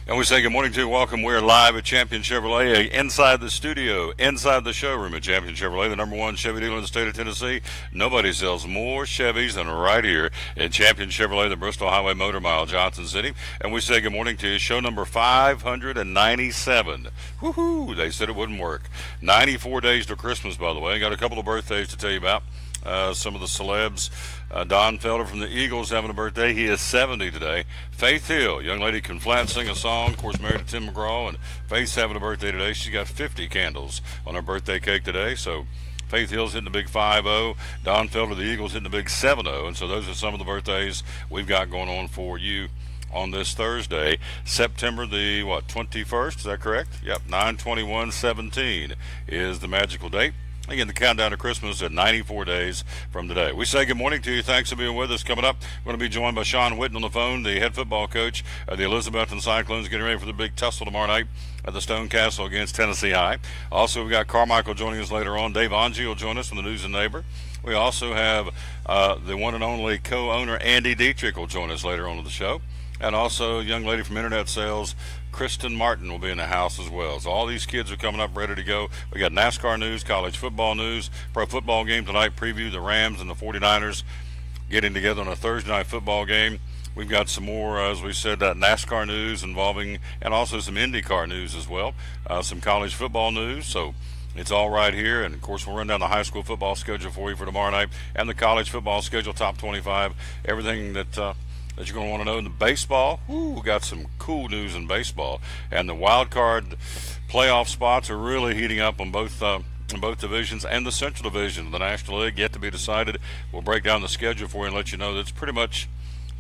And we say good morning to you. Welcome. We're live at Champion Chevrolet, inside the studio, inside the showroom at Champion Chevrolet, the number one Chevy dealer in the state of Tennessee. Nobody sells more Chevys than right here at Champion Chevrolet, the Bristol Highway Motor Mile, Johnson City. And we say good morning to you. Show number 597. Woohoo! They said it wouldn't work. 94 days to Christmas, by the way. Got a couple of birthdays to tell you about. Some of the celebs. Don Felder from the Eagles having a birthday. He is 70 today. Faith Hill, young lady, can flat sing a song. Of course, married to Tim McGraw, and Faith's having a birthday today. She's got 50 candles on her birthday cake today. So Faith Hill's hitting the big 5-0. Don Felder, the Eagles, hitting the big 7-0. And so those are some of the birthdays we've got going on for you on this Thursday, September the 21st. Is that correct? Yep, 9/21/17 is the magical date. Again, the countdown to Christmas at 94 days from today. We say good morning to you. Thanks for being with us. Coming up, we're going to be joined by Sean Whitten on the phone, the head football coach of the Elizabethton Cyclones, getting ready for the big tussle tomorrow night at the Stone Castle against Tennessee High. Also, we've got Carmichael joining us later on. Dave Angie will join us from the News and Neighbor. We also have the one and only co-owner Andy Dietrich will join us later on in the show. And also a young lady from Internet Sales, Kristen Martin, will be in the house as well. So all these kids are coming up ready to go. We got NASCAR news, college football news, pro football game tonight, preview the Rams and the 49ers getting together on a Thursday night football game. We've got some more, as we said, NASCAR news involving, and also some IndyCar news as well, some college football news. So it's all right here. And, of course, we'll run down the high school football schedule for you for tomorrow night and the college football schedule, top 25, everything that you're going to want to know in the baseball. We got some cool news in baseball. And the wild card playoff spots are really heating up on both divisions, and the Central Division of the National League yet to be decided. We'll break down the schedule for you and let you know that it's pretty much,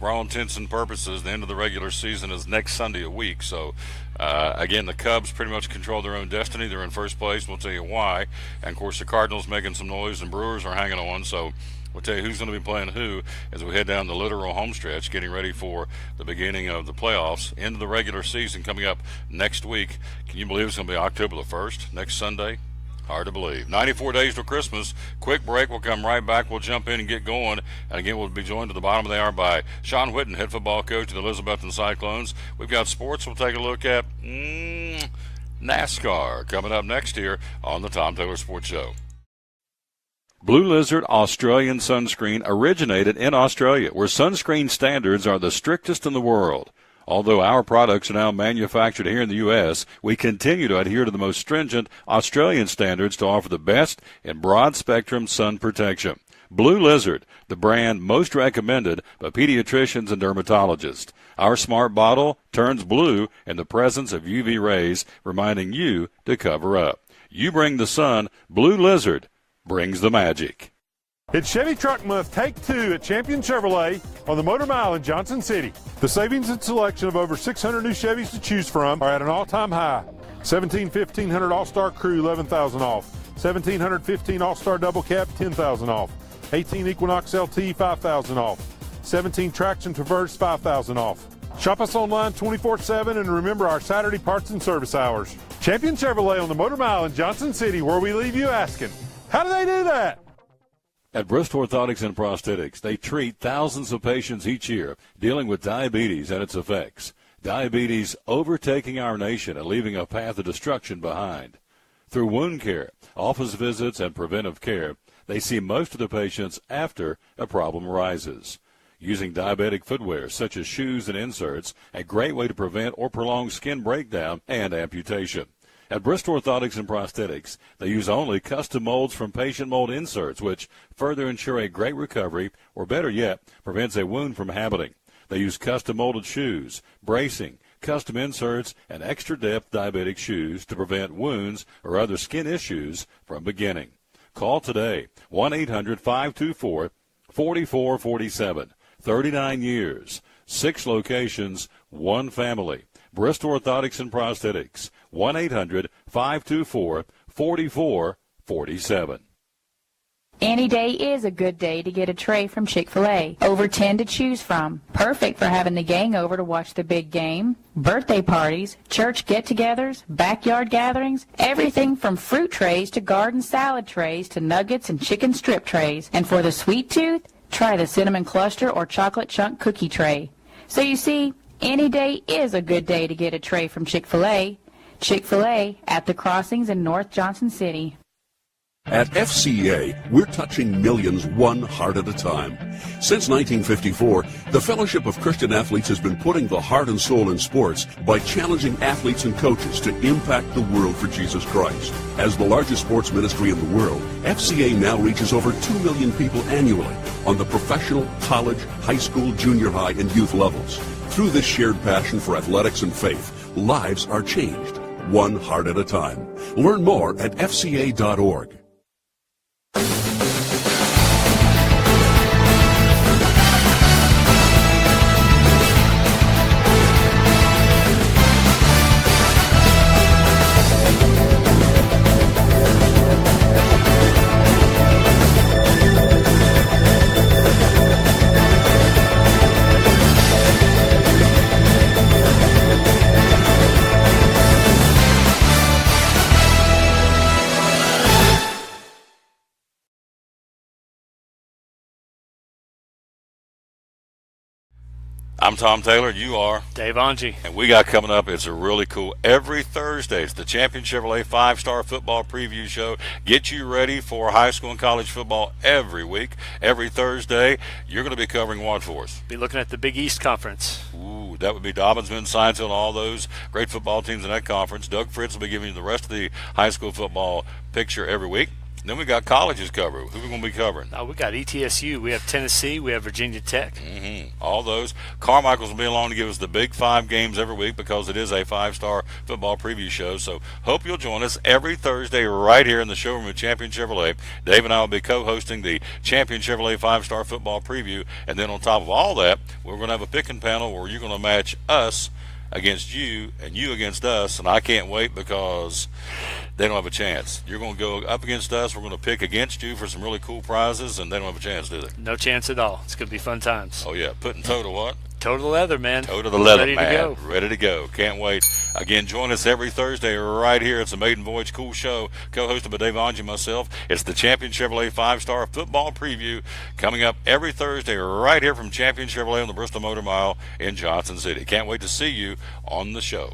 for all intents and purposes, the end of the regular season is next Sunday a week. So, again, the Cubs pretty much control their own destiny. They're in first place. We'll tell you why. And, of course, the Cardinals making some noise, and Brewers are hanging on. So we'll tell you who's going to be playing who as we head down the literal home stretch, getting ready for the beginning of the playoffs, into the regular season coming up next week. Can you believe it's going to be October the 1st, next Sunday? Hard to believe. 94 days till Christmas. Quick break. We'll come right back. We'll jump in and get going. And again, we'll be joined at the bottom of the hour by Sean Whitten, head football coach of the Elizabethton Cyclones. We've got sports. We'll take a look at NASCAR coming up next here on the Tom Taylor Sports Show. Blue Lizard Australian sunscreen originated in Australia, where sunscreen standards are the strictest in the world. Although our products are now manufactured here in the U.S., we continue to adhere to the most stringent Australian standards to offer the best in broad-spectrum sun protection. Blue Lizard, the brand most recommended by pediatricians and dermatologists. Our smart bottle turns blue in the presence of UV rays, reminding you to cover up. You bring the sun, Blue Lizard brings the magic. It's Chevy Truck Month, take two at Champion Chevrolet on the Motor Mile in Johnson City. The savings and selection of over 600 new Chevys to choose from are at an all-time high. 1500 All-Star Crew, $11,000 off. 1715 All-Star Double Cab, $10,000 off. 18 Equinox LT, $5,000 off. 17 Traction Traverse, $5,000 off. Shop us online 24/7 and remember our Saturday parts and service hours. Champion Chevrolet on the Motor Mile in Johnson City, where we leave you asking, how do they do that? At Bristol Orthotics and Prosthetics, they treat thousands of patients each year dealing with diabetes and its effects. Diabetes overtaking our nation and leaving a path of destruction behind. Through wound care, office visits, and preventive care, they see most of the patients after a problem arises. Using diabetic footwear such as shoes and inserts, a great way to prevent or prolong skin breakdown and amputation. At Bristol Orthotics and Prosthetics, they use only custom molds from patient mold inserts, which further ensure a great recovery, or better yet, prevents a wound from happening. They use custom molded shoes, bracing, custom inserts, and extra depth diabetic shoes to prevent wounds or other skin issues from beginning. Call today, 1-800-524-4447. 39 years, 6 locations, 1 family. Bristol Orthotics and Prosthetics, 1-800-524-4447. Any day is a good day to get a tray from Chick-fil-A. Over 10 to choose from. Perfect for having the gang over to watch the big game, birthday parties, church get-togethers, backyard gatherings, everything from fruit trays to garden salad trays to nuggets and chicken strip trays. And for the sweet tooth, try the cinnamon cluster or chocolate chunk cookie tray. So you see, Any day is a good day to get a tray from Chick-fil-A. Chick-fil-A at the Crossings in North Johnson City. At FCA, we're touching millions one heart at a time. Since 1954, the Fellowship of Christian Athletes has been putting the heart and soul in sports by challenging athletes and coaches to impact the world for Jesus Christ. As the largest sports ministry in the world, FCA now reaches over 2 million people annually on the professional, college, high school, junior high, and youth levels. Through this shared passion for athletics and faith, lives are changed, one heart at a time. Learn more at fca.org. I'm Tom Taylor, you are Dave Angie. And we got coming up, it's a really cool, every Thursday, it's the Champion Chevrolet 5-Star Football Preview Show. Get you ready for high school and college football every week. Every Thursday, you're going to be covering what for us? Be looking at the Big East Conference. Ooh, that would be Dobbinsville, Science Hill, and all those great football teams in that conference. Doug Fritz will be giving you the rest of the high school football picture every week. Then we got colleges covered. Who are we going to be covering? We got ETSU. We have Tennessee. We have Virginia Tech. All those. Carmichael's will be along to give us the big 5 games every week because it is a 5-star football preview show. So hope you'll join us every Thursday right here in the showroom of Champion Chevrolet. Dave and I will be co-hosting the Champion Chevrolet 5-star football preview. And then on top of all that, we're going to have a picking panel where you're going to match us against you and you against us, and I can't wait because they don't have a chance. You're going to go up against us. We're going to pick against you for some really cool prizes, and they don't have a chance, do they? No chance at all. It's going to be fun times. Oh, yeah. Putting toe to what? Toe to the leather, man. Toe to the leather, Ready man. to go. Ready to go. Can't wait. Again, join us every Thursday right here. It's a Maiden Voyage Cool Show, co-hosted by Dave Angie and myself. It's the Champion Chevrolet 5-Star Football Preview coming up every Thursday right here from Champion Chevrolet on the Bristol Motor Mile in Johnson City. Can't wait to see you on the show.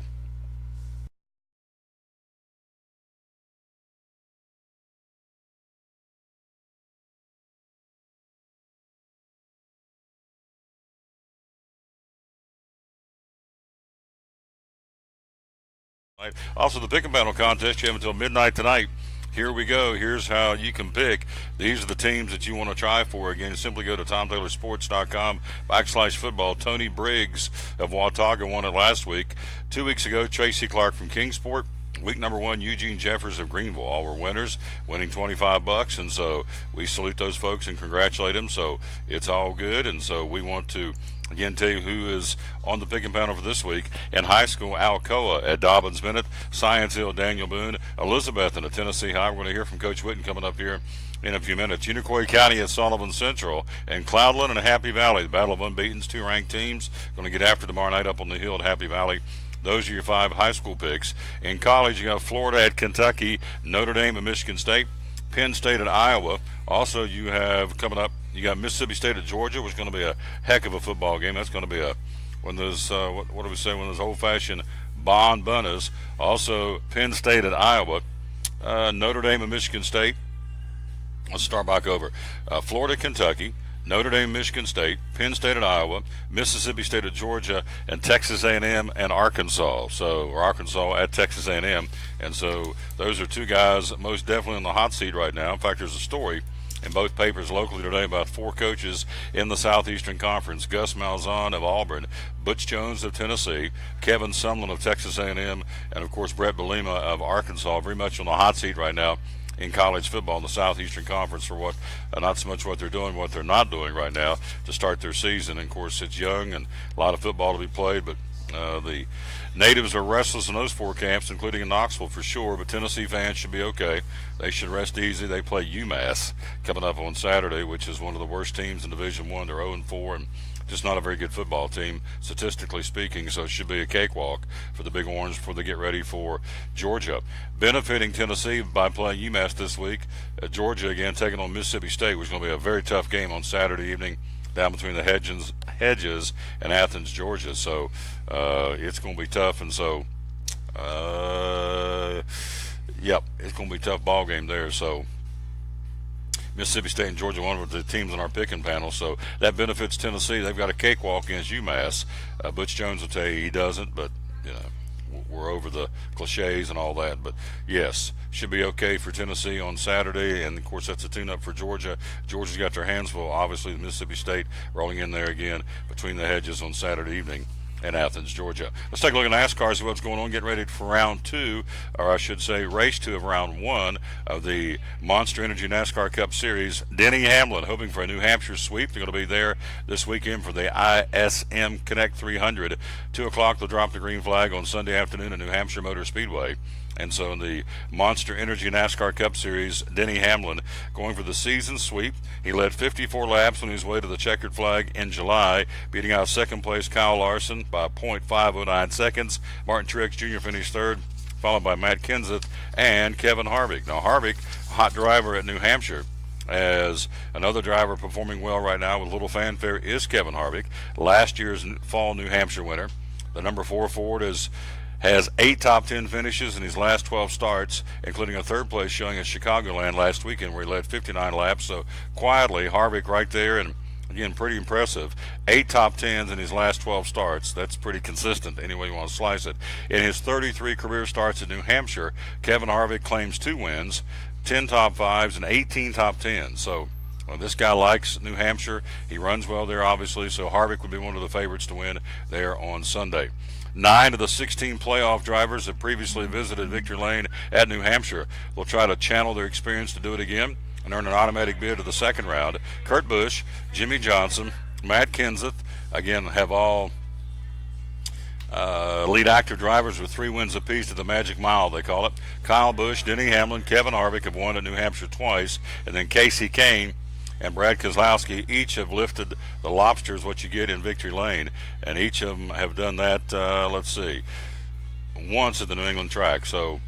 Also, the pick and panel contest, you have until midnight tonight. Here we go. Here's how you can pick. These are the teams that you want to try for. Again, simply go to TomTaylorSports.com/football. Tony Briggs of Watauga won it last week. 2 weeks ago, Tracy Clark from Kingsport. Week number 1, Eugene Jeffers of Greenville. All were winners, winning $25. And so we salute those folks and congratulate them. So it's all good. And so we want to again tell you who is on the pick and panel for this week. In high school, Alcoa at Dobbins Bennett, Science Hill, Daniel Boone, Elizabeth and Tennessee High. We're going to hear from Coach Witten coming up here in a few minutes. Unicoi County at Sullivan Central, and Cloudland and Happy Valley. The battle of unbeatens, 2 ranked teams. Going to get after tomorrow night up on the hill at Happy Valley. Those are your 5 high school picks. In college, you got Florida at Kentucky, Notre Dame at Michigan State, Penn State at Iowa. Also, you have coming up, you got Mississippi State at Georgia, which is going to be a heck of a football game. That's going to be one of those, what do we say, one of those old-fashioned bond bunners. Also, Penn State at Iowa, Notre Dame and Michigan State. Let's start back over. Florida, Kentucky, Notre Dame, Michigan State, Penn State at Iowa, Mississippi State at Georgia, and Texas A&M and Arkansas. Or Arkansas at Texas A&M. And so those are 2 guys most definitely on the hot seat right now. In fact, there's a story in both papers locally today about 4 coaches in the Southeastern Conference. Gus Malzahn of Auburn, Butch Jones of Tennessee, Kevin Sumlin of Texas A&M, and of course Brett Belima of Arkansas, very much on the hot seat right now in college football in the Southeastern Conference for what, not so much what they're doing, what they're not doing right now to start their season. And of course, it's young and a lot of football to be played, but the natives are restless in those 4 camps, including in Knoxville for sure, but Tennessee fans should be okay. They should rest easy. They play UMass coming up on Saturday, which is one of the worst teams in Division I. They're 0-4 and just not a very good football team, statistically speaking, so it should be a cakewalk for the Big Orange before they get ready for Georgia. Benefiting Tennessee by playing UMass this week, Georgia again taking on Mississippi State, which is going to be a very tough game on Saturday evening. down between the Hedges and Athens, Georgia. So it's going to be tough, and so yep, it's going to be a tough ball game there. So Mississippi State and Georgia, one of the teams on our picking panel, so that benefits Tennessee. They've got a cakewalk against UMass. Butch Jones will tell you he doesn't, but you know, we're over the cliches and all that. But yes, should be okay for Tennessee on Saturday, and of course that's a tune-up for Georgia. Georgia's got their hands full. Obviously, the Mississippi State rolling in there again between the Hedges on Saturday evening in Athens, Georgia. Let's take a look at NASCAR, see what's going on, getting ready for round 2, or I should say race 2 of round 1 of the Monster Energy NASCAR Cup Series. Denny Hamlin hoping for a New Hampshire sweep. They're going to be there this weekend for the ISM Connect 300. 2 o'clock, they'll drop the green flag on Sunday afternoon at New Hampshire Motor Speedway. And so in the Monster Energy NASCAR Cup Series, Denny Hamlin going for the season sweep. He led 54 laps on his way to the checkered flag in July, beating out second place Kyle Larson by 0.509 seconds. Martin Truex Jr. finished third, followed by Matt Kenseth and Kevin Harvick. Now Harvick, hot driver at New Hampshire. As another driver performing well right now with little fanfare is Kevin Harvick, last year's fall New Hampshire winner. The number 4 Ford has 8 top 10 finishes in his last 12 starts, including a third place showing at Chicagoland last weekend where he led 59 laps. So quietly, Harvick right there, and again, pretty impressive. 8 top 10s in his last 12 starts. That's pretty consistent any way you want to slice it. In his 33 career starts at New Hampshire, Kevin Harvick claims 2 wins, 10 top 5s, and 18 top 10s. So this guy likes New Hampshire. He runs well there, obviously, so Harvick would be one of the favorites to win there on Sunday. 9 of the 16 playoff drivers have previously visited Victory Lane at New Hampshire. They'll try to channel their experience to do it again and earn an automatic bid to the second round. Kurt Busch, Jimmy Johnson, Matt Kenseth, again, have all lead active drivers with 3 wins apiece at the Magic Mile, they call it. Kyle Busch, Denny Hamlin, Kevin Harvick have won at New Hampshire twice, and then Casey Kane and Brad Keselowski each have lifted the Lobsters, what you get in Victory Lane, and each of them have done that, once at the New England track. So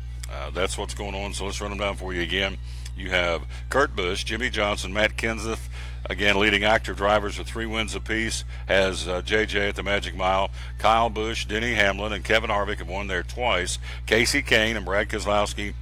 that's what's going on. So let's run them down for you again. You have Kurt Busch, Jimmy Johnson, Matt Kenseth, again leading active drivers with 3 wins apiece, has JJ at the Magic Mile. Kyle Busch, Denny Hamlin, and Kevin Harvick have won there twice. Casey Kane and Brad Keselowski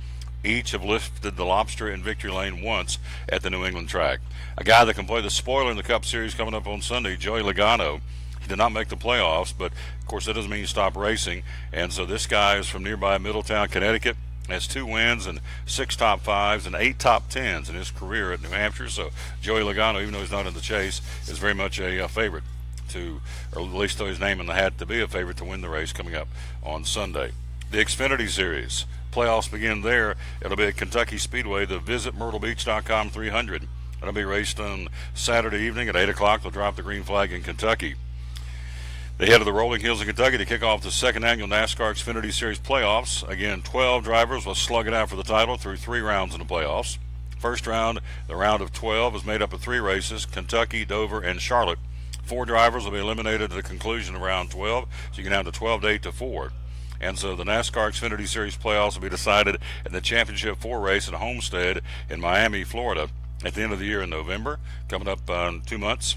each have lifted the Lobster in Victory Lane once at the New England track. A guy that can play the spoiler in the Cup Series coming up on Sunday, Joey Logano. He did not make the playoffs, but of course that doesn't mean you stop racing. And so this guy is from nearby Middletown, Connecticut. Has 2 wins and 6 top 5s and 8 top 10s in his career at New Hampshire. So Joey Logano, even though he's not in the chase, is very much a favorite to, or at least throw his name in the hat to be a favorite to win the race coming up on Sunday. The Xfinity Series. Playoffs begin there. It'll be at Kentucky Speedway, the VisitMyrtleBeach.com 300. It'll be raced on Saturday evening at 8 o'clock. They'll drop the green flag in Kentucky. They head to the Rolling Hills in Kentucky to kick off the second annual NASCAR Xfinity Series playoffs. Again, 12 drivers will slug it out for the title through 3 rounds in the playoffs. First round, the round of 12, is made up of 3 races, Kentucky, Dover, and Charlotte. 4 drivers will be eliminated at the conclusion of round 12, so you can have the 12 to 8 to 4. And so the NASCAR Xfinity Series playoffs will be decided in the Championship 4 race at Homestead in Miami, Florida, at the end of the year in November, coming up in 2 months.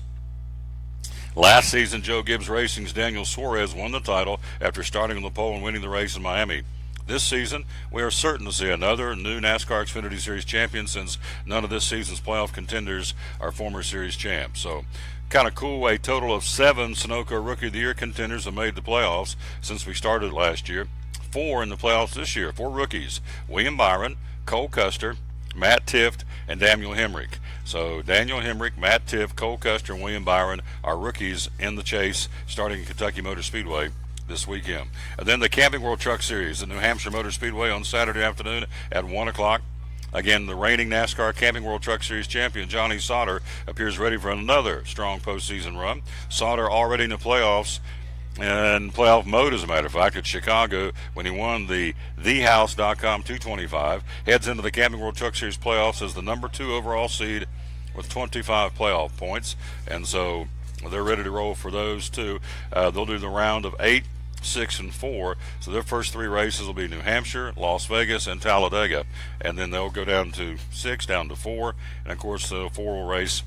Last season, Joe Gibbs Racing's Daniel Suarez won the title after starting on the pole and winning the race in Miami. This season, we are certain to see another new NASCAR Xfinity Series champion, since none of this season's playoff contenders are former series champs. So kind of cool. A total of 7 Sunoco Rookie of the Year contenders have made the playoffs since we started last year. 4 in the playoffs this year, 4 rookies: William Byron, Cole Custer, Matt Tifft, and Daniel Hemrick. So Daniel Hemrick, Matt Tifft, Cole Custer, and William Byron are rookies in the chase starting in Kentucky Motor Speedway this weekend. And then the Camping World Truck Series at New Hampshire Motor Speedway on Saturday afternoon at 1 o'clock. Again, the reigning NASCAR Camping World Truck Series champion Johnny Sauter appears ready for another strong postseason run. Sauter already in the playoffs, and playoff mode, as a matter of fact, at Chicago when he won the TheHouse.com 225. Heads into the Camping World Truck Series playoffs as the number 2 overall seed with 25 playoff points. And so they're ready to roll for those too. They'll do the round of 8, 6, and 4. So their first 3 races will be New Hampshire, Las Vegas, and Talladega. And then they'll go down to 6, down to 4. And of course, the 4 will race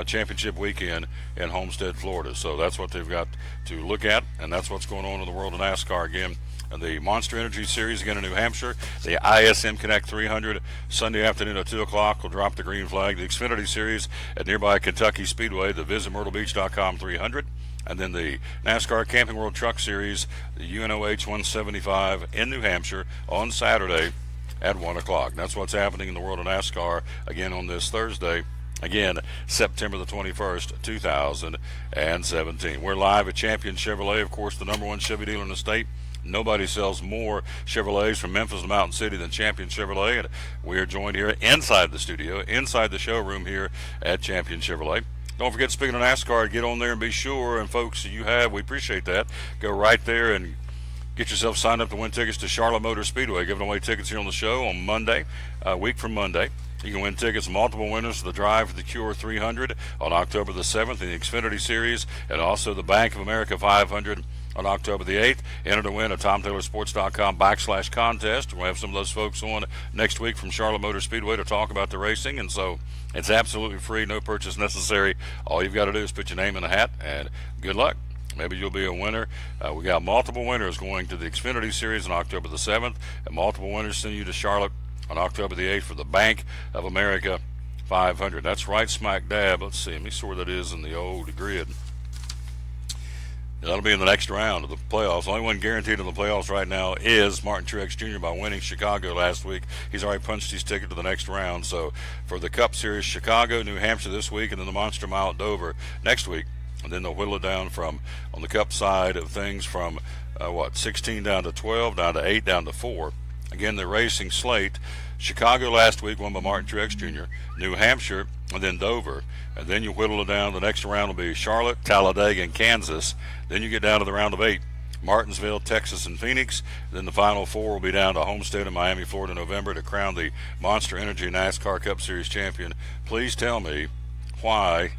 championship weekend in Homestead, Florida. So that's what they've got to look at, and that's what's going on in the world of NASCAR again. The Monster Energy Series again in New Hampshire. The ISM Connect 300 Sunday afternoon at 2 o'clock will drop the green flag. The Xfinity Series at nearby Kentucky Speedway, the VisitMyrtleBeach.com 300. And then the NASCAR Camping World Truck Series, the UNOH 175 in New Hampshire on Saturday at 1 o'clock. That's what's happening in the world of NASCAR again on this Thursday. Again, September the 21st, 2017. We're live at Champion Chevrolet, of course, the number one Chevy dealer in the state. Nobody sells more Chevrolets from Memphis to Mountain City than Champion Chevrolet. And we are joined here inside the studio, inside the showroom here at Champion Chevrolet. Don't forget, speaking of NASCAR, get on there and be sure. And folks, we appreciate that. Go right there and get yourself signed up to win tickets to Charlotte Motor Speedway. Giving away tickets here on the show on Monday, a week from Monday. You can win tickets, multiple winners for the Drive for the Cure 300 on October the 7th in the Xfinity Series, and also the Bank of America 500 on October the 8th. Enter to win a TomTaylorSports.com/contest. We'll have some of those folks on next week from Charlotte Motor Speedway to talk about the racing, and so it's absolutely free, no purchase necessary. All you've got to do is put your name in the hat, and good luck. Maybe you'll be a winner. We got multiple winners going to the Xfinity Series on October the 7th, and multiple winners send you to Charlotte on October the 8th for the Bank of America 500. That's right smack dab. Let's see. Let me see where that is in the old grid. That'll be in the next round of the playoffs. The only one guaranteed in the playoffs right now is Martin Truex Jr. by winning Chicago last week. He's already punched his ticket to the next round. So for the Cup Series, Chicago, New Hampshire this week, and then the Monster Mile at Dover next week. And then they'll whittle it down from, on the Cup side of things, from 16 down to 12, down to 8, down to 4. Again, the racing slate: Chicago last week won by Martin Truex Jr., New Hampshire, and then Dover. And then you whittle it down. The next round will be Charlotte, Talladega, and Kansas. Then you get down to the round of 8. Martinsville, Texas, and Phoenix. Then the final 4 will be down to Homestead and Miami, Florida in November to crown the Monster Energy NASCAR Cup Series champion. Please tell me why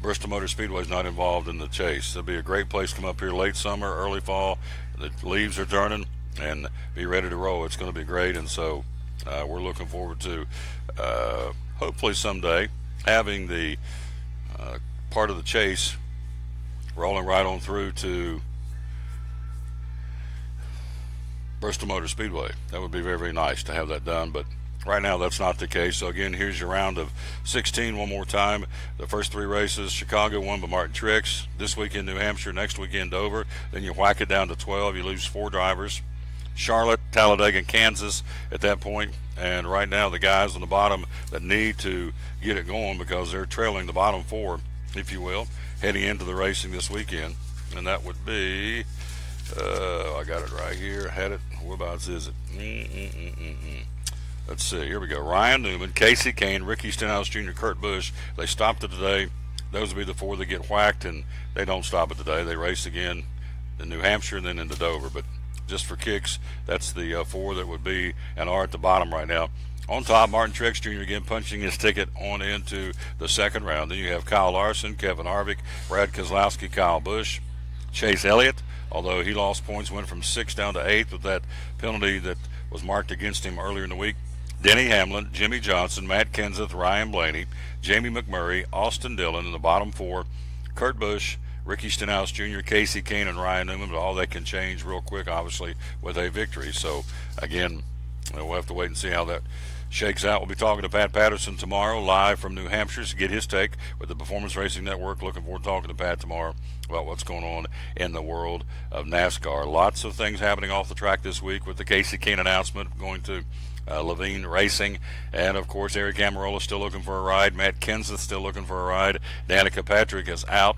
Bristol Motor Speedway is not involved in the chase. It'll be a great place to come up here late summer, early fall. The leaves are turning, and be ready to roll. It's going to be great, and so we're looking forward to hopefully someday having the part of the chase rolling right on through to Bristol Motor Speedway. That would be very, very nice to have that done, but right now that's not the case. So again, here's your round of 16 one more time. The first 3 races: Chicago won by Martin Truex, this weekend New Hampshire, next weekend Dover. Then you whack it down to 12, you lose 4 drivers. Charlotte, Talladega, and Kansas at that point. And right now the guys on the bottom that need to get it going, because they're trailing the bottom 4, if you will, heading into the racing this weekend. And that would be, I got it right here, had it, whereabouts is it? Let's see, here we go. Ryan Newman, Casey Kane, Ricky Stenhouse Jr., Kurt Busch. They stopped it today. Those will be the 4 that get whacked, and they don't stop it today. They race again in New Hampshire and then into Dover. But just for kicks, that's the 4 that would be and are at the bottom right now. On top, Martin Truex Jr. again punching his ticket on into the second round. Then you have Kyle Larson, Kevin Harvick, Brad Keselowski, Kyle Busch, Chase Elliott, although he lost points, went from 6th down to 8th with that penalty that was marked against him earlier in the week. Denny Hamlin, Jimmy Johnson, Matt Kenseth, Ryan Blaney, Jamie McMurray, Austin Dillon in the bottom 4, Kurt Busch, Ricky Stenhouse Jr., Casey Kane, and Ryan Newman. But all that can change real quick, obviously, with a victory. So, again, we'll have to wait and see how that shakes out. We'll be talking to Pat Patterson tomorrow, live from New Hampshire, to get his take with the Performance Racing Network. Looking forward to talking to Pat tomorrow about what's going on in the world of NASCAR. Lots of things happening off the track this week with the Casey Kane announcement going to Levine Racing, and of course Eric Amarola still looking for a ride. Matt Kenseth still looking for a ride. Danica Patrick is out,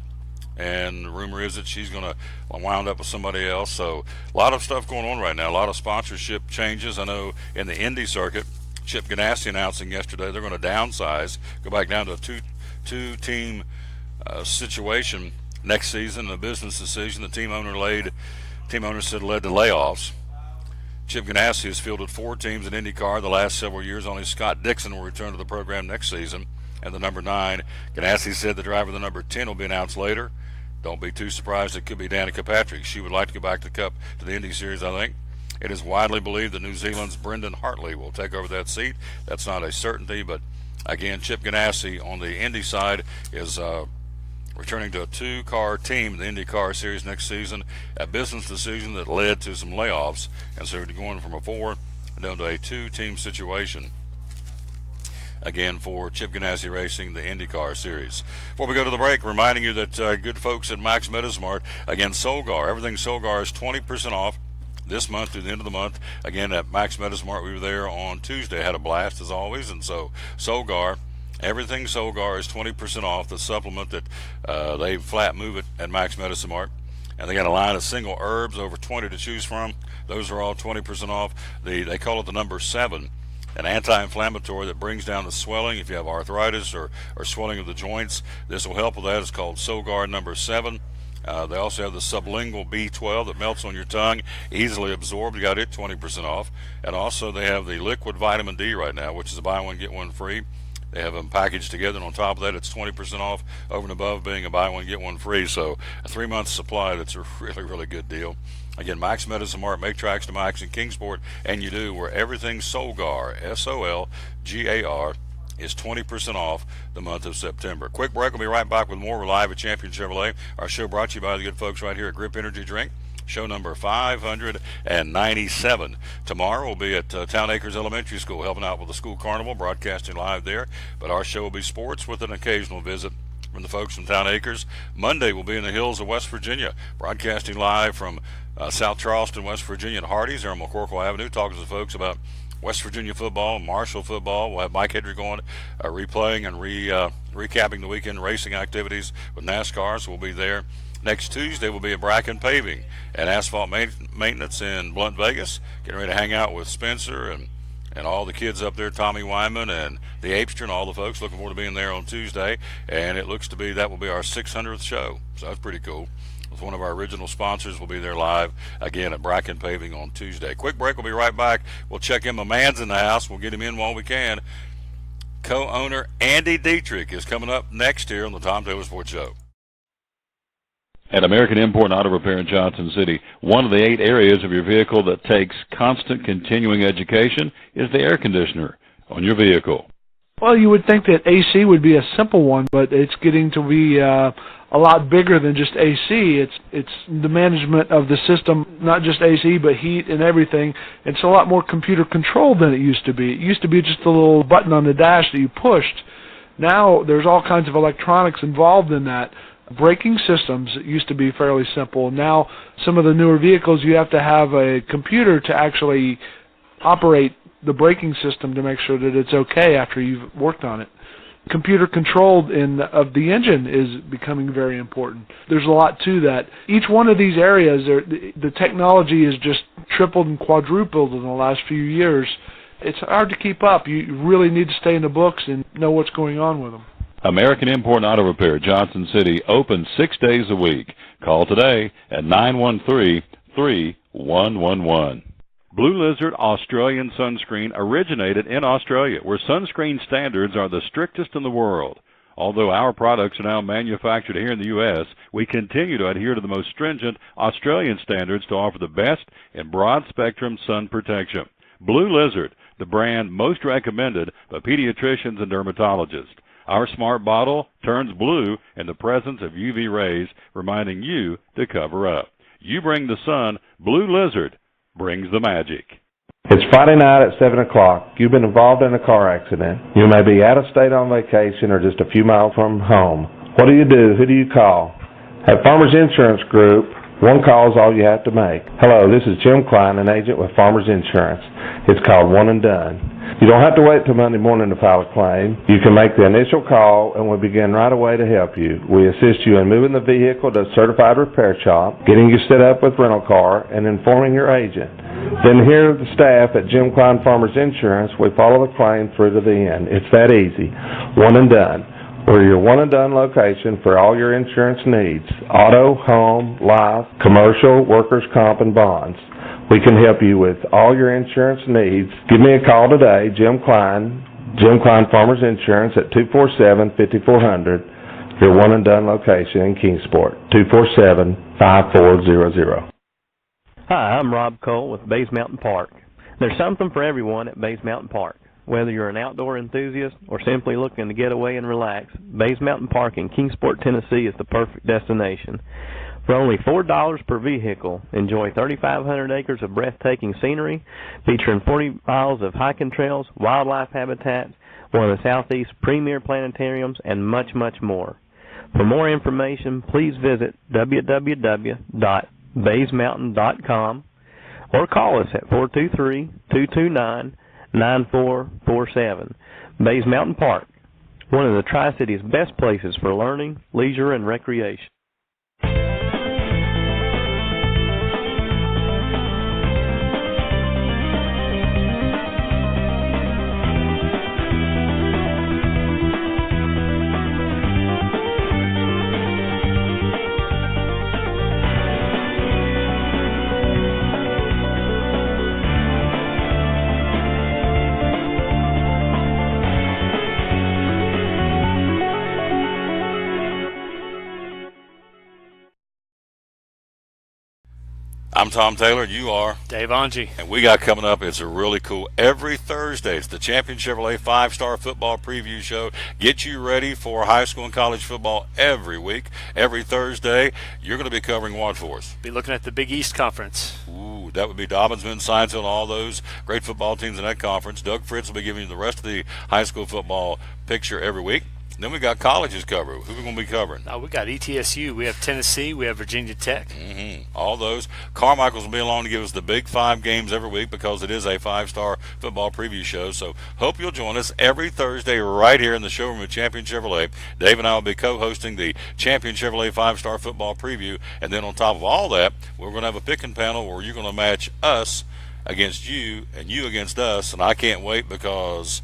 and the rumor is that she's going to wound up with somebody else. So a lot of stuff going on right now, a lot of sponsorship changes. I know in the Indy circuit, Chip Ganassi announcing yesterday they're going to downsize, go back down to a two-team situation next season. A business decision the team owner said led to layoffs. Chip Ganassi has fielded 4 teams in IndyCar the last several years. Only Scott Dixon will return to the program next season. And the number 9, Ganassi said the driver of the number 10 will be announced later. Don't be too surprised. It could be Danica Patrick. She would like to go back to the Cup, to the Indy Series, I think. It is widely believed that New Zealand's Brendan Hartley will take over that seat. That's not a certainty, but Again, Chip Ganassi on the Indy side is returning to a 2-car team in the IndyCar Series next season, a business decision that led to some layoffs, and so they're going from a 4 down to a 2-team situation. Again, for Chip Ganassi Racing, the IndyCar Series. Before we go to the break, reminding you that good folks at Max Metasmart, again, Solgar, everything Solgar is 20% off this month through the end of the month. Again, at Max Metasmart, we were there on Tuesday, had a blast as always, and so Solgar, everything Solgar is 20% off. The supplement that they flat move it at Max Metasmart. And they got a line of single herbs, over 20 to choose from. Those are all 20% off. They call it the number 7. An anti-inflammatory that brings down the swelling. If you have arthritis or swelling of the joints, this will help with that. It's called Solgar number 7. They also have the sublingual B12 that melts on your tongue, easily absorbed. You got it 20% off. And also they have the liquid vitamin D right now, which is a buy one, get one free. They have them packaged together, and on top of that, it's 20% off over and above being a buy one, get one free. So a 3-month supply, that's a really, really good deal. Again, Max Metasmart, make tracks to Max in Kingsport, and you do, where everything Solgar, S-O-L-G-A-R, is 20% off the month of September. Quick break. We'll be right back with more. We're live at Champion Chevrolet. Our show brought to you by the good folks right here at Grip Energy Drink. Show number 597. Tomorrow we'll be at Town Acres Elementary School, helping out with the school carnival, broadcasting live there. But our show will be sports with an occasional visit from the folks from Town Acres. Monday we'll be in the hills of West Virginia, broadcasting live from South Charleston, West Virginia, and Hardee's there on McCorkle Avenue, talking to the folks about West Virginia football, Marshall football. We'll have Mike Hedrick on, replaying and recapping the weekend racing activities with NASCAR, so we'll be there. Next Tuesday we'll be at Bracken Paving and Asphalt Maintenance in Blunt, Vegas. Getting ready to hang out with Spencer and all the kids up there, Tommy Wyman and the Apester and all the folks. Looking forward to being there on Tuesday. And it looks to be that will be our 600th show. So that's pretty cool. With one of our original sponsors, we'll be there live again at Bracken Paving on Tuesday. Quick break. We'll be right back. We'll check in. My man's in the house. We'll get him in while we can. Co-owner Andy Dietrich is coming up next here on the Tom Taylor Sports Show. At American Import and Auto Repair in Johnson City, one of the 8 areas of your vehicle that takes constant continuing education is the air conditioner on your vehicle. Well, you would think that AC would be a simple one, but it's getting to be a lot bigger than just AC. It's the management of the system, not just AC, but heat and everything. It's a lot more computer controlled than it used to be. It used to be just a little button on the dash that you pushed. Now there's all kinds of electronics involved in that. Braking systems used to be fairly simple. Now some of the newer vehicles, you have to have a computer to actually operate the braking system to make sure that it's okay after you've worked on it. Computer controlled of the engine is becoming very important. There's a lot to that. Each one of these areas, the technology is just tripled and quadrupled in the last few years. It's hard to keep up. You really need to stay in the books and know what's going on with them. American Import and Auto Repair, Johnson City, open 6 days a week. Call today at 913-3111. Blue Lizard Australian Sunscreen originated in Australia, where sunscreen standards are the strictest in the world. Although our products are now manufactured here in the U.S., we continue to adhere to the most stringent Australian standards to offer the best in broad-spectrum sun protection. Blue Lizard, the brand most recommended by pediatricians and dermatologists. Our smart bottle turns blue in the presence of UV rays, reminding you to cover up. You bring the sun, Blue Lizard brings the magic. It's Friday night at 7 o'clock. You've been involved in a car accident. You may be out of state on vacation or just a few miles from home. What do? Who do you call? At Farmers Insurance Group, one call is all you have to make. Hello, this is Jim Klein, an agent with Farmers Insurance. It's called One and Done. You don't have to wait till Monday morning to file a claim. You can make the initial call and we'll begin right away to help you. We assist you in moving the vehicle to a certified repair shop, getting you set up with rental car, and informing your agent. Then here are the staff at Jim Klein Farmers Insurance. We follow the claim through to the end. It's that easy. One and Done. We're your one and done location for all your insurance needs. Auto, home, life, commercial, workers' comp, and bonds. We can help you with all your insurance needs. Give me a call today, Jim Klein Farmers Insurance at 247-5400, your one and done location in Kingsport, 247-5400. Hi, I'm Rob Cole with Bays Mountain Park. There's something for everyone at Bays Mountain Park. Whether you're an outdoor enthusiast or simply looking to get away and relax, Bays Mountain Park in Kingsport, Tennessee is the perfect destination. For only $4 per vehicle, enjoy 3,500 acres of breathtaking scenery, featuring 40 miles of hiking trails, wildlife habitats, one of the Southeast's premier planetariums, and much, much more. For more information, please visit www.baysmountain.com or call us at 423-229-9447. Bays Mountain Park, one of the Tri-City's best places for learning, leisure, and recreation. I'm Tom Taylor, and you are Dave Angie. And we got coming up, it's a really cool, every Thursday, it's the Champion Chevrolet 5-Star Football Preview Show. Get you ready for high school and college football every week. Every Thursday, you're going to be covering what for us? Be looking at the Big East Conference. Ooh, that would be Dobbinsville, Science Hill, all those great football teams in that conference. Doug Fritz will be giving you the rest of the high school football picture every week. Then we got colleges covered. Who are we going to be covering? We got ETSU. We have Tennessee. We have Virginia Tech. All those. Carmichael's will be along to give us the big 5 games every week because it is a 5-star football preview show. So hope you'll join us every Thursday right here in the showroom at Champion Chevrolet. Dave and I will be co-hosting the Champion Chevrolet 5-Star football preview. And then on top of all that, we're going to have a picking panel where you're going to match us against you and you against us, and I can't wait because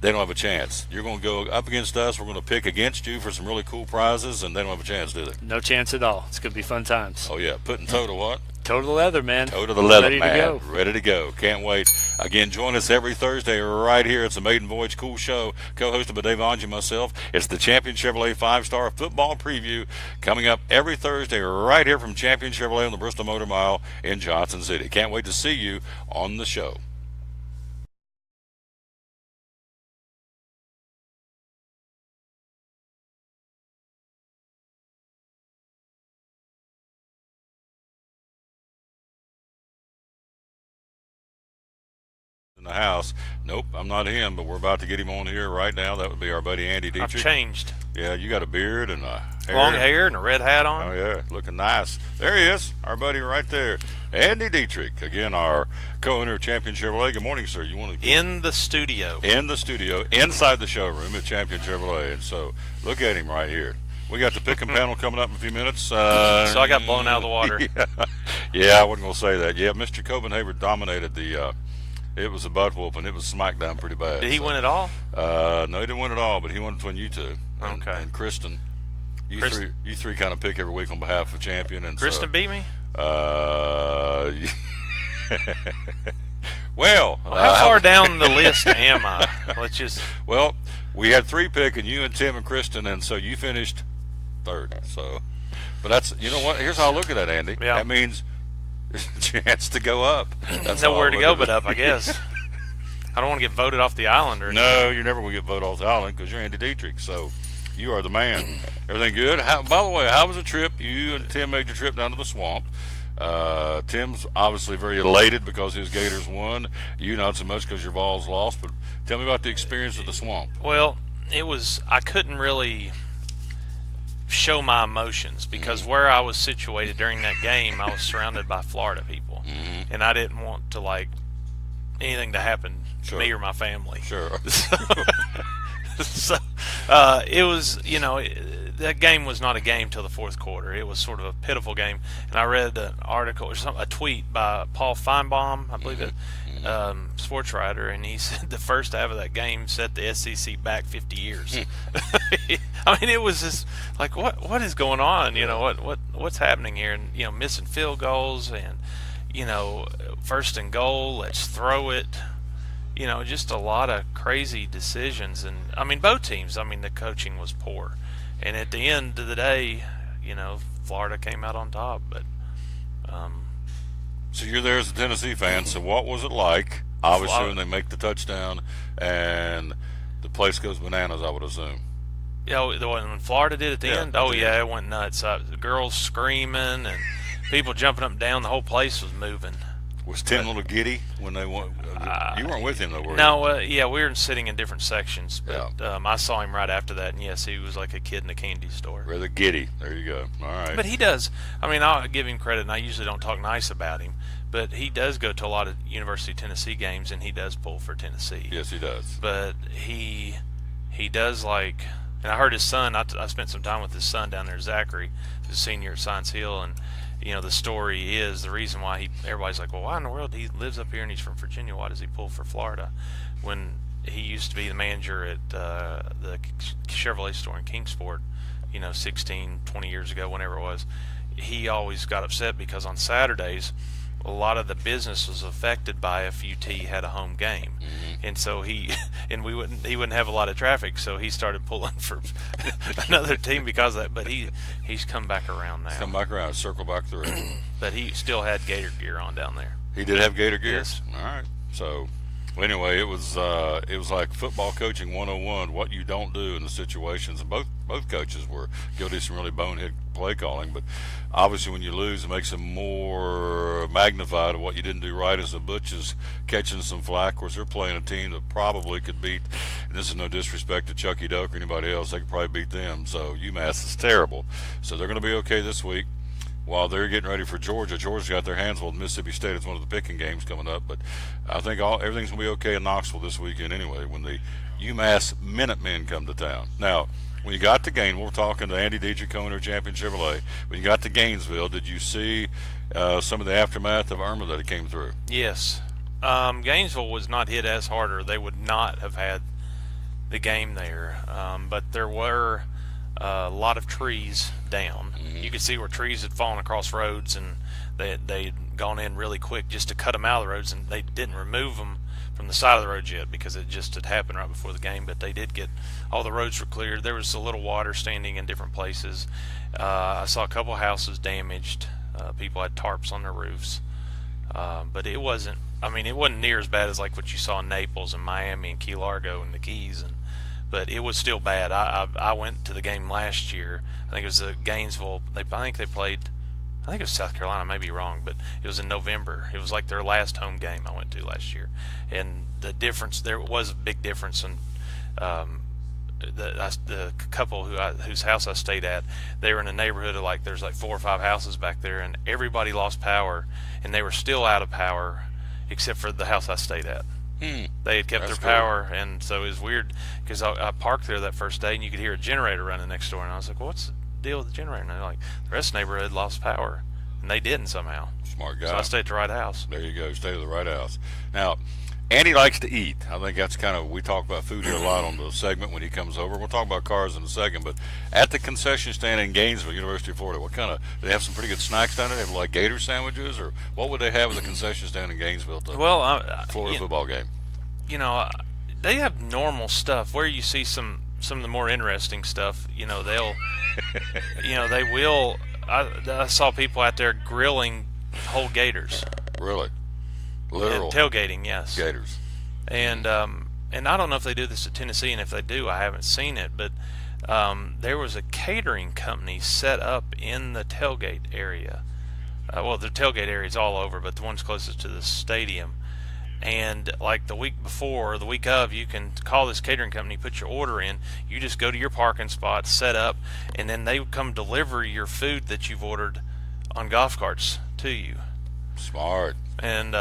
they don't have a chance. You're going to go up against us. We're going to pick against you for some really cool prizes, and they don't have a chance, do they? No chance at all. It's going to be fun times. Oh, yeah. Putting toe to what? Toe to the leather, man. Toe to the leather, Ready man. to go. Ready to go. Can't wait. Again, join us every Thursday right here. It's a Maiden Voyage Cool Show, co-hosted by Dave Angie and myself. It's the Champion Chevrolet 5-Star Football Preview coming up every Thursday right here from Champion Chevrolet on the Bristol Motor Mile in Johnson City. Can't wait to see you on the show. In the house. Nope, I'm not him, but we're about to get him on here right now. That would be our buddy Andy Dietrich. I've changed. Yeah, you got a beard and a hair. Long hair and a red hat on. Oh, yeah, looking nice. There he is, our buddy right there. Andy Dietrich, again, our co-owner of Champion Chevrolet. Good morning, sir. You want to in the studio. In the studio, inside the showroom at Champion Chevrolet. And so, look at him right here. We got the picking panel coming up in a few minutes. So I got blown out of the water. Yeah, I wasn't going to say that. Yeah, Mr. Copenhaver dominated the it was a butt whooping. It was smackdown pretty bad. Did he win it all? No, he didn't win it all, but he won between you two. Okay. And Kristen. You three kind of pick every week on behalf of Champion. And Kristen beat me? Well, how far down the list am I? Let's just. Well, we had 3 pick, and you and Tim and Kristen, and so you finished 3rd. So, but that's, you know what? Here's how I look at that, Andy. Yeah. That means there's a chance to go up. That's nowhere to go but up, I guess. I don't want to get voted off the island or anything. No, you're never going to get voted off the island because you're Andy Dietrich. So you are the man. Everything good? By the way, how was the trip? You and Tim made your trip down to the swamp. Tim's obviously very elated because his Gators won. You not so much because your Vols lost. But tell me about the experience of the swamp. Well, I couldn't really show my emotions because where I was situated during that game, I was surrounded by Florida people, and I didn't want to anything to happen to me or my family. Sure. So it was, that game was not a game till the 4th quarter. It was sort of a pitiful game, and I read an article or a tweet by Paul Feinbaum, I believe it, sports writer, and he said the first half of that game set the SEC back 50 years. I mean, it was just like, what is going on? What's happening here? And missing field goals, and first and goal, let's throw it. Just a lot of crazy decisions, and I mean, both teams. I mean, the coaching was poor, and at the end of the day, Florida came out on top. But so you're there as a Tennessee fan. So what was it like Obviously, when they make the touchdown, and the place goes bananas, I would assume. Yeah, the one when Florida did at the end. Oh yeah, it went nuts. The girls screaming and people jumping up and down. The whole place was moving. Was Tim a little giddy when they won? You weren't with him though, were you? No, yeah, we were sitting in different sections, but I saw him right after that, and yes, he was like a kid in a candy store. Rather giddy. There you go. All right. But he does. I mean, I'll give him credit, and I usually don't talk nice about him, but he does go to a lot of University of Tennessee games, and he does pull for Tennessee. Yes, he does. But he does like, and I heard his son. I spent some time with his son down there, Zachary, who's a senior at Science Hill, and you know, the story is the reason why everybody's like, well, why in the world he lives up here and he's from Virginia? Why does he pull for Florida? When he used to be the manager at the Chevrolet store in Kingsport, 16, 20 years ago, whenever it was, he always got upset because on Saturdays, a lot of the business was affected by if UT had a home game, and so he wouldn't have a lot of traffic, so he started pulling for another team because of that. But he's come back around now. He's come back around, circle back through. But he still had Gator gear on down there. He did have Gator gear. Yes. All right. So anyway, it was like football coaching 101. What you don't do in the situations. And both coaches were guilty of some really bonehead play calling, but obviously when you lose, it makes it more magnified of what you didn't do right. As the Butch is catching some flack, of course they're playing a team that probably could beat, and this is no disrespect to Chucky Duck or anybody else, they could probably beat them. So UMass is terrible. So they're going to be okay this week while they're getting ready for Georgia. Georgia's got their hands full with Mississippi State. It's one of the picking games coming up, but I think everything's going to be okay in Knoxville this weekend anyway when the UMass Minutemen come to town. Now, when you got to Gainesville, we're talking to Andy Dietrich, owner of Champion Chevrolet. When you got to Gainesville, did you see some of the aftermath of Irma that it came through? Yes. Gainesville was not hit as hard, or they would not have had the game there. But there were a lot of trees down. You could see where trees had fallen across roads, and they'd gone in really quick just to cut them out of the roads, and they didn't remove them from the side of the roads yet because it just had happened right before the game. But they did get all the roads were cleared. There was a little water standing in different places. I saw a couple houses damaged. People had tarps on their roofs, but it wasn't near as bad as like what you saw in Naples and Miami and Key Largo and the Keys, but it was still bad. I went to the game last year. I think it was Gainesville. I think it was South Carolina, I may be wrong, but it was in November. It was like their last home game I went to last year. And the difference, there was a big difference in the couple whose house I stayed at. They were in a neighborhood of there's 4 or 5 houses back there, and everybody lost power, and they were still out of power except for the house I stayed at. They had kept their power, and so it was weird because I parked there that first day, and you could hear a generator running next door, and I was like, well, what's the deal with the generator? And they're like, the rest of the neighborhood lost power, and they didn't somehow. Smart guy. So I stayed at the right house. There you go, stay at the right house. Now, Andy likes to eat. I think that's we talk about food here a lot on the segment when he comes over. We'll talk about cars in a second, but at the concession stand in Gainesville, University of Florida, do they have some pretty good snacks down there? They have like gator sandwiches, or what would they have at the concession stand in Gainesville to Florida football game? They have normal stuff. Where you see some of the more interesting stuff, they'll they will. I saw people out there grilling whole gators. Really? Literal? And tailgating, yes. Gators. And I don't know if they do this at Tennessee, and if they do, I haven't seen it, but there was a catering company set up in the tailgate area. The tailgate area is all over, but the one's closest to the stadium. And like the week before or the week of, you can call this catering company, put your order in. You just go to your parking spot, set up, and then they come deliver your food that you've ordered on golf carts to you. Smart. And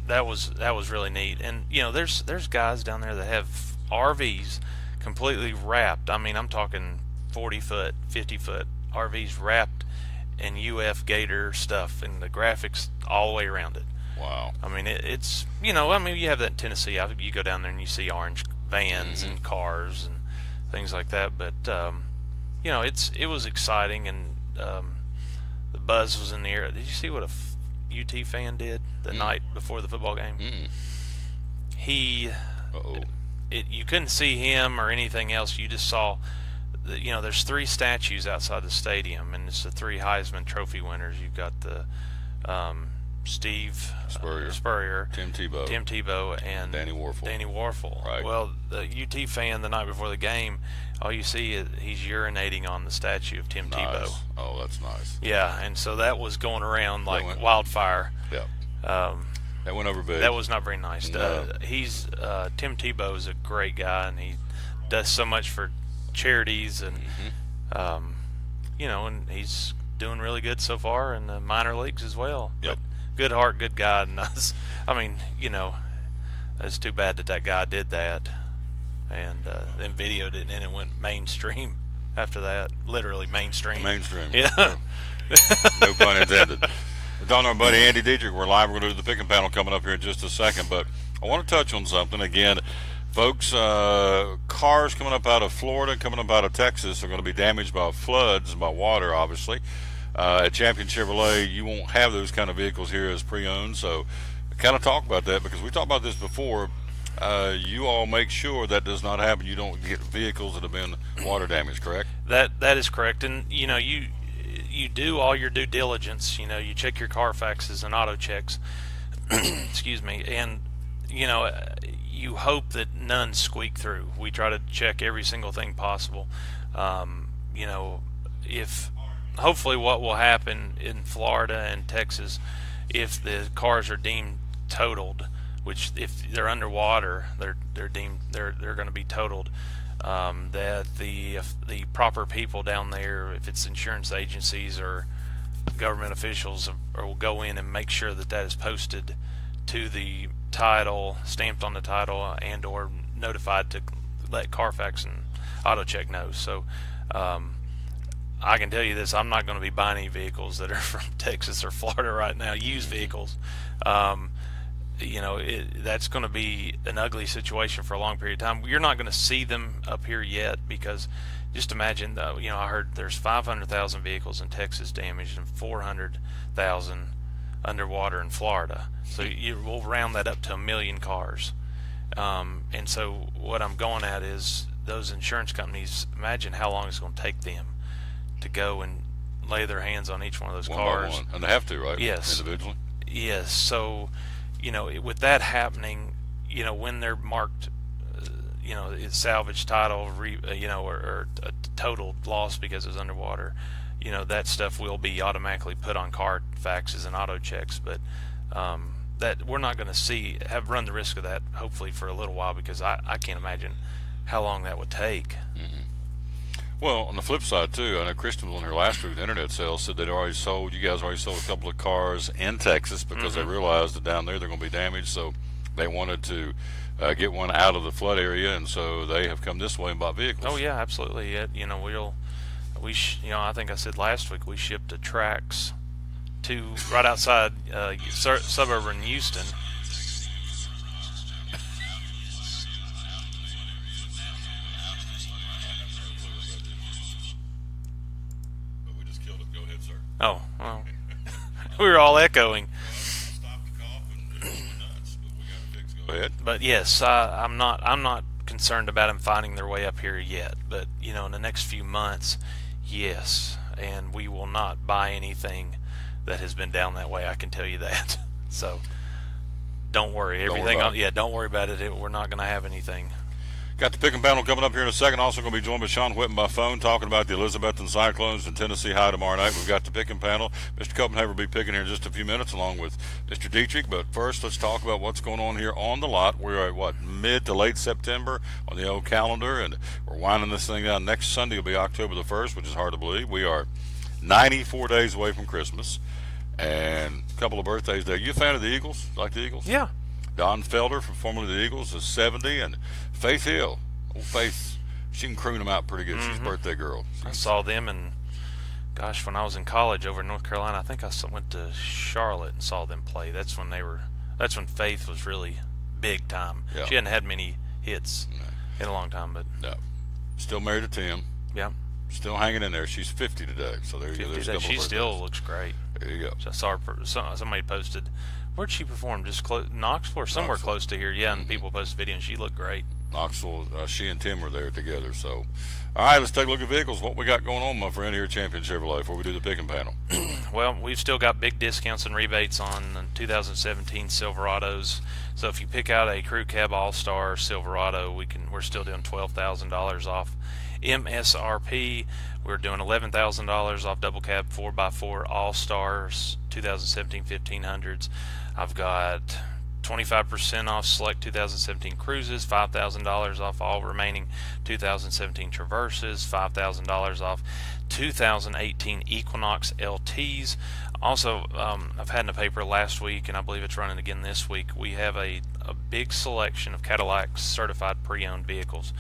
that was really neat. And there's guys down there that have RVs completely wrapped. I mean, I'm talking 40-foot, 50-foot RVs wrapped in UF Gator stuff, and the graphics all the way around it. Wow. I mean, it's, you have that in Tennessee. You go down there and you see orange vans and cars and things like that. But, it was exciting, and the buzz was in the air. Did you see what a UT fan did the night before the football game? You couldn't see him or anything else. You just saw, there's 3 statues outside the stadium, and it's the 3 Heisman Trophy winners. You've got the Steve Spurrier, Tim Tebow, and Danny Warfel. Right. Well, the UT fan the night before the game, all you see is he's urinating on the statue of Tim Tebow. Oh, that's nice. Yeah, and so that was going around like wildfire. Yeah. That went over big. That was not very nice. No. Tim Tebow is a great guy, and he does so much for charities, and and he's doing really good so far in the minor leagues as well. Yep. But good heart, good guy, and it's too bad that guy did that, and then videoed it, and it went mainstream after that. Literally mainstream. Yeah. No pun intended. We're talking to our buddy Andy Dietrich. We're live. We're going to do the picking panel coming up here in just a second, but I want to touch on something again. Folks, cars coming up out of Florida, coming up out of Texas are going to be damaged by floods and by water, obviously. At Champion Chevrolet, you won't have those kind of vehicles here as pre-owned, so kind of talk about that, because we talked about this before. You all make sure that does not happen. You don't get vehicles that have been water damaged, correct? That is correct, and you do all your due diligence. You check your Carfaxes and auto checks. Excuse me, and you hope that none squeak through. We try to check every single thing possible. If hopefully what will happen in Florida and Texas, if the cars are deemed totaled, which if they're underwater, they're deemed they're going to be totaled. That the proper people down there, if it's insurance agencies or government officials, will go in and make sure that is posted to the title, stamped on the title, and or notified to let Carfax and AutoCheck know. So I can tell you this: I'm not going to be buying any vehicles that are from Texas or Florida right now, used vehicles. That's going to be an ugly situation for a long period of time. You're not going to see them up here yet, because just imagine, I heard there's 500,000 vehicles in Texas damaged and 400,000 underwater in Florida. So we'll round that up to 1 million cars. And so what I'm going at is those insurance companies, imagine how long it's going to take them to go and lay their hands on each one of those cars. By one. And they have to, right? Yes. Individually? Yes. So, with that happening, when they're marked, it's salvage title, or a total loss because it's underwater, that stuff will be automatically put on Carfaxes and auto checks. But that we're not going to run the risk of that, hopefully, for a little while, because I can't imagine how long that would take. Mm-hmm. Well, on the flip side too, I know Kristen on her last week's internet sales said you guys already sold a couple of cars in Texas because they realized that down there they're going to be damaged, so they wanted to get one out of the flood area, and so they have come this way and bought vehicles. Oh yeah, absolutely. I think I said last week we shipped a Trax to right outside suburban Houston. Oh, well, we were all echoing. Go ahead. But yes, I'm not concerned about them finding their way up here yet. But in the next few months, yes, and we will not buy anything that has been down that way. I can tell you that. So don't worry. Don't worry about it. We're not going to have anything. Got the picking panel coming up here in a second. Also going to be joined by Sean Whitten by phone, talking about the Elizabethton Cyclones and Tennessee High tomorrow night. We've got the picking panel. Mr. Copenhagen will be picking here in just a few minutes, along with Mr. Dietrich. But first, let's talk about what's going on here on the lot. We're at mid to late September on the old calendar, and we're winding this thing down. Next Sunday will be October the 1st, which is hard to believe. We are 94 days away from Christmas, and a couple of birthdays there. You a fan of the Eagles? Like the Eagles? Yeah. Don Felder, from formerly the Eagles, is 70, and Faith Hill, old Faith, she can croon them out pretty good. She's a birthday girl. I saw them, and when I was in college over in North Carolina, I think I went to Charlotte and saw them play. That's when Faith was really big time. Yeah. She hadn't had many hits in a long time, but still married to Tim. Yeah. Still hanging in there. She's 50 today, so there you go. She still looks great. There you go. So I saw her. Somebody posted. Where'd she perform? Just Knoxville or somewhere close to here? Yeah, and people posted video, and she looked great. Knoxville, she and Tim were there together. So, all right, let's take a look at vehicles. What we got going on, my friend, here at Champion Chevrolet before we do the picking panel. Well, we've still got big discounts and rebates on the 2017 Silverados. So if you pick out a Crew Cab All-Star Silverado, we're still doing $12,000 off MSRP. We're doing $11,000 off double cab 4x4 All-Stars 2017 1500s. I've got 25% off select 2017 Cruises, $5,000 off all remaining 2017 Traverses, $5,000 off 2018 Equinox LTs. Also, I've had in the paper last week, and I believe it's running again this week, we have a big selection of Cadillac certified pre-owned vehicles.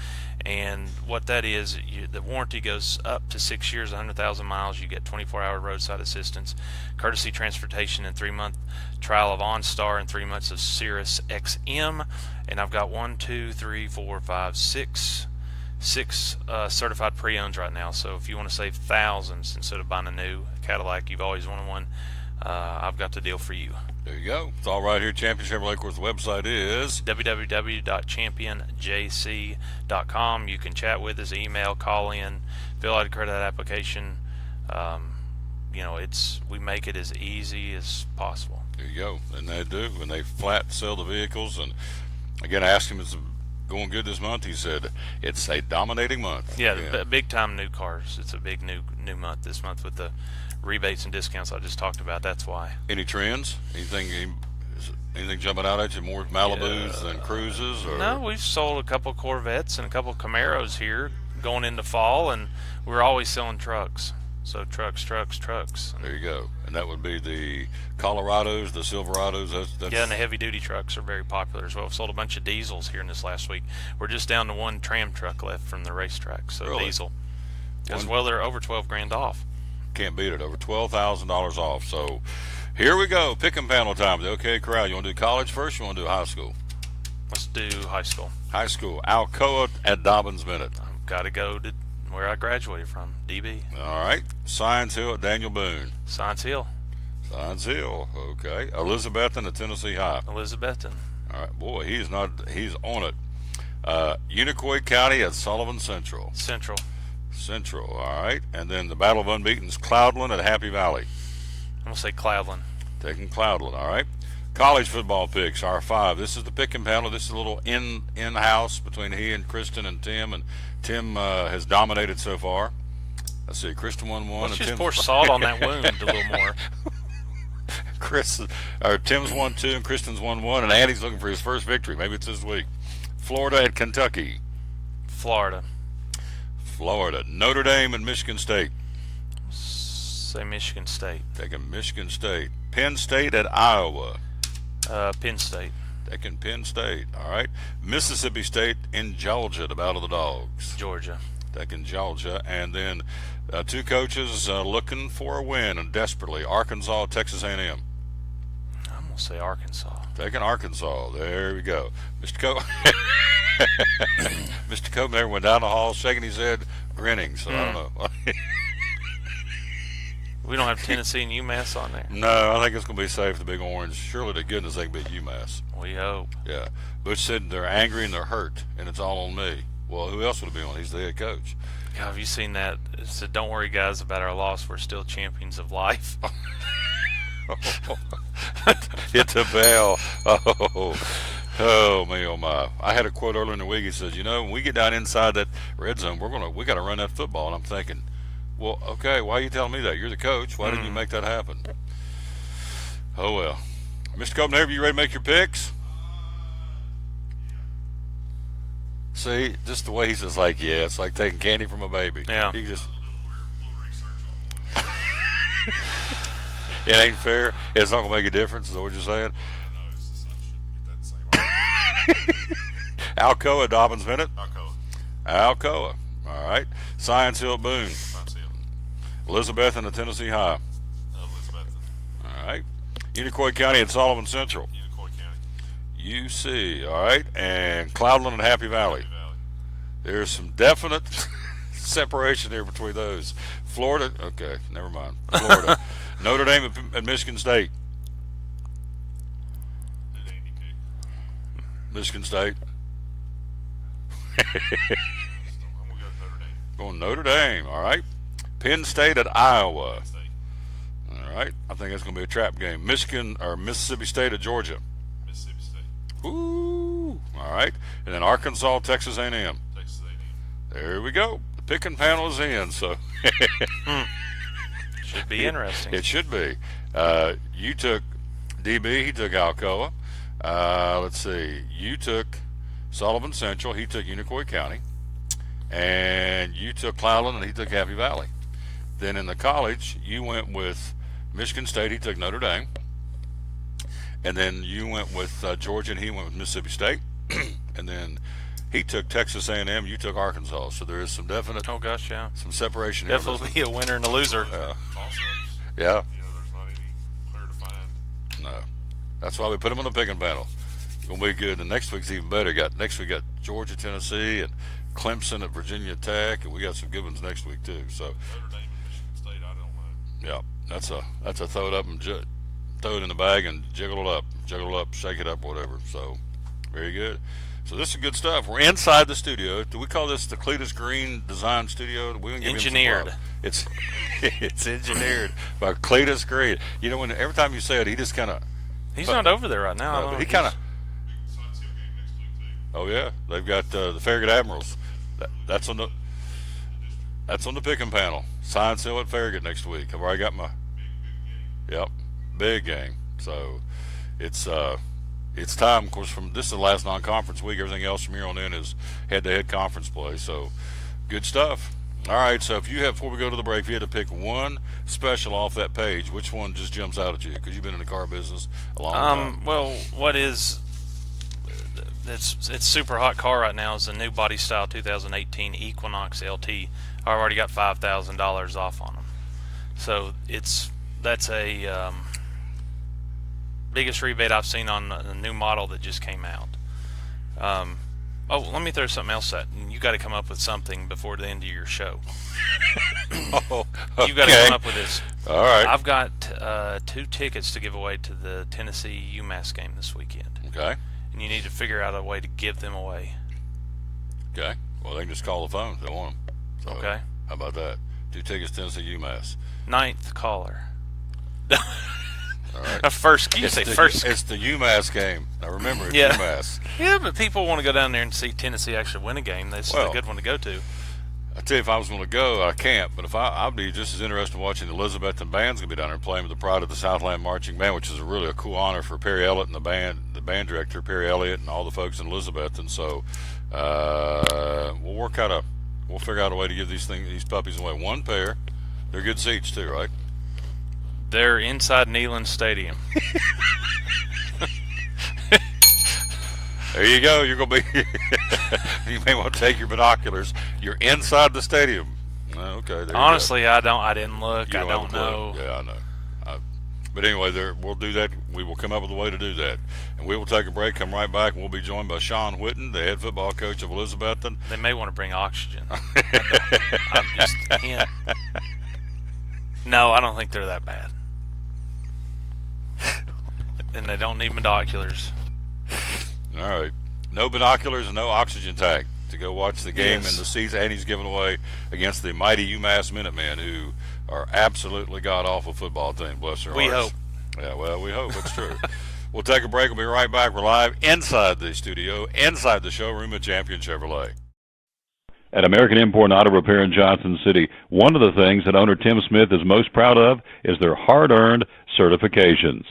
And what that is, the warranty goes up to 6 years, 100,000 miles. You get 24-hour roadside assistance, courtesy transportation, and 3-month trial of OnStar and 3 months of Cirrus XM. And I've got 6 certified pre-owns right now. So if you want to save thousands instead of buying a new Cadillac, you've always wanted one, I've got the deal for you. There you go. It's all right here. Champion Chevrolet, of course, the website is www.championjc.com. You can chat with us, email, call in, fill out a credit application. We make it as easy as possible. There you go. And they do. And they flat sell the vehicles. And again, I asked him, is it going good this month? He said, it's a dominating month. Yeah. Big time new cars. It's a big new month this month with the rebates and discounts I just talked about. That's why. Any trends? Anything jumping out at you? More Malibus than Cruises? Or? No, we've sold a couple Corvettes and a couple Camaros here going into fall, and we're always selling trucks. So trucks. There you go. And that would be the Colorados, the Silverados. That's yeah, and the heavy-duty trucks are very popular as well. We've sold a bunch of diesels here in this last week. We're just down to one tram truck left from the racetrack, so really? Diesel. As well, they're over $12,000 off. Can't beat it. Over $12,000 off. So here we go. Pick 'em panel time. The OK Corral. You want to do college first? You want to do high school? Let's do high school. High school. Alcoa at Dobbins Bennett. I've got to go to where I graduated from, DB. All right. Science Hill at Daniel Boone. Science Hill. Okay. Elizabethton at Tennessee High. Elizabethton. All right. Boy, he's on it. Unicoi County at Sullivan Central. All right. And then the Battle of Unbeaten's Cloudland at Happy Valley. I'm going to say Cloudland. Taking Cloudland. All right. College football picks, R5. This is the pick and panel. This is a little in-house between he and Kristen and Tim. And Tim has dominated so far. Let's see. Kristen won one. Let's just pour salt on that wound a little more. Tim's won 2 and Kristen's won 1. And Andy's looking for his first victory. Maybe it's this week. Florida at Kentucky. Florida. Notre Dame and Michigan State. Say Michigan State. Taking Michigan State. Penn State at Iowa. Penn State. Taking Penn State. All right. Mississippi State in Georgia, the Battle of the Dogs. Georgia. Taking Georgia. And then 2 coaches looking for a win and desperately. Arkansas, Texas A&M. I'm going to say Arkansas. Taking Arkansas. There we go. Mr. Cope. Mr. Cope there went down the hall shaking his head, grinning. So I don't know. We don't have Tennessee and UMass on there. No, I think it's going to be safe, the Big Orange. Surely to goodness they can beat UMass. We hope. Yeah. Butch said they're angry and they're hurt, and it's all on me. Well, who else would it be on? He's the head coach. God, have you seen that? It said, don't worry, guys, about our loss. We're still champions of life. Hit the bell. Oh, me, oh, my. I had a quote earlier in the week. He says, when we get down inside that red zone, we got to run that football. And I'm thinking, well, okay, why are you telling me that? You're the coach. Why didn't you make that happen? Oh, well. Mr. Copenhagen, you ready to make your picks? See, just the way he's just like, yeah, it's like taking candy from a baby. Yeah. He just... It ain't fair. It's not going to make a difference, is that what you're saying? Alcoa, Dobbins Bennett. Alcoa. All right. Science Hill, Boone. Elizabeth and the Tennessee High. All right. Unicoi County and Sullivan Central. UC. All right. And Cloudland and Happy Valley. There's some definite separation here between those. Florida. Okay. Never mind. Florida. Notre Dame and Michigan State. Michigan State. Going Notre Dame. All right. Penn State at Iowa. All right. I think it's going to be a trap game. Michigan or Mississippi State or Georgia? Mississippi State. Ooh. All right. And then Arkansas, Texas A&M. Texas A&M. There we go. The picking panel is in, so. Should be interesting. It should be. You took DB. He took Alcoa. Let's see. You took Sullivan Central. He took Unicoi County. And you took Cloudland, and he took Happy Valley. Then in the college, you went with Michigan State. He took Notre Dame. And then you went with Georgia, and he went with Mississippi State. And then he took Texas A&M. You took Arkansas. So there is some definite. Oh gosh, yeah. Some separation here. Definitely a winner and a loser. Yeah. Yeah, Yeah. there's not any clear defined. No. That's why we put them on the picking panel. It's going to be good. And next week's even better. Next week got Georgia, Tennessee, and Clemson at Virginia Tech, and we got some good ones next week too. So. Notre Dame and Michigan State, I don't know. Yeah, that's a throw it up and throw it in the bag and jiggle it up, shake it up, whatever. So, very good. So this is good stuff. We're inside the studio. Do we call this the Cletus Green Design Studio? We give Engineered. Him some love. It's engineered by Cletus Green. You know, when every time you say it, he just kind of. He's not over there right now. No, but he kind of. Science Hill game next week, too. Oh yeah, they've got the Farragut Admirals. That's on the picking panel. Science Hill at Farragut next week. I've already got my. Yep, big game. So it's time. Of course, from this is the last non-conference week. Everything else from here on in is head-to-head conference play. So good stuff. All right. So before we go to the break, if you had to pick one special off that page, which one just jumps out at you? Because you've been in the car business a long time. Well, what is? It's super hot car right now is the new body style 2018 Equinox LT. I already got $5,000 off on them, so that's a biggest rebate I've seen on a new model that just came out. Let me throw something else at you. Got to come up with something before the end of your show. Oh, okay. You got to come up with this. All right. I've got 2 tickets to give away to the Tennessee UMass game this weekend. Okay. And you need to figure out a way to give them away. Okay. Well, they can just call the phone if they want them. So, okay. How about that? 2 tickets, Tennessee UMass. 9th caller. All right. First. It's the UMass game. Now remember, it's UMass. Yeah, but people want to go down there and see Tennessee actually win a game. That's a good one to go to. I tell you, if I was going to go, I can't. But I'd be just as interested in watching the Elizabethton band's going to be down there playing with the Pride of the Southland Marching Band, which is really a cool honor for Perry Elliott and the band director Perry Elliott and all the folks in Elizabethton. So we'll figure out a way to give these puppies away. 1 pair. They're good seats too, right? They're inside Neyland Stadium. There you go. You're going to be. You may want to take your binoculars. You're inside the stadium. Okay. Honestly, I didn't look. I don't know. Yeah, I know. But anyway, we'll do that. We will come up with a way to do that. And we will take a break, come right back, and we'll be joined by Sean Whitten, the head football coach of Elizabethton. They may want to bring oxygen. I'm just hint. No, I don't think they're that bad. And they don't need binoculars. All right. No binoculars and no oxygen tank to go watch the game in the seats Andy's giving away against the mighty UMass Minutemen, who are absolutely god-awful football team. Bless their hearts. We hope. Yeah, well, we hope. It's true. We'll take a break. We'll be right back. We're live inside the studio, inside the showroom at Champion Chevrolet. At American Import and Auto Repair in Johnson City, one of the things that owner Tim Smith is most proud of is their hard-earned certifications.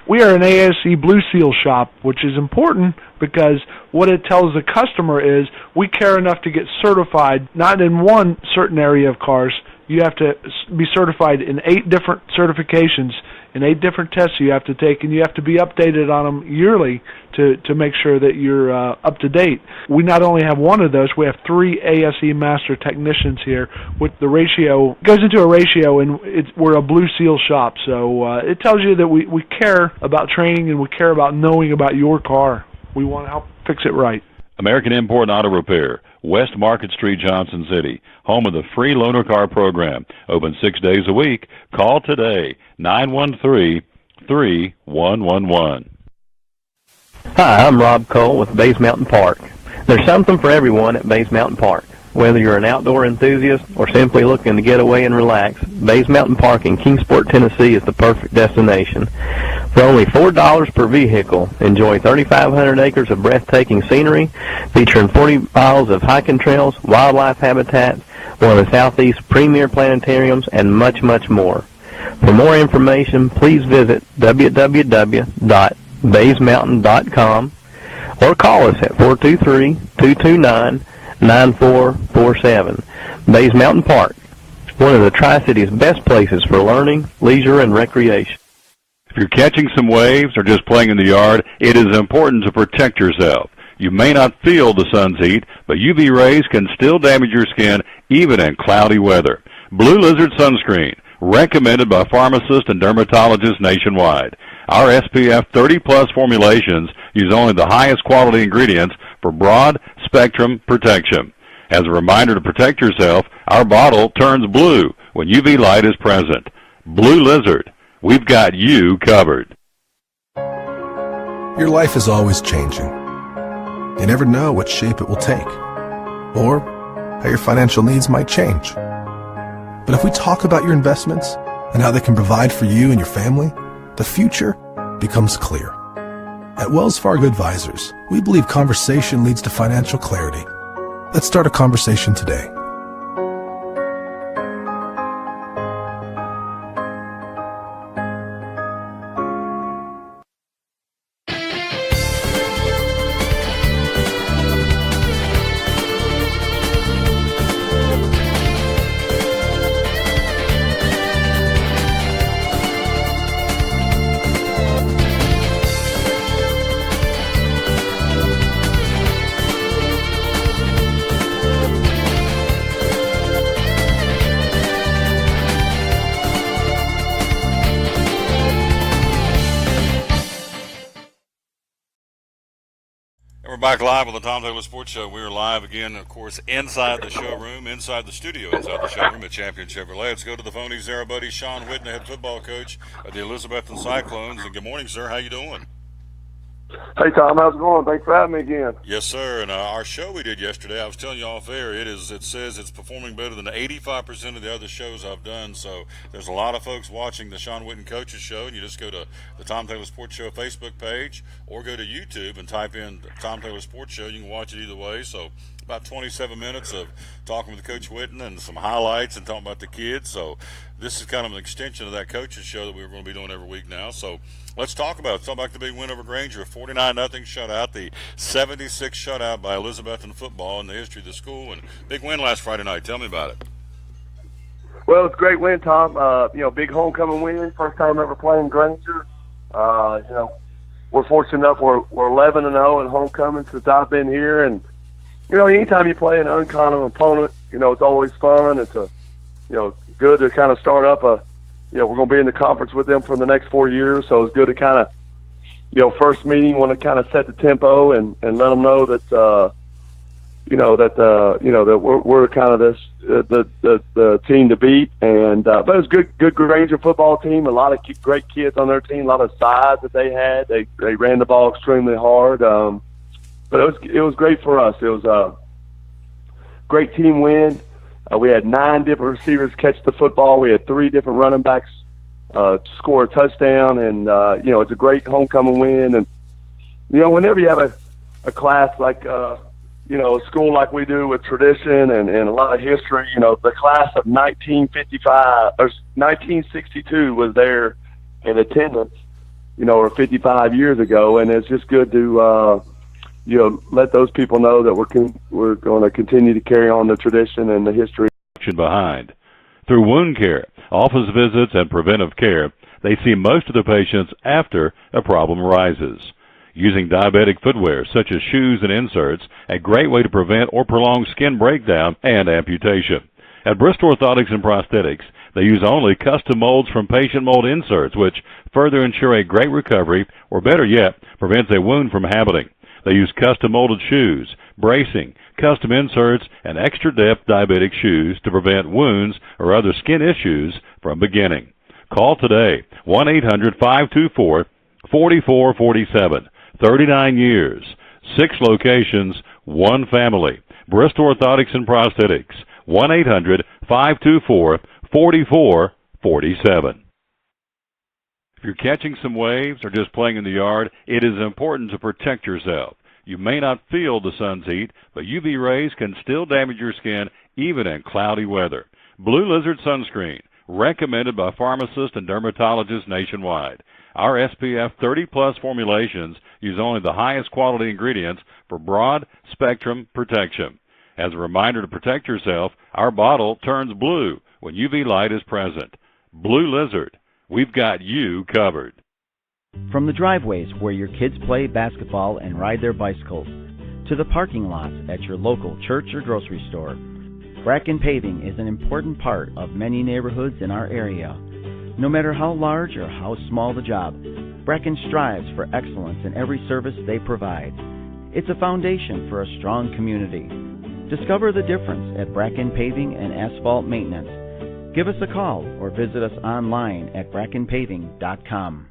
We are an ASE Blue Seal shop, which is important because what it tells the customer is we care enough to get certified, not in one certain area of cars. You have to be certified in 8 different certifications and 8 different tests you have to take, and you have to be updated on them yearly to make sure that you're up to date. We not only have one of those, we have 3 ASE Master Technicians here with the ratio, goes into a ratio, and we're a Blue Seal shop. So it tells you that we care about training and we care about knowing about your car. We want to help fix it right. American Import and Auto Repair, West Market Street, Johnson City, home of the free loaner car program. Open 6 days a week. Call today, 913-3111. Hi, I'm Rob Cole with Bays Mountain Park. There's something for everyone at Bays Mountain Park. Whether you're an outdoor enthusiast or simply looking to get away and relax, Bays Mountain Park in Kingsport, Tennessee is the perfect destination. For only $4 per vehicle, enjoy 3,500 acres of breathtaking scenery, featuring 40 miles of hiking trails, wildlife habitat, one of the Southeast's premier planetariums, and much, much more. For more information, please visit www.baysmountain.com or call us at 423-229-9447. Bays Mountain Park, one of the Tri-City's best places for learning, leisure, and recreation. If you're catching some waves or just playing in the yard, it is important to protect yourself. You may not feel the sun's heat, but UV rays can still damage your skin even in cloudy weather. Blue Lizard Sunscreen, recommended by pharmacists and dermatologists nationwide. Our SPF 30-plus formulations use only the highest quality ingredients for broad spectrum protection. As a reminder to protect yourself, our bottle turns blue when UV light is present. Blue Lizard, we've got you covered. Your life is always changing. You never know what shape it will take, or how your financial needs might change. But if we talk about your investments and how they can provide for you and your family, the future becomes clear. At Wells Fargo Advisors, we believe conversation leads to financial clarity. Let's start a conversation today. Back live on the Tom Taylor Sports Show. We're live again, of course, inside the showroom, inside the showroom at Champion Chevrolet. Let's go to the phonies there, our buddy Sean Whitten, head football coach of the Elizabethton Cyclones. And good morning, sir. How you doing? Hey, Tom. How's it going? Thanks for having me again. Yes, sir. And our show we did yesterday, I was telling you off air, it says it's performing better than 85% of the other shows I've done. So there's a lot of folks watching the Sean Whitten Coaches Show, and you just go to the Tom Taylor Sports Show Facebook page or go to YouTube and type in Tom Taylor Sports Show. You can watch it either way. So about 27 minutes of talking with Coach Whitten and some highlights and talking about the kids. So this is kind of an extension of that Coaches Show that we're going to be doing every week now. So let's talk about it. Let's talk about the big win over Granger, 49-0 shutout, the 76th shutout by Elizabethton football in the history of the school, and big win last Friday night. Tell me about it. Well, it's a great win, Tom. Big homecoming win, first time ever playing Granger. We're fortunate enough we're 11-0 in homecoming since I've been here, and anytime you play an uncommon opponent, it's always fun. It's good to kind of start up we're going to be in the conference with them for the next 4 years, so it's good to kind of, first meeting, want to kind of set the tempo and let them know that, that we're kind of the team to beat. And but it was good Granger football team. A lot of great kids on their team. A lot of size that they had. They ran the ball extremely hard. But it was great for us. It was a great team win. We had 9 different receivers catch the football. We had 3 different running backs score a touchdown, and it's a great homecoming win. And whenever you have a class like a school like we do with tradition and a lot of history, the class of 1962 was there in attendance, or 55 years ago, and it's just good to let those people know that we're going to continue to carry on the tradition and the history. Behind. Through wound care, office visits, and preventive care, they see most of the patients after a problem arises. Using diabetic footwear, such as shoes and inserts, a great way to prevent or prolong skin breakdown and amputation. At Bristol Orthotics and Prosthetics, they use only custom molds from patient mold inserts, which further ensure a great recovery, or better yet, prevents a wound from happening. They use custom molded shoes, bracing, custom inserts, and extra depth diabetic shoes to prevent wounds or other skin issues from beginning. Call today, 1-800-524-4447. 39 years, 6 locations, 1 family. Bristol Orthotics and Prosthetics, 1-800-524-4447. If you're catching some waves or just playing in the yard, it is important to protect yourself. You may not feel the sun's heat, but UV rays can still damage your skin even in cloudy weather. Blue Lizard Sunscreen, recommended by pharmacists and dermatologists nationwide. Our SPF 30-plus formulations use only the highest quality ingredients for broad spectrum protection. As a reminder to protect yourself, our bottle turns blue when UV light is present. Blue Lizard, we've got you covered. From the driveways where your kids play basketball and ride their bicycles, to the parking lots at your local church or grocery store, Bracken Paving is an important part of many neighborhoods in our area. No matter how large or how small the job, Bracken strives for excellence in every service they provide. It's a foundation for a strong community. Discover the difference at Bracken Paving and Asphalt Maintenance. Give us a call or visit us online at brackenpaving.com.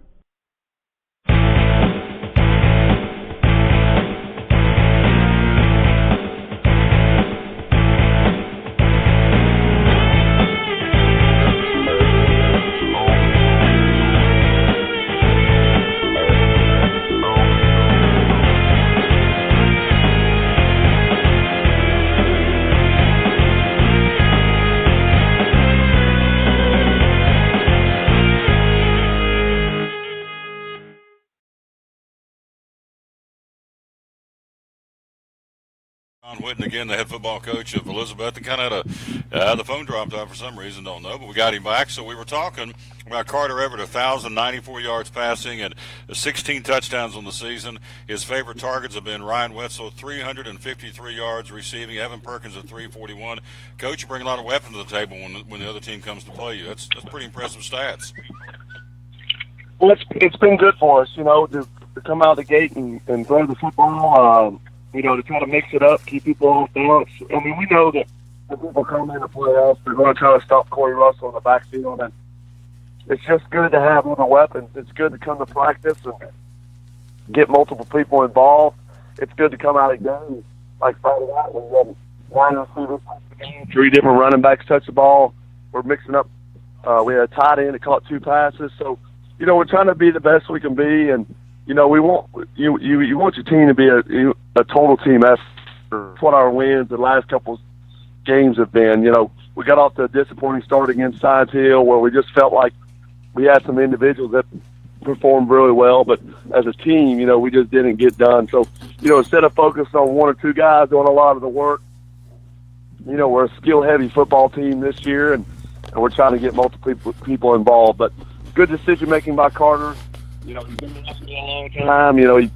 John Whitten again, the head football coach of Elizabeth. And kind of had the phone dropped out for some reason, don't know, but we got him back. So we were talking about Carter Everett, 1,094 yards passing and 16 touchdowns on the season. His favorite targets have been Ryan Wetzel, 353 yards receiving, Evan Perkins at 341. Coach, you bring a lot of weapons to the table when the other team comes to play you. That's pretty impressive stats. Well, it's been good for us, to come out of the gate and throw the football. To try to mix it up, keep people off balance. I mean, we know that when people come in to play us, they're going to try to stop Corey Russell in the backfield, and it's just good to have other weapons. It's good to come to practice and get multiple people involved. It's good to come out of games like Friday night when we had 9 receivers, 3 different running backs touch the ball. We're mixing up. We had a tight end that caught 2 passes. So, we're trying to be the best we can be, and we want you want your team to be a total team effort. That's what our wins the last couple games have been. We got off to a disappointing start against Science Hill where we just felt like we had some individuals that performed really well, but as a team, we just didn't get done. So, instead of focusing on 1 or 2 guys doing a lot of the work, we're a skill-heavy football team this year, and we're trying to get multiple people involved. But good decision-making by Carter. He's been with us for a long time. He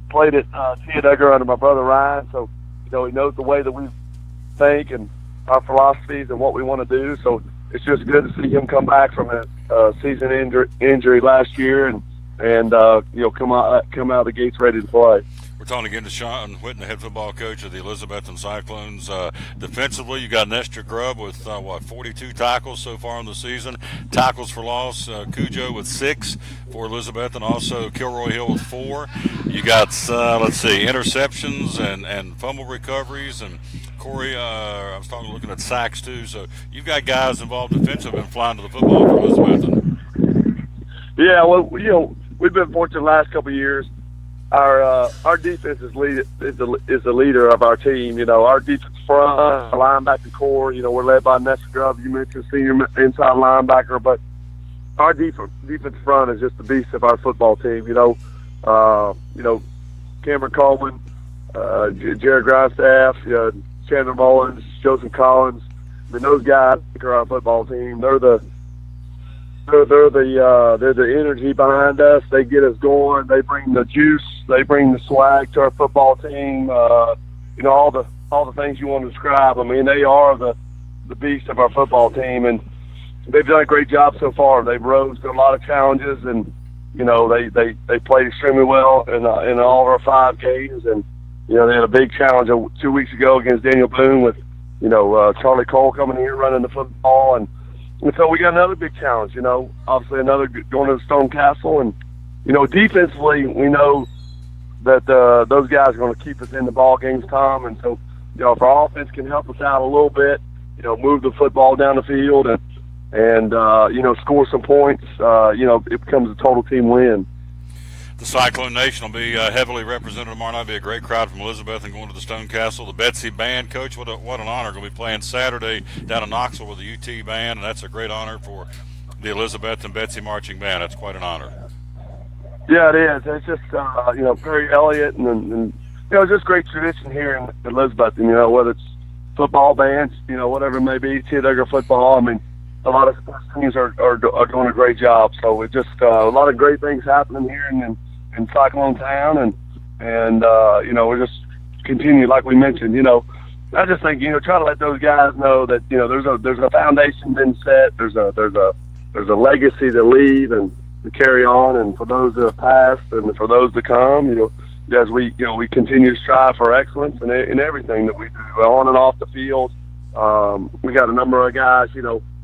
played at Teodegger under my brother Ryan, so he knows the way that we think and our philosophies and what we want to do. So it's just good to see him come back from a season injury last year and come out of the gates ready to play. We're talking again to Sean Whitten, the head football coach of the Elizabethton Cyclones. Defensively, you got Nestor Grubb with 42 tackles so far in the season. Tackles for loss, Cujo with 6 for Elizabeth, and also Kilroy Hill with 4. You got interceptions and fumble recoveries, and Corey, I was looking at sacks too. So you've got guys involved defensively and flying to the football for Elizabethton. Yeah, well, we've been fortunate the last couple of years. Our defense is the leader of our team. Our defense front, our linebacker core. We're led by Nestor Grubb. You mentioned senior inside linebacker, but our defense front is just the beast of our football team. Cameron Coleman, Jared Grindstaff, Chandler Mullins, Joseph Collins. I mean, those guys are our football team. They're the energy behind us. They get us going. They bring the juice. They bring the swag to our football team. All the things you want to describe. I mean, they are the beast of our football team, and they've done a great job so far. They've rose to a lot of challenges, and they played extremely well in all of our 5 games. And they had a big challenge 2 weeks ago against Daniel Boone with Charlie Cole coming here running the football, and so we got another big challenge, obviously another going to the Stone Castle. And, defensively, we know that those guys are going to keep us in the ball games, Tom. And so if our offense can help us out a little bit, move the football down the field and score some points, it becomes a total team win. The Cyclone Nation will be heavily represented tomorrow night. It'll be a great crowd from Elizabeth and going to the Stone Castle. The Betsy Band, Coach, what an honor. Going to be playing Saturday down in Knoxville with the UT Band, and that's a great honor for the Elizabeth and Betsy Marching Band. That's quite an honor. Yeah, it is. It's just, Perry Elliott and it's just great tradition here in Elizabeth. And, whether it's football bands, whatever it may be, Teotihuaca football. I mean, a lot of sports teams are doing a great job. So it's just a lot of great things happening here in Cyclone Town, and we just continue like we mentioned. I just think try to let those guys know that there's a foundation been set. There's a legacy to leave and to carry on, and for those that have passed and for those to come, as we continue to strive for excellence in everything that we do on and off the field. We got a number of guys.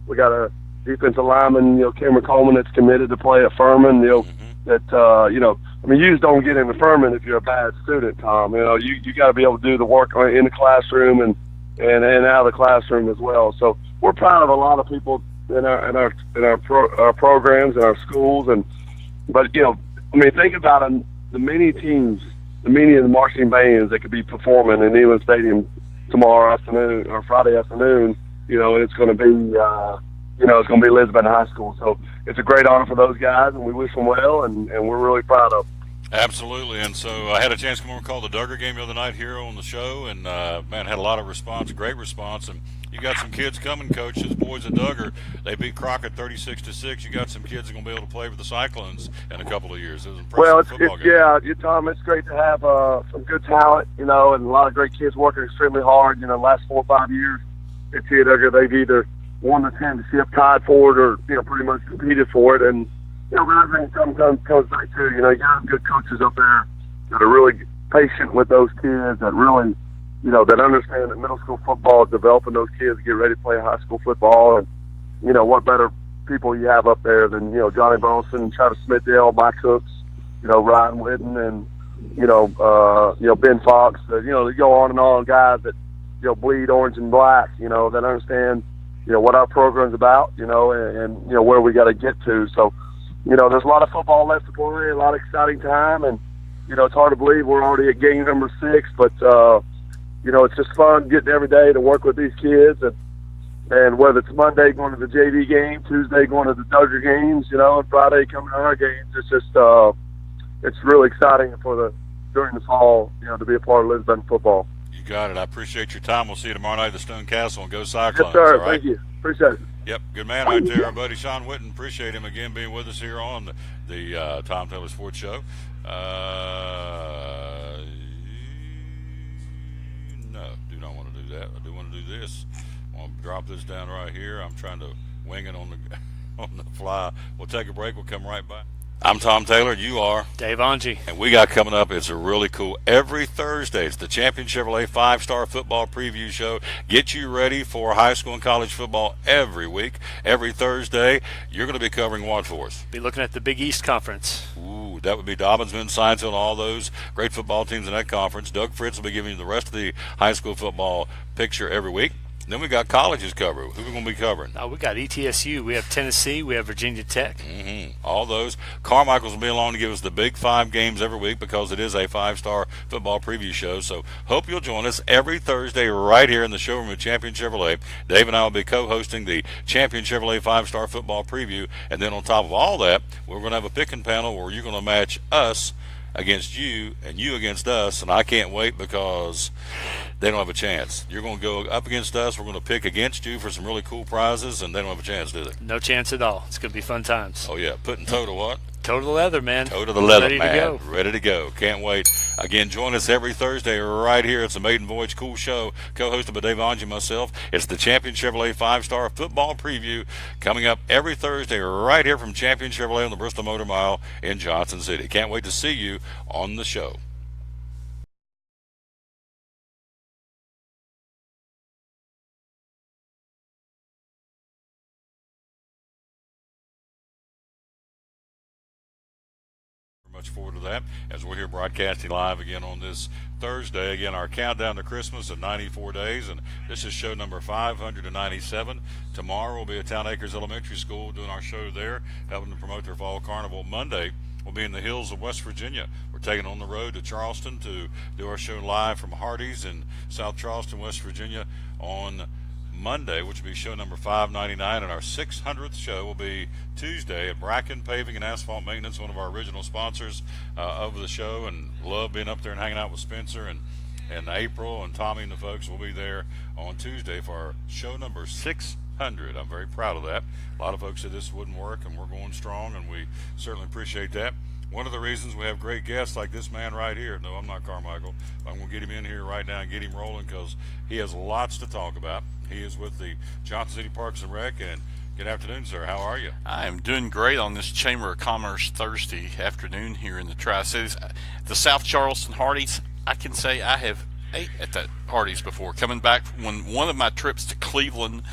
We got a defensive lineman, Cameron Coleman, that's committed to play at Furman. You just don't get into Furman if you're a bad student, Tom. You got to be able to do the work in the classroom and out of the classroom as well. So we're proud of a lot of people in our programs and our schools, but think about the many teams, the many of the marching bands that could be performing in Neyland Stadium tomorrow afternoon or Friday afternoon. And it's going to be it's going to be Elizabeth High School. So it's a great honor for those guys, and we wish them well, and we're really proud of them. Absolutely, and so I had a chance to come over and call the Duggar game the other night here on the show, and had a lot of response, great response, and you got some kids coming, Coach. Those boys at Duggar, they beat Crockett 36-6. You got some kids that are going to be able to play for the Cyclones in a couple of years. It was an impressive football game. Tom, it's great to have some good talent, and a lot of great kids working extremely hard. The last 4 or 5 years at Teotihuaca, they've either won the championship, tied for it, or pretty much competed for it, and. But everything comes back to, you got good coaches up there that are really patient with those kids, that really, that understand that middle school football is developing those kids to get ready to play high school football. And, what better people you have up there than, Johnny Bronson, Travis Smithdale, Mike Hooks, Ryan Whitten, and, Ben Fox. They go on and on, guys that, bleed orange and black, that understand, what our program's about, and where we got to get to. So, there's a lot of football left to play, a lot of exciting time, and, it's hard to believe we're already at game number 6, but, it's just fun getting every day to work with these kids, and whether it's Monday going to the JV game, Tuesday going to the Duggar games, and Friday coming to our games, it's just, it's really exciting during the fall, to be a part of Elizabeth football. You got it. I appreciate your time. We'll see you tomorrow night at the Stone Castle, and go Cyclones. Yes, sir. All right? Thank you. Appreciate it. Yep, good man right there, our buddy Sean Whitten. Appreciate him again being with us here on the Tom Taylor Sports Show. No, do not want to do that. I do want to do this. I want to drop this down right here. I'm trying to wing it on the fly. We'll take a break. We'll come right back. I'm Tom Taylor. You are Dave Angie. And we got coming up, it's a really cool, every Thursday, it's the Champion Chevrolet 5-Star Football Preview Show. Get you ready for high school and college football every week. Every Thursday, you're going to be covering what for us? Be looking at the Big East Conference. Ooh, that would be Dobbinsville, Scienceville, all those great football teams in that conference. Doug Fritz will be giving you the rest of the high school football picture every week. Then we got colleges covered. Who are we going to be covering? We got ETSU. We have Tennessee. We have Virginia Tech. All those. Carmichael's will be along to give us the big 5 games every week because it is a 5-star football preview show. So hope you'll join us every Thursday right here in the showroom at Champion Chevrolet. Dave and I will be co-hosting the Champion Chevrolet 5-star football preview. And then on top of all that, we're going to have a picking panel where you're going to match us against you and you against us, and I can't wait because they don't have a chance. You're going to go up against us. We're going to pick against you for some really cool prizes, and they don't have a chance, do they? No chance at all. It's going to be fun times. Oh, yeah. Putting toe to what? Toe to the leather, man. Toe to the leather, Ready man. to go. Ready to go. Can't wait. Again, join us every Thursday right here. It's a Maiden Voyage Cool Show, co-hosted by Dave Angie and myself. It's the Champion Chevrolet 5-Star Football Preview coming up every Thursday right here from Champion Chevrolet on the Bristol Motor Mile in Johnson City. Can't wait to see you on the show. much forward to that as we're here broadcasting live again on this Thursday. Again, our countdown to Christmas at 94 days, and this is show number 597. Tomorrow we'll be at Town Acres Elementary School doing our show there, helping to promote their fall carnival. Monday we'll be in the hills of West Virginia. We're taking on the road to Charleston to do our show live from Hardee's in South Charleston, West Virginia on Monday, which will be show number 599, and our 600th show will be Tuesday at Bracken Paving and Asphalt Maintenance, one of our original sponsors of the show, and love being up there and hanging out with Spencer and April and Tommy and the folks. Will be there on Tuesday for our show number 600. I'm very proud of that. A lot of folks said this wouldn't work, and we're going strong, and we certainly appreciate that. One of the reasons we have great guests like this man right here, no, I'm not Carmichael, I'm going to get him in here right now and get him rolling because he has lots to talk about. He is with the Johnson City Parks and Rec, and good afternoon, sir. How are you? I am doing great on this Chamber of Commerce Thursday afternoon here in the Tri-Cities. The South Charleston Hardee's, I can say I have ate at that Hardee's before. Coming back from one of my trips to Cleveland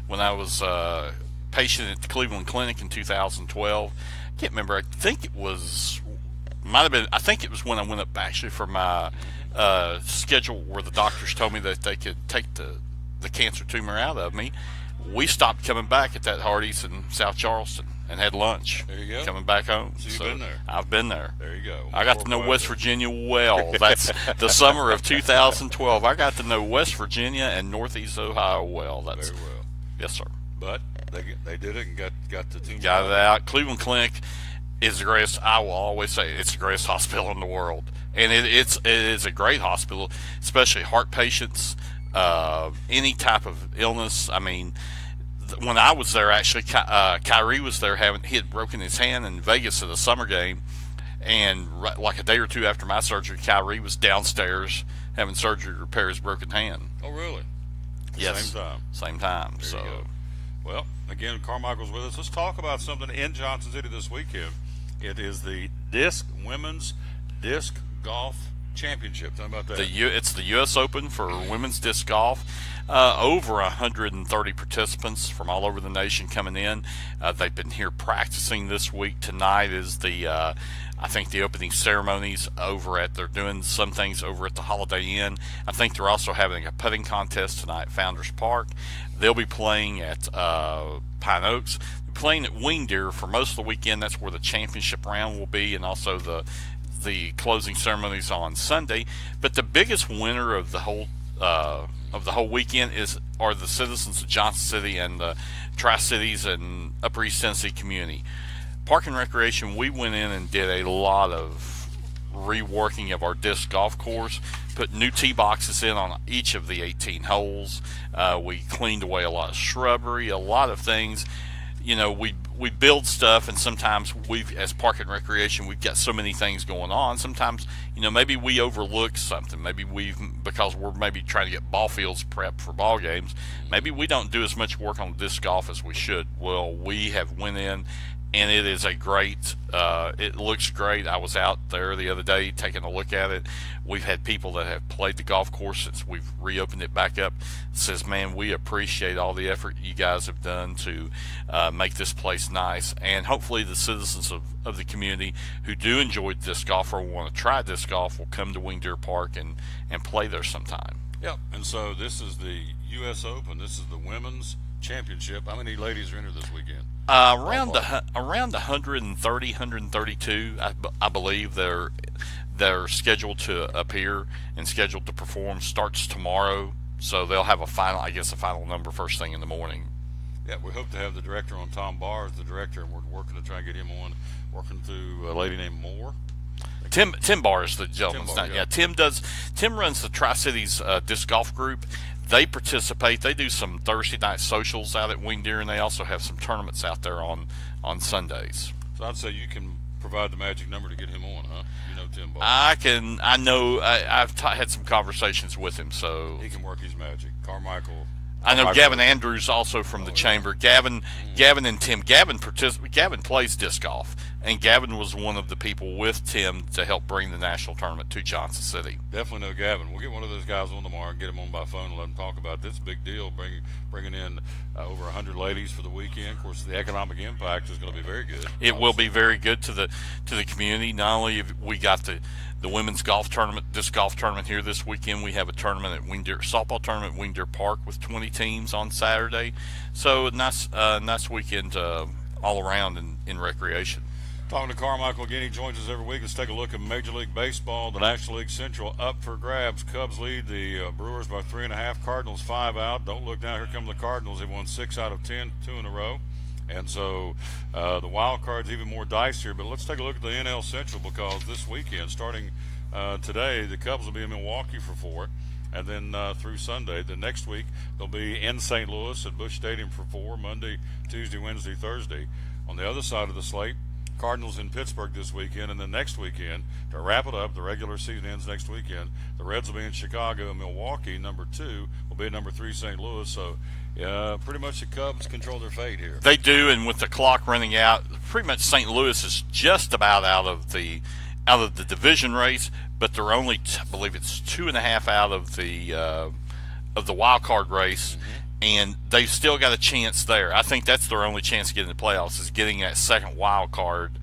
when I was a patient at the Cleveland Clinic in 2012. I can't remember. I think it was when I went up actually for my schedule where the doctors told me that they could take the cancer tumor out of me. We stopped coming back at that Hardee's in South Charleston and had lunch. There you go. Coming back home. So you've been there. I've been there. There you go. I got to know West Virginia well. That's the summer of 2012. I got to know West Virginia and Northeast Ohio well. That's very well. Yes, sir. But they did it and got the tumor. Got it out. Cleveland Clinic is the greatest. I will always say it's the greatest hospital in the world, and it is a great hospital, especially heart patients, any type of illness. I mean, when I was there, actually, Kyrie was there. He had broken his hand in Vegas at a summer game, and like a day or two after my surgery, Kyrie was downstairs having surgery to repair his broken hand. Oh, really? Yes. Same time. There you go. Well, again, Carmichael's with us. Let's talk about something in Johnson City this weekend. It is the Women's Disc Golf Championship. Tell me about that. It's the U.S. Open for women's disc golf. Over 130 participants from all over the nation coming in. They've been here practicing this week. Tonight is I think the opening ceremonies they're doing some things over at the Holiday Inn. I think they're also having a putting contest tonight at Founders Park. They'll be playing at Pine Oaks. They're playing at Wing Deer for most of the weekend. That's where the championship round will be, and also the closing ceremonies on Sunday. But the biggest winner of the whole weekend are the citizens of Johnson City and the Tri-Cities and Upper East Tennessee community. Park and Recreation, we went in and did a lot of reworking of our disc golf course, put new tee boxes in on each of the 18 holes. We cleaned away a lot of shrubbery, a lot of things. You know, we build stuff, and sometimes as Park and Recreation, we've got so many things going on. Sometimes, maybe we overlook something. Maybe because we're maybe trying to get ball fields prepped for ball games, maybe we don't do as much work on disc golf as we should. Well, we have went in, and it is it looks great. I was out there the other day taking a look at it. We've had people that have played the golf course since we've reopened it back up. It says, man, we appreciate all the effort you guys have done to make this place nice. And hopefully the citizens of the community who do enjoy disc golf or want to try disc golf will come to Wing Deer Park and play there sometime. Yep. And so this is the U.S. Open. This is the Women's Championship. How many ladies are entered this weekend? Around 130, 132, I believe they're scheduled to appear and scheduled to perform. Starts tomorrow, so they'll have a final number first thing in the morning. Yeah, we hope to have the director on. Tom Barr is the director, and we're working to try and get him on. Working through a lady named Moore. Tim Barr is the gentleman's name. Yeah, Tim runs the Tri-Cities disc golf group. They participate. They do some Thursday night socials out at Wing Deer, and they also have some tournaments out there on Sundays. So I'd say you can provide the magic number to get him on, huh? Tim Barr. I know. I've had some conversations with him, so he can work his magic. Carmichael. I know Gavin Andrews also from the chamber. Gavin and Tim. Gavin plays disc golf. And Gavin was one of the people with Tim to help bring the national tournament to Johnson City. Definitely know Gavin. We'll get one of those guys on tomorrow and get him on by phone and let him talk about this big deal, bringing in over 100 ladies for the weekend. Of course, the economic impact is going to be very good. It will be very good to the community. Not only have we got the women's golf tournament, this golf tournament here this weekend, we have a tournament at softball tournament at Wingdeer Park with 20 teams on Saturday. So a nice weekend all around in recreation. Talking to Carmichael again, he joins us every week. Let's take a look at Major League Baseball. The National League Central up for grabs. Cubs lead the Brewers by 3.5. Cardinals 5 out. Don't look down. Here come the Cardinals. They've won 6 out of 10, 2 in a row. And so the wild card's even more dicier. But let's take a look at the NL Central, because this weekend, starting today, the Cubs will be in Milwaukee for 4. And then through Sunday, the next week, they'll be in St. Louis at Busch Stadium for 4, Monday, Tuesday, Wednesday, Thursday. On the other side of the slate, Cardinals in Pittsburgh this weekend, and then next weekend, to wrap it up, the regular season ends next weekend, the Reds will be in Chicago, and Milwaukee, number 2, will be number 3, St. Louis. So pretty much the Cubs control their fate here. They do, and with the clock running out, pretty much St. Louis is just about out of the division race, but they're only, I believe it's 2.5 out of the wild card race. Mm-hmm. And they've still got a chance there. I think that's their only chance to get in the playoffs, is getting that second wild card.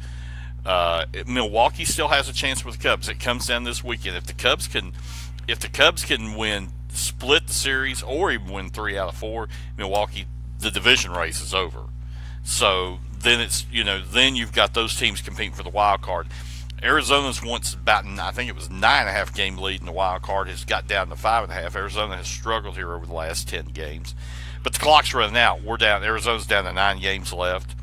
Milwaukee still has a chance with the Cubs. It comes down this weekend. If the Cubs can split the series, or even win 3 out of 4, Milwaukee, the division race is over. So then then you've got those teams competing for the wild card. Arizona's once about, I think it was 9.5 game lead in the wild card, has got down to 5.5. Arizona has struggled here over the last 10 games. But the clock's running out. We're down. Arizona's down to 9 games left.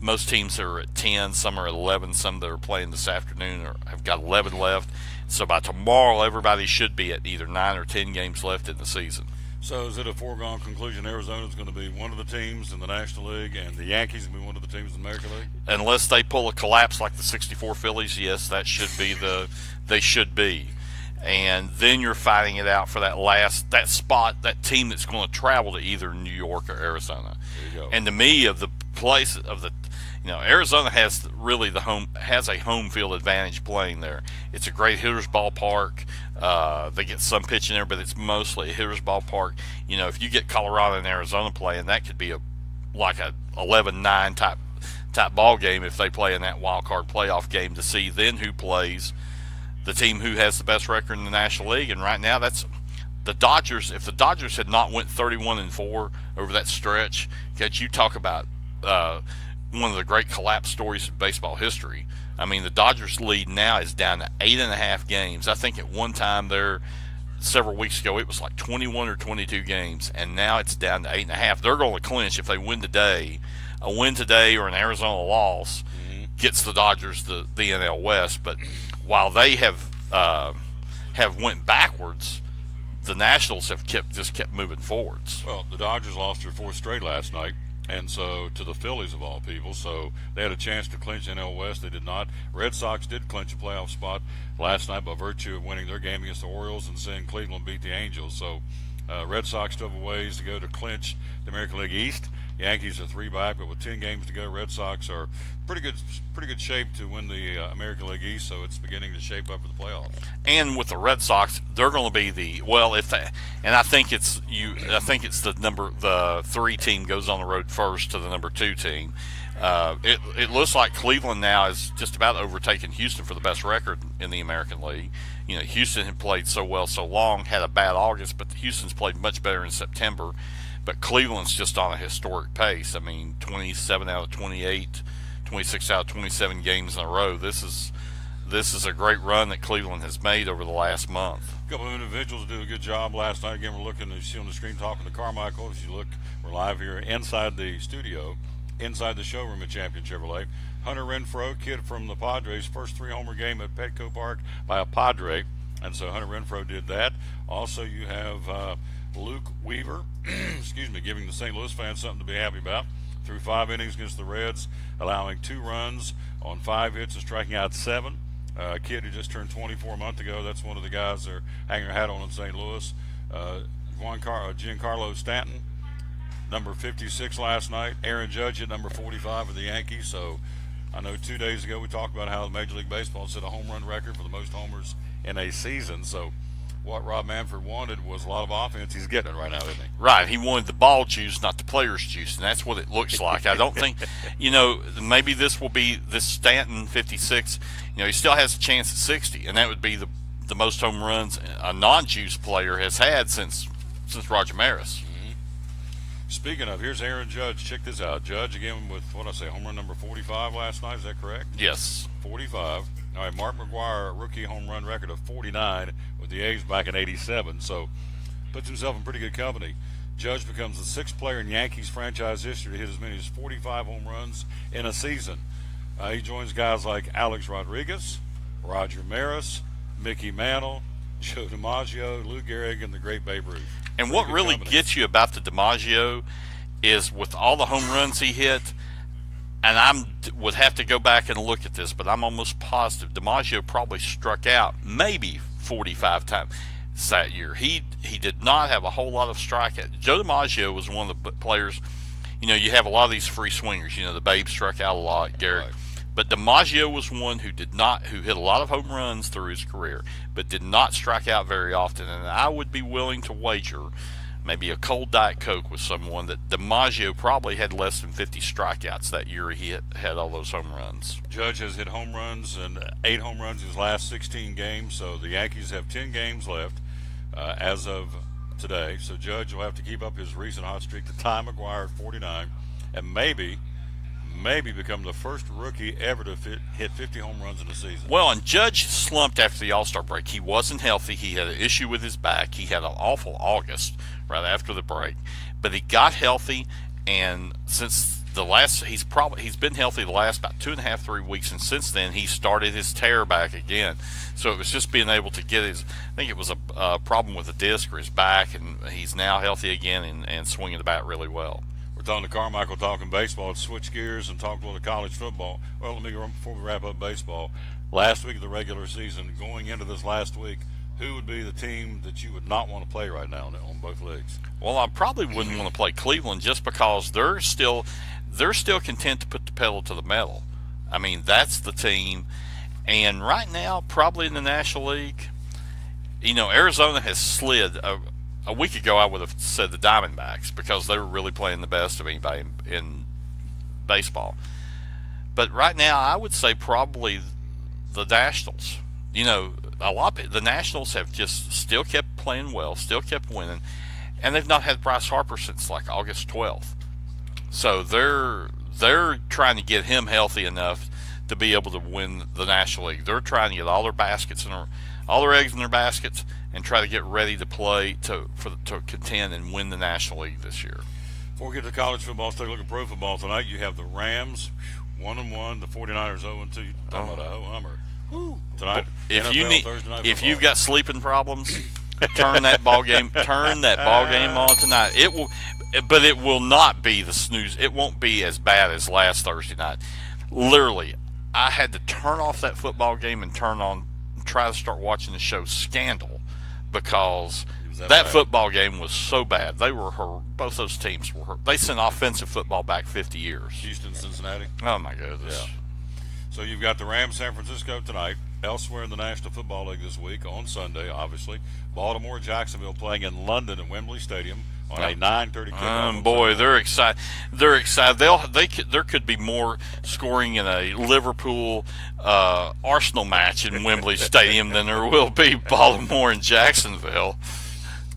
Most teams are at 10. Some are at 11. Some that are playing this afternoon have got 11 left. So by tomorrow, everybody should be at either 9 or 10 games left in the season. So is it a foregone conclusion Arizona's going to be one of the teams in the National League, and the Yankees will be one of the teams in the American League? Unless they pull a collapse like the 64 Phillies, yes, that should be they should be. And then you're fighting it out for that spot, that team that's going to travel to either New York or Arizona. There you go. And to me, of the place of the, Arizona has a home field advantage playing there. It's a great hitter's ballpark. They get some pitching there, but it's mostly a hitter's ballpark. If you get Colorado and Arizona playing, that could be like a 11-9 type ball game if they play in that wild card playoff game, to see then who plays the team who has the best record in the National League. And right now, that's the Dodgers. If the Dodgers had not went 31-4 over that stretch, you talk about one of the great collapse stories in baseball history. I mean, the Dodgers' lead now is down to 8.5 games. I think at one time there, several weeks ago, it was like 21 or 22 games, and now it's down to 8.5. They're going to clinch if they win today. A win today or an Arizona loss gets the Dodgers the NL West. But while they have went backwards, the Nationals have kept moving forwards. Well, the Dodgers lost their 4th straight last night. And so to the Phillies, of all people. So they had a chance to clinch NL West. They did not. Red Sox did clinch a playoff spot last night by virtue of winning their game against the Orioles and seeing Cleveland beat the Angels. So Red Sox still have a ways to go to clinch the American League East. Yankees are 3 back, but with 10 games to go, Red Sox are pretty good shape to win the American League East. So it's beginning to shape up for the playoffs. And with the Red Sox, they're going to be I think it's the 3 team goes on the road first to the number 2 team. It looks like Cleveland now is just about overtaken Houston for the best record in the American League. Houston had played so well so long, had a bad August, but Houston's played much better in September. But Cleveland's just on a historic pace. I mean, 27 out of 28, 26 out of 27 games in a row. This is a great run that Cleveland has made over the last month. A couple of individuals did a good job last night. Again, we're looking, as you see on the screen, talking to Carmichael. As you look, we're live here inside the studio, inside the showroom at Champion Chevrolet. Hunter Renfroe, kid from the Padres, first 3-homer game at Petco Park by a Padre. And so Hunter Renfroe did that. Also, you have Luke Weaver, giving the St. Louis fans something to be happy about. Through 5 innings against the Reds, allowing 2 runs on 5 hits and striking out 7. A kid who just turned 24 a month ago. That's one of the guys they're hanging their hat on in St. Louis. Giancarlo Stanton, number 56 last night. Aaron Judge at number 45 of the Yankees. So I know 2 days ago we talked about how the Major League Baseball set a home run record for the most homers in a season. So what Rob Manfred wanted was a lot of offense. He's getting it right now, isn't he? Right. He wanted the ball juice, not the player's juice, and that's what it looks like. I don't think, maybe this will be this Stanton 56. He still has a chance at 60, and that would be the most home runs a non-juice player has had since Roger Maris. Mm-hmm. Speaking of, here's Aaron Judge. Check this out. Judge again with, home run number 45 last night. Is that correct? Yes. 45. All right, Mark McGwire, rookie home run record of 49 with the A's back in 87. So puts himself in pretty good company. Judge becomes the sixth player in Yankees franchise history to hit as many as 45 home runs in a season. He joins guys like Alex Rodriguez, Roger Maris, Mickey Mantle, Joe DiMaggio, Lou Gehrig, and the great Babe Ruth. And what really gets you about the DiMaggio is with all the home runs he hit, and I would have to go back and look at this, but I'm almost positive DiMaggio probably struck out maybe 45 times that year. He did not have a whole lot of strikeouts. Joe DiMaggio was one of the players, you have a lot of these free swingers. The Babe struck out a lot, Gehrig. Right. But DiMaggio was one who hit a lot of home runs through his career, but did not strike out very often. And I would be willing to wager maybe a cold Diet Coke with someone that DiMaggio probably had less than 50 strikeouts that year he had all those home runs. Judge has hit home runs and 8 home runs in his last 16 games, so the Yankees have 10 games left as of today. So Judge will have to keep up his recent hot streak to tie McGwire at 49 and maybe become the first rookie ever to hit 50 home runs in a season. Well, and Judge slumped after the All-Star break. He wasn't healthy. He had an issue with his back. He had an awful August right after the break. But he got healthy, and since he's been healthy the last about 2.5, 3 weeks, and since then he started his tear back again. So it was just being able to get I think it was a problem with the disc or his back, and he's now healthy again and swinging the bat really well. We're talking to Carmichael, talking baseball. Let's switch gears and talk a little college football. Well, let me go before we wrap up baseball. Last week of the regular season, going into this last week, who would be the team that you would not want to play right now on both leagues? Well, I probably wouldn't want to play Cleveland just because they're still content to put the pedal to the metal. I mean, that's the team. And right now, probably in the National League, Arizona has slid. A week ago, I would have said the Diamondbacks because they were really playing the best of anybody in baseball. But right now, I would say probably the Nationals. The Nationals have just still kept playing well, still kept winning, and they've not had Bryce Harper since like August 12th. So they're trying to get him healthy enough to be able to win the National League. They're trying to get all their eggs in their baskets and try to get ready to play to contend and win the National League this year. Before we get to college football, let's take a look at pro football tonight. You have the Rams 1-1, the 49ers 0-2. Talking about a ho-hummer tonight. If you've got sleeping problems, turn that ball game on tonight. But it will not be the snooze. It won't be as bad as last Thursday night. Literally, I had to turn off that football game and try to start watching the show Scandal because that football game was so bad. Both those teams were hurt. They sent offensive football back 50 years. Houston, Cincinnati. Oh my goodness. Yeah. So you've got the Rams, San Francisco tonight. Elsewhere in the National Football League this week, on Sunday, obviously, Baltimore, Jacksonville playing in London at Wembley Stadium on a 9:30 kickoff. Boy, they're excited. They're excited. There could be more scoring in a Liverpool Arsenal match in Wembley Stadium than there will be Baltimore and Jacksonville.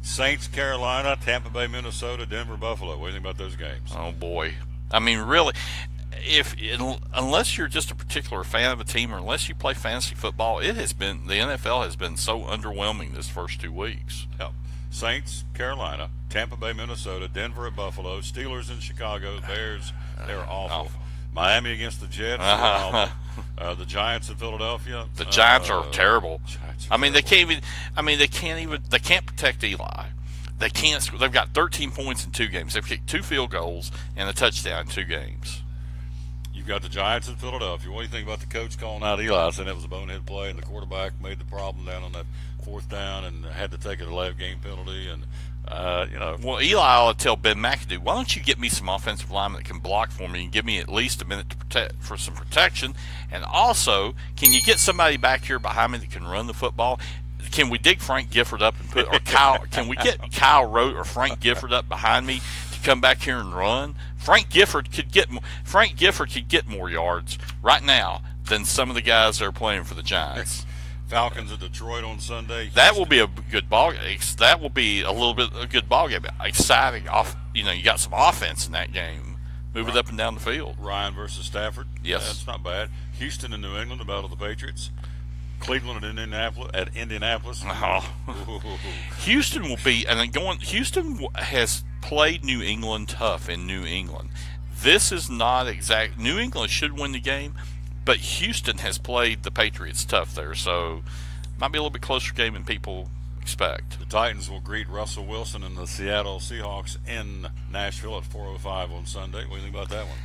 Saints, Carolina, Tampa Bay, Minnesota, Denver, Buffalo. What do you think about those games? Oh boy, I mean, really. Unless you're just a particular fan of a team or unless you play fantasy football, the NFL has been so underwhelming this first 2 weeks. Yep. Saints, Carolina, Tampa Bay, Minnesota, Denver at Buffalo, Steelers in Chicago, Bears, they're awful. Miami against the Jets, the Giants in Philadelphia. The Giants are terrible. They can't protect Eli. They can't. They've got 13 points in 2 games. They've kicked 2 field goals and a touchdown in 2 games. You've got the Giants in Philadelphia. What do you think about the coach calling out Eli, saying it was a bonehead play and the quarterback made the problem down on that 4th down and had to take a late game penalty? And Well, Eli ought to tell Ben McAdoo, why don't you get me some offensive linemen that can block for me and give me at least a minute to protect for some protection? And also, can you get somebody back here behind me that can run the football? Can we dig Frank Gifford up and put, or Kyle? Can we get Kyle Rote or Frank Gifford up behind me to come back here and run? Frank Gifford could get more yards right now than some of the guys that are playing for the Giants. Falcons at Detroit on Sunday. That will be a good ball game. That will be a good ball game. Exciting. You got some offense in that game. Move it up and down the field. Ryan versus Stafford. Yes. That's not bad. Houston and New England, the battle of the Patriots. Cleveland at Indianapolis. Houston will be, Houston has played New England tough in New England. This is not exact. New England should win the game, but Houston has played the Patriots tough there, so might be a little bit closer game than people expect. The Titans will greet Russell Wilson and the Seattle Seahawks in Nashville at 4:05 on Sunday. What do you think about that one?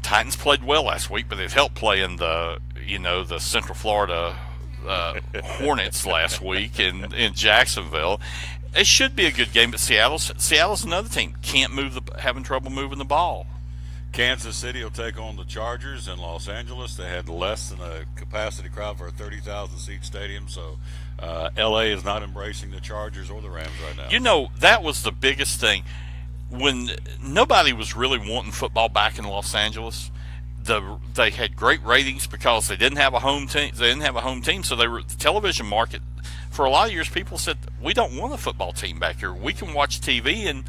Titans played well last week, but they've helped playing the Central Florida Hornets last week in Jacksonville. It should be a good game, but Seattle's another team having trouble moving the ball. Kansas City will take on the Chargers in Los Angeles. They had less than a capacity crowd for a 30,000-seat stadium, so L.A. is not embracing the Chargers or the Rams right now. That was the biggest thing. When nobody was really wanting football back in Los Angeles, they had great ratings because they didn't have a home team. So the television market, for a lot of years, people said, we don't want a football team back here. We can watch TV and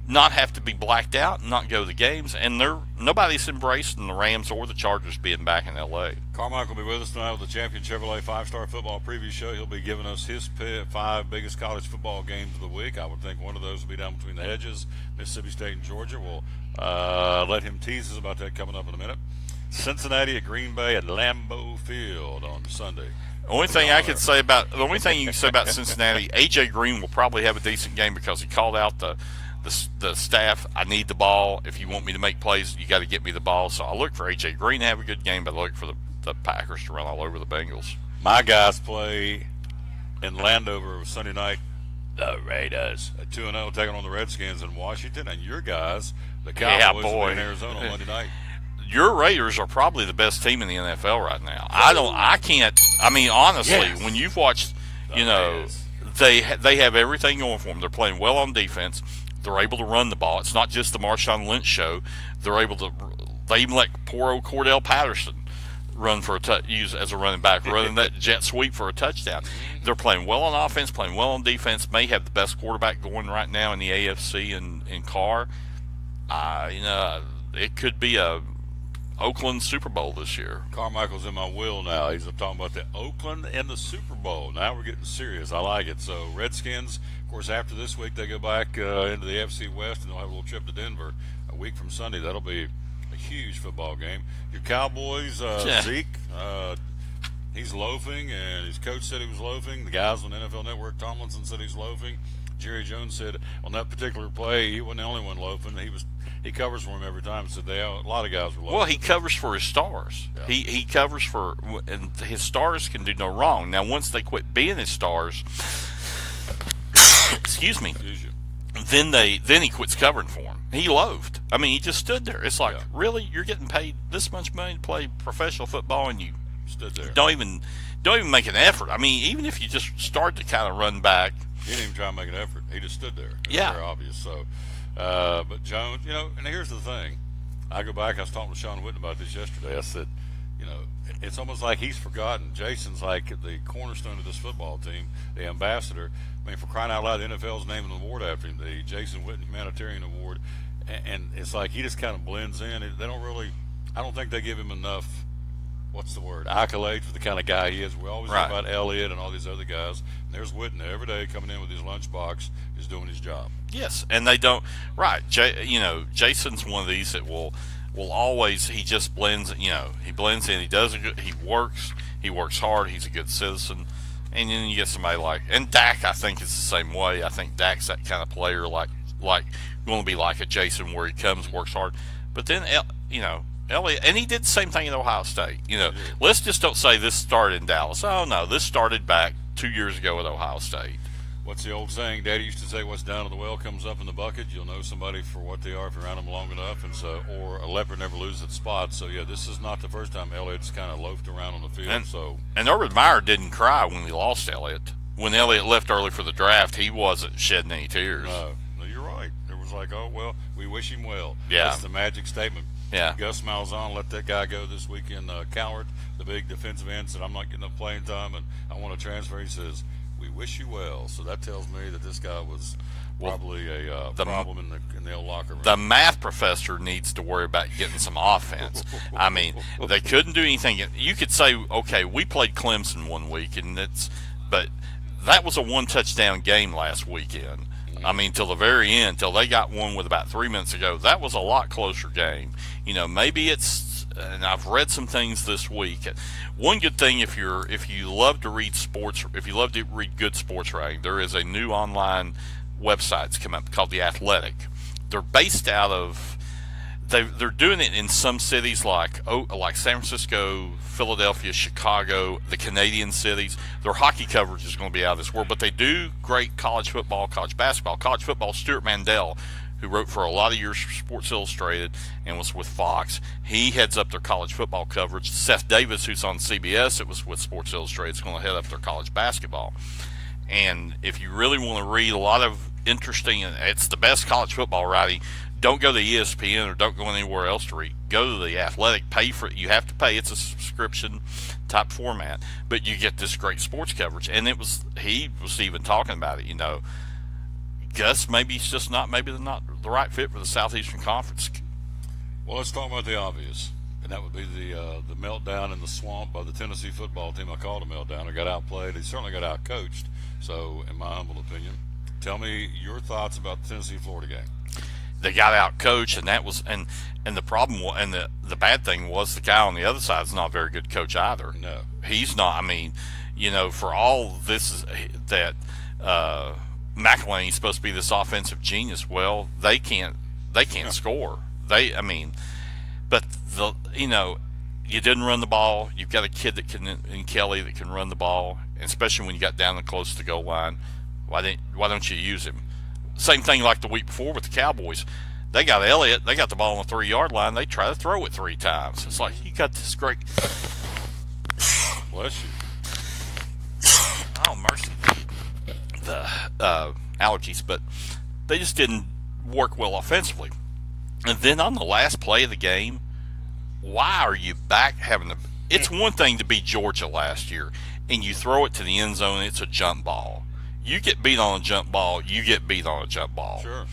not have to be blacked out and not go to the games. And nobody's embracing the Rams or the Chargers being back in L.A. Carmichael will be with us tonight with the Champion Chevrolet 5-Star Football Preview Show. He'll be giving us his 5 biggest college football games of the week. I would think one of those will be down between the hedges, Mississippi State and Georgia. We'll let him tease us about that coming up in a minute. Cincinnati at Green Bay at Lambeau Field on Sunday. The only thing you can say about Cincinnati, A.J. Green will probably have a decent game because he called out the staff. I need the ball. If you want me to make plays, you got to get me the ball. So I look for A.J. Green to have a good game, but I look for the Packers to run all over the Bengals. My guys play in Landover Sunday night. The Raiders at 2-0 taking on the Redskins in Washington, and your guys, the Cowboys, will be in Arizona on Monday night. Your Raiders are probably the best team in the NFL right now. Honestly, yes. When you've watched, they have everything going for them. They're playing well on defense. They're able to run the ball. It's not just the Marshawn Lynch show. They even let poor old Cordell Patterson run for use as a running back, running that jet sweep for a touchdown. They're playing well on offense, playing well on defense. May have the best quarterback going right now in the AFC in Carr. It could be a Oakland Super Bowl this year. Carmichael's in my will now. He's talking about the Oakland and the Super Bowl. Now we're getting serious. I like it. So Redskins, of course, after this week, they go back into the AFC West, and they'll have a little trip to Denver a week from Sunday. That'll be a huge football game. Your Cowboys, Zeke, he's loafing, and his coach said he was loafing. The guys on NFL Network, Tomlinson, said he's loafing. Jerry Jones said on that particular play, he wasn't the only one loafing. He covers for him every time. So a lot of guys were loafing. Well, he covers for his stars. Yeah. He covers for, and his stars can do no wrong. Now, once they quit being his stars, excuse me, then he quits covering for him. He loafed. I mean, he just stood there. It's like, really, you're getting paid this much money to play professional football, and you stood there. Don't even make an effort. I mean, even if you just start to kind of run back. He didn't even try to make an effort. He just stood there. It's very obvious. So, but Jones, and here's the thing. I go back. I was talking to Sean Witten about this yesterday. I said, it's almost like he's forgotten. Jason's like the cornerstone of this football team, the ambassador. I mean, for crying out loud, the NFL's naming an award after him, the Jason Witten Humanitarian Award. And it's like he just kind of blends in. They don't really, I don't think they give him enough, what's the word, accolades for the kind of guy he is. We always talk about Elliott and all these other guys. And there's Witten every day coming in with his lunchbox, is doing his job. Yes, and they don't. Right, Jason's one of these that will always. He just blends. He blends in. He works hard. He's a good citizen. And then you get somebody and Dak. I think is the same way. I think Dak's that kind of player, like going to be like a Jason, where he comes, works hard. But then Elliott, and he did the same thing at Ohio State. Let's just don't say this started in Dallas. Oh no, this started back 2 years ago at Ohio State. What's the old saying? Daddy used to say, "What's down in the well comes up in the bucket." You'll know somebody for what they are if you're around them long enough, and so, or a leopard never loses its spot. So yeah, this is not the first time Elliott's kind of loafed around on the field. And Urban Meyer didn't cry when we lost Elliott. When Elliott left early for the draft, he wasn't shedding any tears. No, you're right. It was like, oh well, we wish him well. Yeah, that's the magic statement. Yeah, Gus Malzahn let that guy go this weekend. Coward, the big defensive end, said, "I'm not getting enough playing time, and I want to transfer." He says, "We wish you well." So that tells me that this guy was probably a problem in the old locker room. The math professor needs to worry about getting some offense. I mean, they couldn't do anything. You could say, okay, we played Clemson one week, but that was a one-touchdown game last weekend. I mean, till the very end, till they got one with about 3 minutes to go. That was a lot closer game. You know, maybe it's, and I've read some things this week. One good thing, if you love to read sports, if you love to read good sports writing, there is a new online website that's come up called The Athletic. They're based out of, they're doing it in some cities like San Francisco, Philadelphia, Chicago, the Canadian cities. Their hockey coverage is going to be out of this world, but they do great college football, college basketball. College football, Stuart Mandel, who wrote for a lot of years for Sports Illustrated and was with Fox, he heads up their college football coverage. Seth Davis, who's on CBS, it was with Sports Illustrated, is going to head up their college basketball. And if you really want to read a lot of interesting, it's the best college football writing, don't go to ESPN or don't go anywhere else to read. Go to The Athletic, pay for it. You have to pay. It's a subscription type format, but you get this great sports coverage. And he was even talking about it, you know, Gus, maybe he's just not the right fit for the Southeastern Conference. Well, let's talk about the obvious, and that would be the meltdown in the swamp by the Tennessee football team. I called a meltdown. They got outplayed. They certainly got outcoached. So, in my humble opinion, tell me your thoughts about the Tennessee-Florida game. They got outcoached, and that was and the problem was, and the bad thing was the guy on the other side is not a very good coach either. No, he's not. I mean, you know, for all this that. McElwain's supposed to be this offensive genius. Well, they can't score. But you didn't run the ball. You've got a kid in Kelly that can run the ball, and especially when you got down and close to the goal line. Why don't you use him? Same thing like the week before with the Cowboys. They got Elliott. They got the ball on the 3-yard line. They try to throw it 3 times. It's like you got this great. Bless you. Oh mercy. The allergies, but they just didn't work well offensively. And then on the last play of the game, why are you back having it's one thing to beat Georgia last year and you throw it to the end zone, it's a jump ball. You get beat on a jump ball, you get beat on a jump ball. Sure.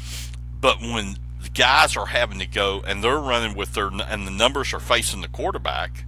But when the guys are having to go and they're running and the numbers are facing the quarterback,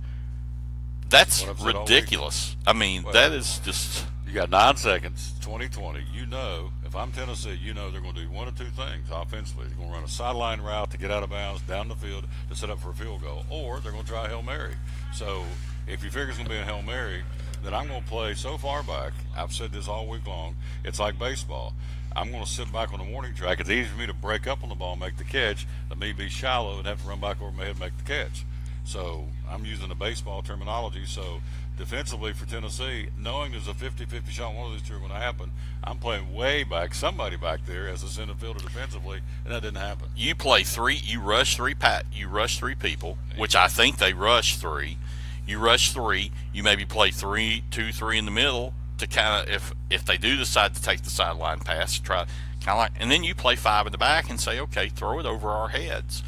that's ridiculous. I mean, that is just. You got 9 seconds, 2020. You know, if I'm Tennessee, you know they're going to do one of two things offensively. They're going to run a sideline route to get out of bounds down the field to set up for a field goal, or they're going to try a Hail Mary. So if you figure it's going to be a Hail Mary, then I'm going to play so far back. I've said this all week long. It's like baseball. I'm going to sit back on the warning track. It's easy for me to break up on the ball and make the catch than me be shallow and have to run back over my head and make the catch. So I'm using the baseball terminology. So defensively for Tennessee, knowing there's a 50-50 shot one of these two are going to happen, I'm playing way back, somebody back there as a center fielder defensively, and that didn't happen. You play 3, you rush 3 people, which I think they rushed 3. You rush 3, you maybe play 3 in the middle to kind of, if they do decide to take the sideline pass, try kind of like, and then you play 5 in the back and say, okay, throw it over our heads.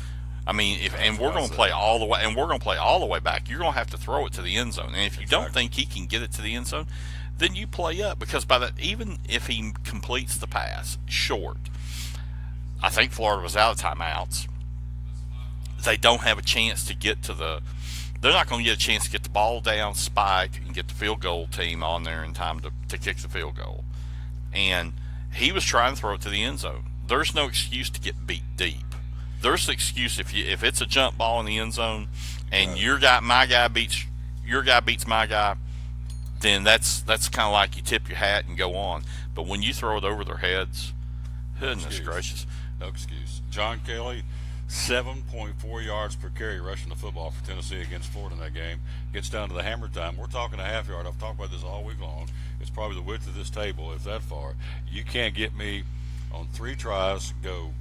I mean, we're going to play all the way, and we're going to play all the way back. You're going to have to throw it to the end zone, and if you don't think he can get it to the end zone, then you play up, because by that, even if he completes the pass short, I think Florida was out of timeouts. They don't have a chance to get to the. They're not going to get a chance to get the ball down, spike, and get the field goal team on there in time to kick the field goal. And he was trying to throw it to the end zone. There's no excuse to get beat deep. There's an excuse if it's a jump ball in the end zone and my guy beats my guy, then that's kind of like you tip your hat and go on. But when you throw it over their heads, goodness gracious. No excuse. John Kelly, 7.4 yards per carry rushing the football for Tennessee against Florida in that game. Gets down to the hammer time. We're talking a half yard. I've talked about this all week long. It's it's probably the width of this table, if that far. You can't get me on 3 tries, go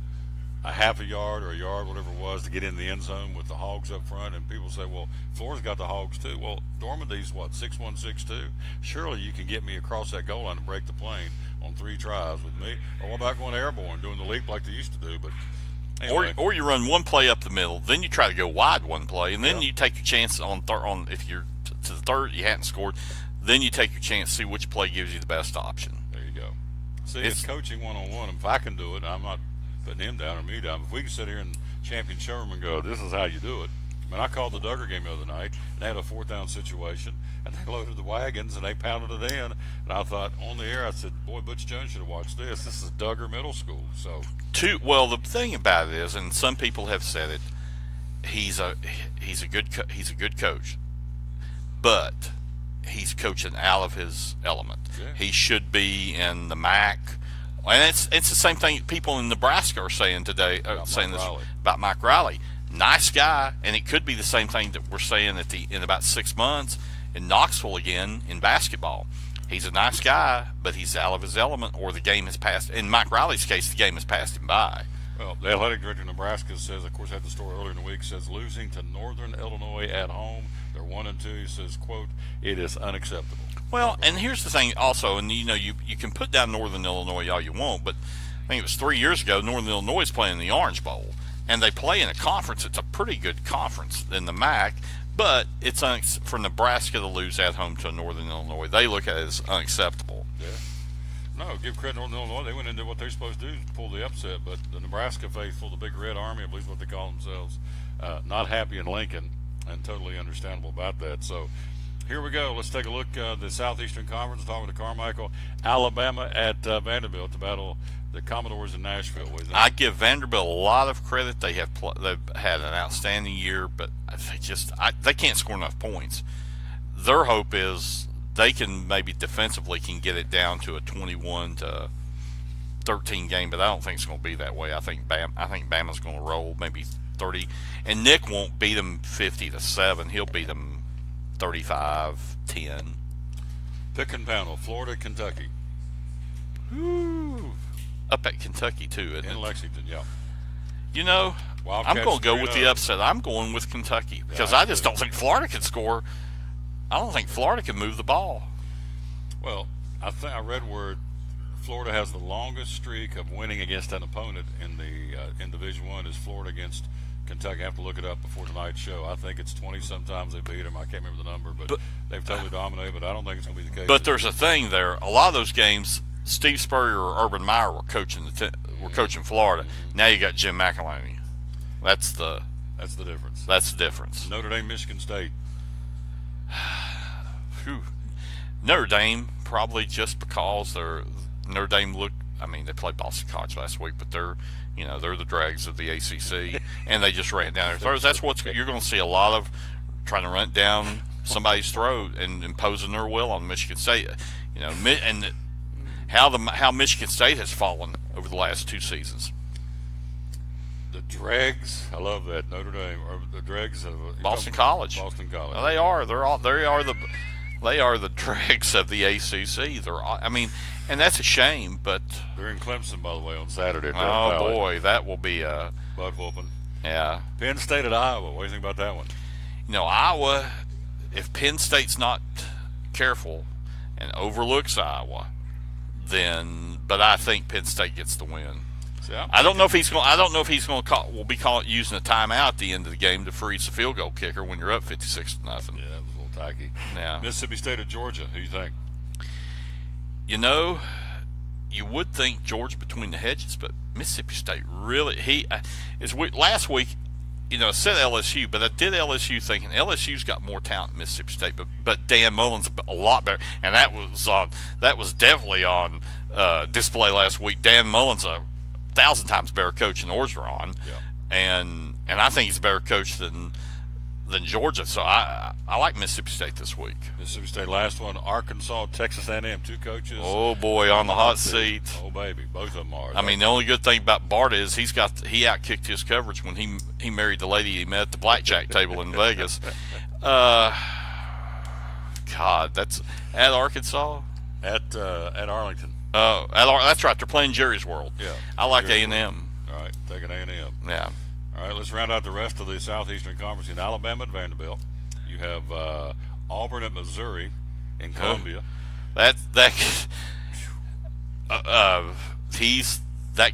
a half a yard or a yard, whatever it was, to get in the end zone with the Hogs up front. And people say, well, Florida's got the Hogs too. Well, Normandy's what, 6'1", 6'2"? Surely you can get me across that goal line and break the plane on 3 tries with me. Or what about going airborne, doing the leap like they used to do? But anyway. Or you run one play up the middle, then you try to go wide one play, and then you take your chance on if you're to the third, you hadn't scored, then you take your chance, see which play gives you the best option. There you go. See, it's coaching one-on-one. If I can do it, I'm not putting him down or me down. If we can sit here in Champion Showroom and go, this is how you do it. I mean, I called the Duggar game the other night, and they had a 4th down situation, and they loaded the wagons, and they pounded it in. And I thought, on the air, I said, boy, Butch Jones should have watched this. This is Duggar Middle School. So, well, the thing about it is, and some people have said it, he's a good coach, but he's coaching out of his element. Yeah. He should be in the MAC. And it's the same thing people in Nebraska are saying today, about Mike Riley. Nice guy, and it could be the same thing that we're saying in about 6 months in Knoxville again in basketball. He's a nice guy, but he's out of his element, or the game has passed. In Mike Riley's case, the game has passed him by. Well, the athletic director of Nebraska says, of course, I had the story earlier in the week, says losing to Northern Illinois at home, they're 1-2. He says, quote, it is unacceptable. Well, and here's the thing also, and you can put down Northern Illinois all you want, but I think it was 3 years ago, Northern Illinois is playing in the Orange Bowl, and they play in a conference. It's a pretty good conference in the MAC, but it's for Nebraska to lose at home to Northern Illinois. They look at it as unacceptable. Yeah. No, give credit to Northern Illinois. They went into what they're supposed to do is pull the upset, but the Nebraska faithful, the Big Red Army, I believe is what they call themselves, not happy in Lincoln, and totally understandable about that. So here we go. Let's take a look at the Southeastern Conference, talking to Carmichael. Alabama at Vanderbilt to battle the Commodores in Nashville. I give Vanderbilt a lot of credit. They've had an outstanding year, but they can't score enough points. Their hope is they can maybe defensively can get it down to a 21-13 game, but I don't think it's going to be that way. I think Bama's going to roll maybe 30, and Nick won't beat them 50-7. He'll beat them 35-10. Pick and panel, Florida, Kentucky. Ooh. Up at Kentucky too, isn't it? In Lexington, yeah. You know, Wildcats I'm going to go with the upset. I'm going with Kentucky because I just don't think Florida can score. I don't think Florida can move the ball. Well, I read where Florida has the longest streak of winning against an opponent in Division I is Florida against Kentucky. I have to look it up before tonight's show. I think it's 20 sometimes they beat them. I can't remember the number, but they've totally dominated. But I don't think it's going to be the case. But there's a thing there. A lot of those games, Steve Spurrier or Urban Meyer were coaching coaching Florida. Now you got Jim McElhaney. That's the difference. That's the difference. Notre Dame, Michigan State. Notre Dame, probably just because Notre Dame looked. I mean, they played Boston College last week, but they're the dregs of the ACC, and they just ran down their throats. That's what you're going to see a lot of, trying to run down somebody's throat and imposing their will on Michigan State. And how Michigan State has fallen over the last 2 seasons. The dregs, I love that, Notre Dame, or the dregs of Boston College. Boston College. Well, they are the dregs of the ACC. And that's a shame, but they're in Clemson, by the way, on Saturday. Oh boy, that will be a butt whooping. Yeah. Penn State at Iowa. What do you think about that one? Iowa, if Penn State's not careful and overlooks Iowa, but I think Penn State gets the win. I don't know if he's going. Will be using a timeout at the end of the game to freeze the field goal kicker when you're up 56-0. Yeah, that was a little tacky. Yeah. Mississippi State at Georgia. Who do you think? You would think Georgia between the hedges, but Mississippi State really last week. I said LSU, but I did LSU thinking LSU's got more talent than Mississippi State, but Dan Mullen's a lot better, and that was definitely on display last week. Dan Mullen's a 1,000 times better coach than Orgeron, and I think he's a better coach than Georgia. So I like Mississippi State this week. Mississippi State, last one, Arkansas, Texas A&M, 2 coaches. Oh boy, on the hot seat. Oh baby, both of them are. I mean, the only good thing about Bart is he outkicked his coverage when he married the lady he met at the blackjack table in Vegas. God, that's at Arkansas. At Arlington. That's right. They're playing Jerry's World. Yeah. I like Jerry's A&M. All right, taking A&M. Yeah. All right, let's round out the rest of the Southeastern Conference. In Alabama at Vanderbilt, you have Auburn at Missouri in Columbia. That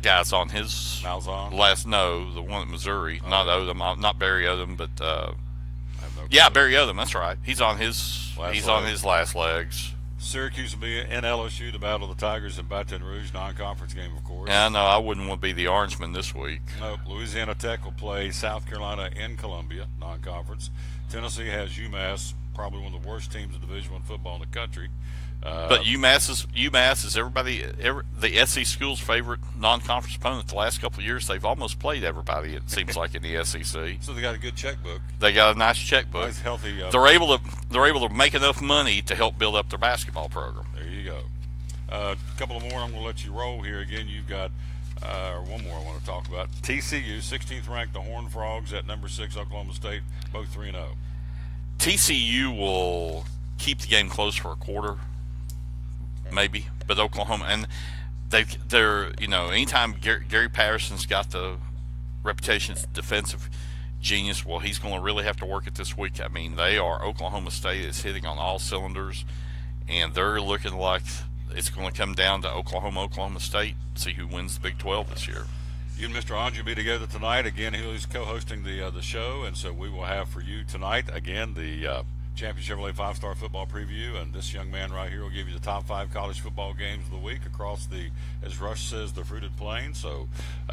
guy's on his Malzahn? the one at Missouri, not Odom, not Barry Odom, but Barry Odom. That's right. He's on his last legs. Syracuse will be in LSU to battle the Tigers in Baton Rouge, non-conference game, of course. Yeah, no, I wouldn't want to be the Orangeman this week. Nope. Louisiana Tech will play South Carolina in Columbia, non-conference. Tennessee has UMass, probably one of the worst teams in Division I football in the country. But UMass is the SEC school's favorite non-conference opponent. The last couple of years, they've almost played everybody. It seems like in the SEC. So they got a good checkbook. They got a nice checkbook. Nice, healthy. They're able to make enough money to help build up their basketball program. There you go. A couple of more. I'm going to let you roll here again. You've got one more I want to talk about. TCU, 16th ranked, the Horned Frogs at number 6, Oklahoma State, both 3-0. TCU will keep the game close for a quarter. Maybe, but Oklahoma, and they're anytime Gary Patterson's got the reputation as defensive genius, well, he's going to really have to work it this week. I mean, Oklahoma State is hitting on all cylinders, and they're looking like it's going to come down to Oklahoma State, see who wins the Big 12 this year. You and Mr. Ange will be together tonight. Again, he's co-hosting the show, and so we will have for you tonight, again, the Champion Chevrolet 5-Star Football Preview, and this young man right here will give you the top 5 college football games of the week across as Rush says, the fruited plain. So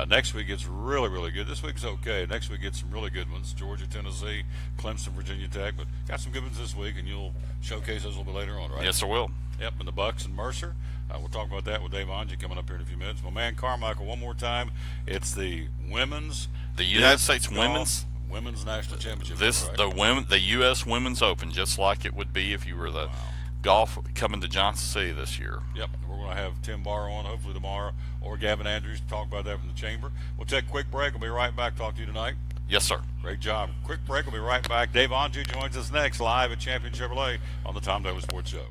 next week gets really, really good. This week's okay. Next week gets some really good ones. Georgia, Tennessee, Clemson, Virginia Tech, but got some good ones this week, and you'll showcase those a little bit later on, right? Yes, I will. Yep, and the Bucks and Mercer. We'll talk about that with Dave Ange coming up here in a few minutes. My man Carmichael, one more time. It's the United States Women's National Championship. The U.S. Women's Open, just like it would be if you were the golf coming to Johnson City this year. Yep, we're going to have Tim Barr on hopefully tomorrow, or Gavin Andrews to talk about that from the chamber. We'll take a quick break. We'll be right back. Talk to you tonight. Yes, sir. Great job. Quick break. We'll be right back. Dave Ange joins us next live at Champion Chevrolet on the Tom Davis Sports Show.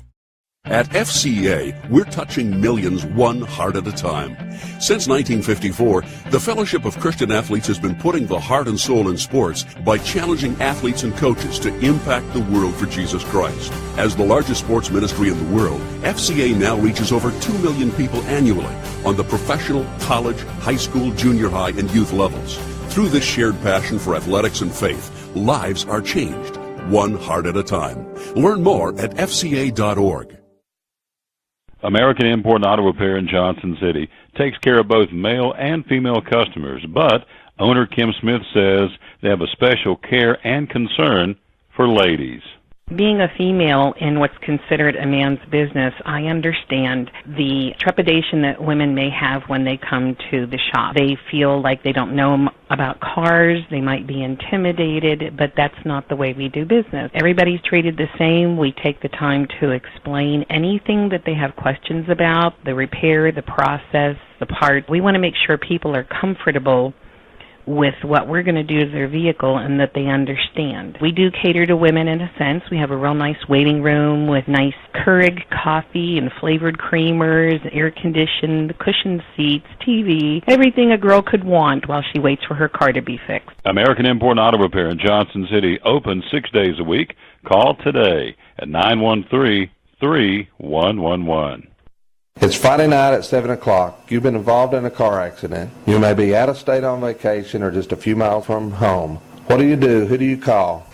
At FCA, we're touching millions one heart at a time. Since 1954, the Fellowship of Christian Athletes has been putting the heart and soul in sports by challenging athletes and coaches to impact the world for Jesus Christ. As the largest sports ministry in the world, FCA now reaches over 2 million people annually on the professional, college, high school, junior high, and youth levels. Through this shared passion for athletics and faith, lives are changed, one heart at a time. Learn more at FCA.org. American Import and Auto Repair in Johnson City takes care of both male and female customers, but owner Kim Smith says they have a special care and concern for ladies. Being a female in what's considered a man's business, I understand the trepidation that women may have when they come to the shop. They feel like they don't know about cars, they might be intimidated, but that's not the way we do business. Everybody's treated the same. We take the time to explain anything that they have questions about, the repair, the process, the part. We want to make sure people are comfortable with what we're going to do to their vehicle and that they understand. We do cater to women in a sense. We have a real nice waiting room with nice Keurig coffee and flavored creamers, air-conditioned, cushioned seats, TV, everything a girl could want while she waits for her car to be fixed. American Import and Auto Repair in Johnson City, open 6 days a week. Call today at 913-3111. It's Friday night at 7 o'clock. You've been involved in a car accident. You may be out of state on vacation or just a few miles from home. What do you do? Who do you call?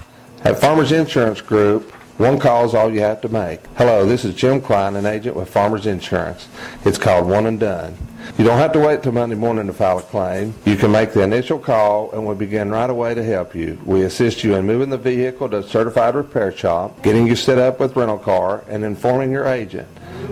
At Farmers Insurance Group, one call is all you have to make. Hello, this is Jim Klein, an agent with Farmers Insurance. It's called One and Done. You don't have to wait till Monday morning to file a claim. You can make the initial call and we'll begin right away to help you. We assist you in moving the vehicle to a certified repair shop, getting you set up with rental car, and informing your agent.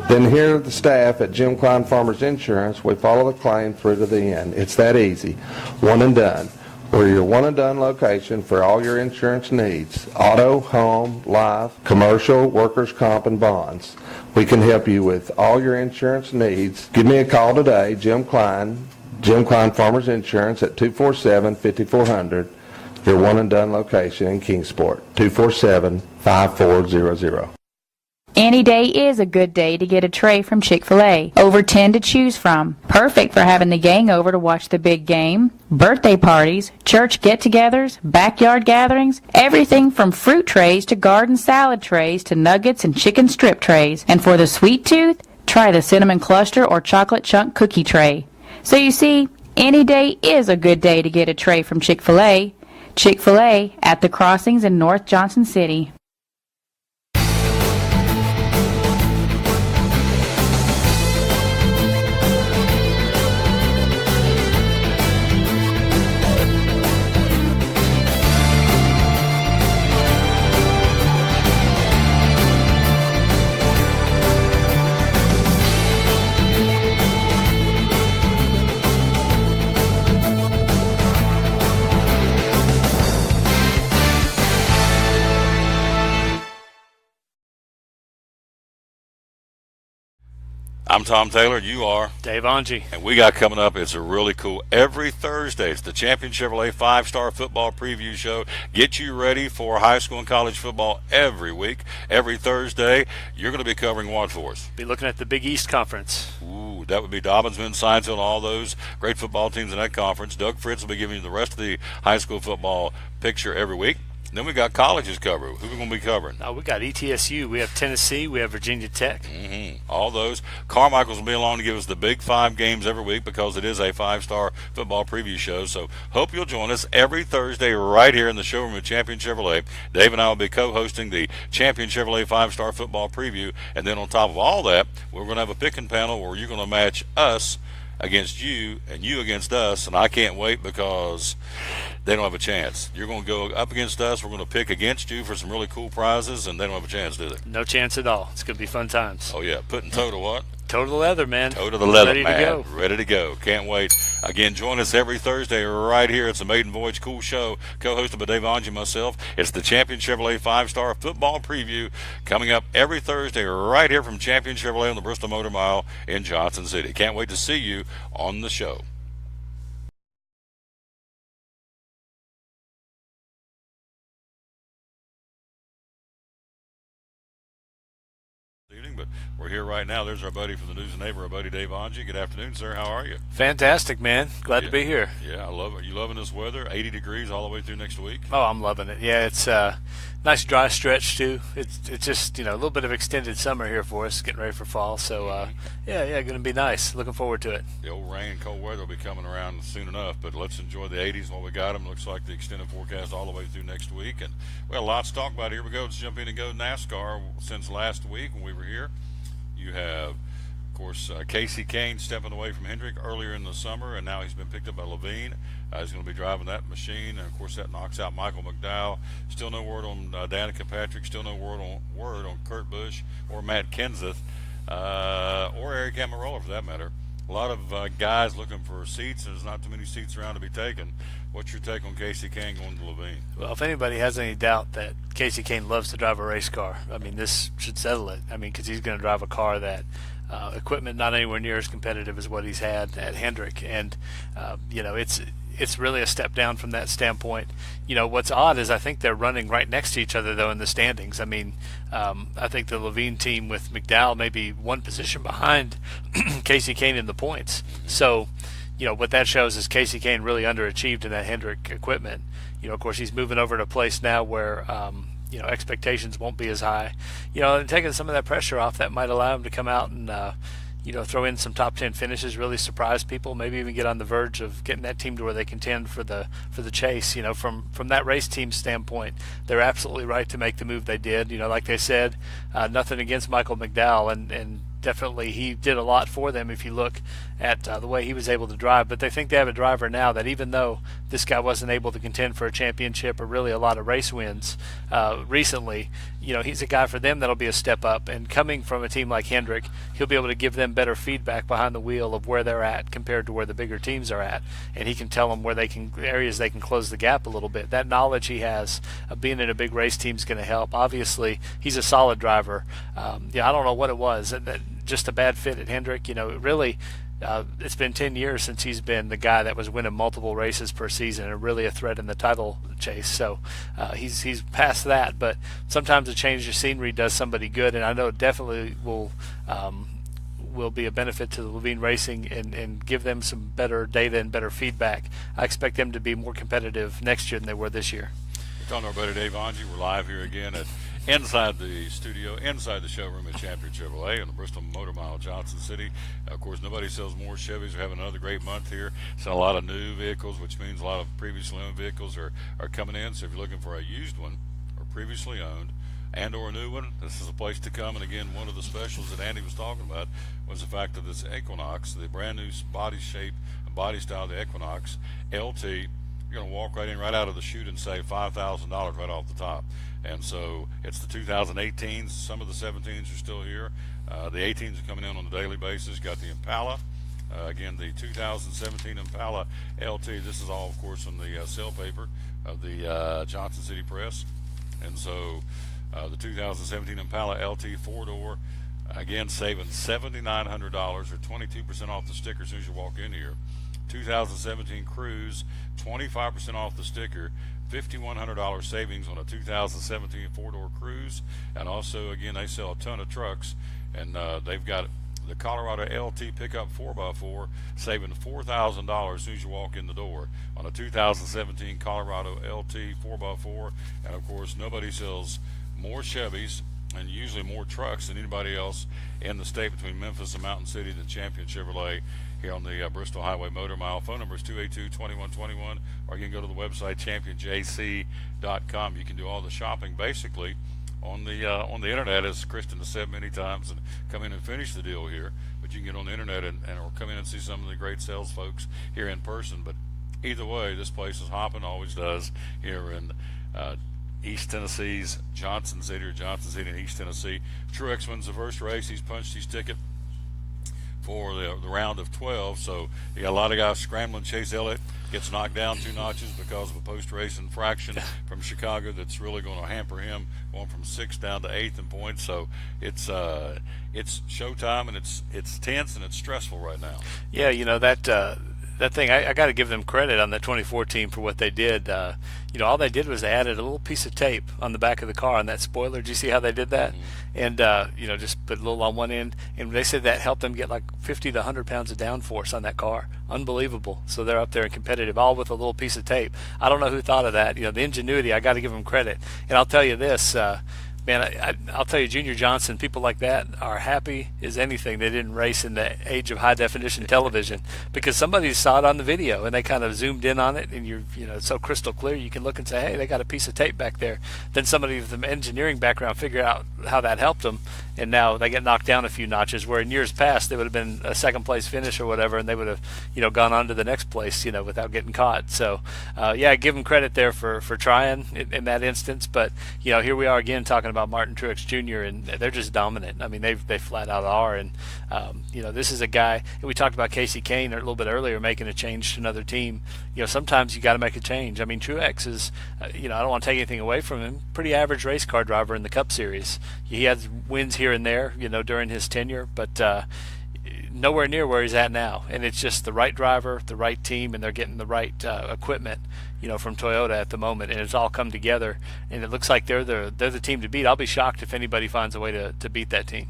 Then here at the staff at Jim Klein Farmers Insurance, we follow the claim through to the end. It's that easy. One and Done. We're your one and done location for all your insurance needs. Auto, home, life, commercial, workers' comp, and bonds. We can help you with all your insurance needs. Give me a call today, Jim Klein Farmers Insurance at 247-5400. Your one and done location in Kingsport, 247-5400. Any day is a good day to get a tray from Chick-fil-A. Over 10 to choose from. Perfect for having the gang over to watch the big game, birthday parties, church get-togethers, backyard gatherings, everything from fruit trays to garden salad trays to nuggets and chicken strip trays. And for the sweet tooth, try the cinnamon cluster or chocolate chunk cookie tray. So you see, any day is a good day to get a tray from Chick-fil-A. Chick-fil-A at the Crossings in North Johnson City. I'm Tom Taylor, and you are Dave Angie. And we got coming up, it's a really cool, every Thursday, it's the Champion Chevrolet 5-Star Football Preview Show. Get you ready for high school and college football every week. Every Thursday, you're going to be covering what for us? Be looking at the Big East Conference. Ooh, that would be Dobbinsville, Sciencefield, and all those great football teams in that conference. Doug Fritz will be giving you the rest of the high school football picture every week. Then we got colleges covered. Who are we going to be covering? We got ETSU. We have Tennessee. We have Virginia Tech. All those. Carmichael's will be along to give us the big 5 games every week because it is a 5-star football preview show. So hope you'll join us every Thursday right here in the showroom at Champion Chevrolet. Dave and I will be co-hosting the Champion Chevrolet 5-star football preview. And then on top of all that, we're going to have a picking panel where you're going to match us against you and you against us, and I can't wait because they don't have a chance. You're going to go up against us, we're going to pick against you for some really cool prizes, and they don't have a chance, do they? No chance at all. It's going to be fun times. Oh yeah, putting toe to what? Toe to the leather, man. Toe to the leather, Ready man. to go. Ready to go. Can't wait. Again, join us every Thursday right here. It's a Maiden Voyage Cool Show, co-hosted by Dave Angie and myself. It's the Champion Chevrolet 5-Star Football Preview coming up every Thursday right here from Champion Chevrolet on the Bristol Motor Mile in Johnson City. Can't wait to see you on the show. But we're here right now. There's our buddy from the News and Neighbor, our buddy Dave Angie. Good afternoon, sir. How are you? Fantastic, man. Glad to be here. Yeah, I love it. Are you loving this weather? 80 degrees all the way through next week? Oh, I'm loving it. Yeah, it's a nice dry stretch, too. It's just, a little bit of extended summer here for us, getting ready for fall. So, yeah, going to be nice. Looking forward to it. The old rain and cold weather will be coming around soon enough, but let's enjoy the 80s while we got them. Looks like the extended forecast all the way through next week. And we got lots to talk about. Here we go. Let's jump in and go NASCAR. Since last week when we were here, you have, of course, Casey Kane stepping away from Hendrick earlier in the summer, and now he's been picked up by Levine. He's going to be driving that machine, and of course that knocks out Michael McDowell. Still no word on Danica Patrick. Still no word on Kurt Busch or Matt Kenseth or Eric Almirola for that matter. A lot of guys looking for seats, and there's not too many seats around to be taken. What's your take on Casey Kane going to Levine? Well, if anybody has any doubt that Casey Kane loves to drive a race car, I mean, this should settle it. I mean, because he's going to drive a car that equipment not anywhere near as competitive as what he's had at Hendrick, and it's really a step down from that standpoint. What's odd is I think they're running right next to each other though in the standings. I mean, I think the Levine team with McDowell may be one position behind Casey Kane in the points. So, what that shows is Casey Kane really underachieved in that Hendrick equipment. Of course, he's moving over to a place now where expectations won't be as high. And taking some of that pressure off, that might allow him to come out and throw in some top 10 finishes, really surprise people, maybe even get on the verge of getting that team to where they contend for the chase. From that race team standpoint, they're absolutely right to make the move they did. Like they said, nothing against Michael McDowell, and definitely he did a lot for them if you look at the way he was able to drive. But they think they have a driver now that even though this guy wasn't able to contend for a championship or really a lot of race wins recently, he's a guy for them that'll be a step up. And coming from a team like Hendrick, he'll be able to give them better feedback behind the wheel of where they're at compared to where the bigger teams are at. And he can tell them where areas they can close the gap a little bit. That knowledge he has of being in a big race team is going to help. Obviously, he's a solid driver. I don't know what it was. That just a bad fit at Hendrick. Really, it's been 10 years since he's been the guy that was winning multiple races per season and really a threat in the title chase. So he's past that, but sometimes a change of scenery does somebody good, and I know it definitely will be a benefit to the Levine Racing and give them some better data and better feedback. I expect them to be more competitive next year than they were this year. We're talking to our buddy Dave Onge. We're live here again at inside the studio, inside the showroom at Champion Chevrolet in the Bristol Motor Mile, Johnson City. Of course, nobody sells more Chevys. We're having another great month here. Selling a lot of new vehicles, which means a lot of previously owned vehicles are coming in. So if you're looking for a used one or previously owned and or a new one, this is a place to come. And again, one of the specials that Andy was talking about was the fact of this Equinox, the brand new body shape and body style of the Equinox LT. You're going to walk right in, right out of the chute and save $5,000 right off the top. And so it's the 2018s. Some of the 17s are still here. The 18s are coming in on a daily basis. Got the Impala. Again, the 2017 Impala LT. This is all, of course, on the sale paper of the Johnson City Press. And so the 2017 Impala LT four-door, again, saving $7,900 or 22% off the sticker as soon as you walk in here. 2017 Cruise, 25% off the sticker, $5,100 savings on a 2017 four-door Cruise. And also, again, they sell a ton of trucks, and they've got the Colorado LT pickup 4x4, saving $4,000 as soon as you walk in the door on a 2017 Colorado LT 4x4. And of course, nobody sells more Chevys and usually more trucks than anybody else in the state between Memphis and Mountain City than Champion Chevrolet here on the Bristol Highway Motor Mile. Phone number is 282-2121, or you can go to the website championjc.com. You can do all the shopping basically on the internet, as Kristen has said many times, and come in and finish the deal here. But you can get on the internet and or come in and see some of the great sales folks here in person. But either way, this place is hopping, always does, here in East Tennessee's Johnson City, or Johnson City in East Tennessee. Truex wins the first race. He's punched his ticket for the round of 12. So you got a lot of guys scrambling. Chase Elliott gets knocked down 2 notches because of a post-race infraction from Chicago that's really going to hamper him, going from 6th down to 8th in points. So it's showtime, and it's tense and it's stressful right now. Yeah, you know, that thing, I got to give them credit on the 2014 for what they did. You know, all they did was they added a little piece of tape on the back of the car on that spoiler. Did you see how they did that? And, you know, just put a little on one end. And they said that helped them get like 50 to 100 pounds of downforce on that car. Unbelievable. So they're up there and competitive, all with a little piece of tape. I don't know who thought of that. You know, the ingenuity, I got to give them credit. And I'll tell you this, man, I'll tell you, Junior Johnson, people like that are happy as anything they didn't race in the age of high-definition television, because somebody saw it on the video and they kind of zoomed in on it, and it's so crystal clear you can look and say, hey, they got a piece of tape back there. Then somebody with an engineering background figure out how that helped them, and now they get knocked down a few notches, where in years past they would have been a second-place finish or whatever, and they would have, gone on to the next place, without getting caught. So, yeah, give them credit there for trying in that instance, but, here we are again talking about Martin Truex Jr., and they're just dominant. I mean, they flat out are, and this is a guy. We talked about Casey Kane a little bit earlier, making a change to another team. Sometimes you got to make a change. I mean, Truex is, I don't want to take anything away from him. Pretty average race car driver in the Cup Series. He has wins here and there, during his tenure, but nowhere near where he's at now. And it's just the right driver, the right team, and they're getting the right equipment, from Toyota at the moment, and it's all come together, and it looks like they're the team to beat. I'll be shocked if anybody finds a way to beat that team.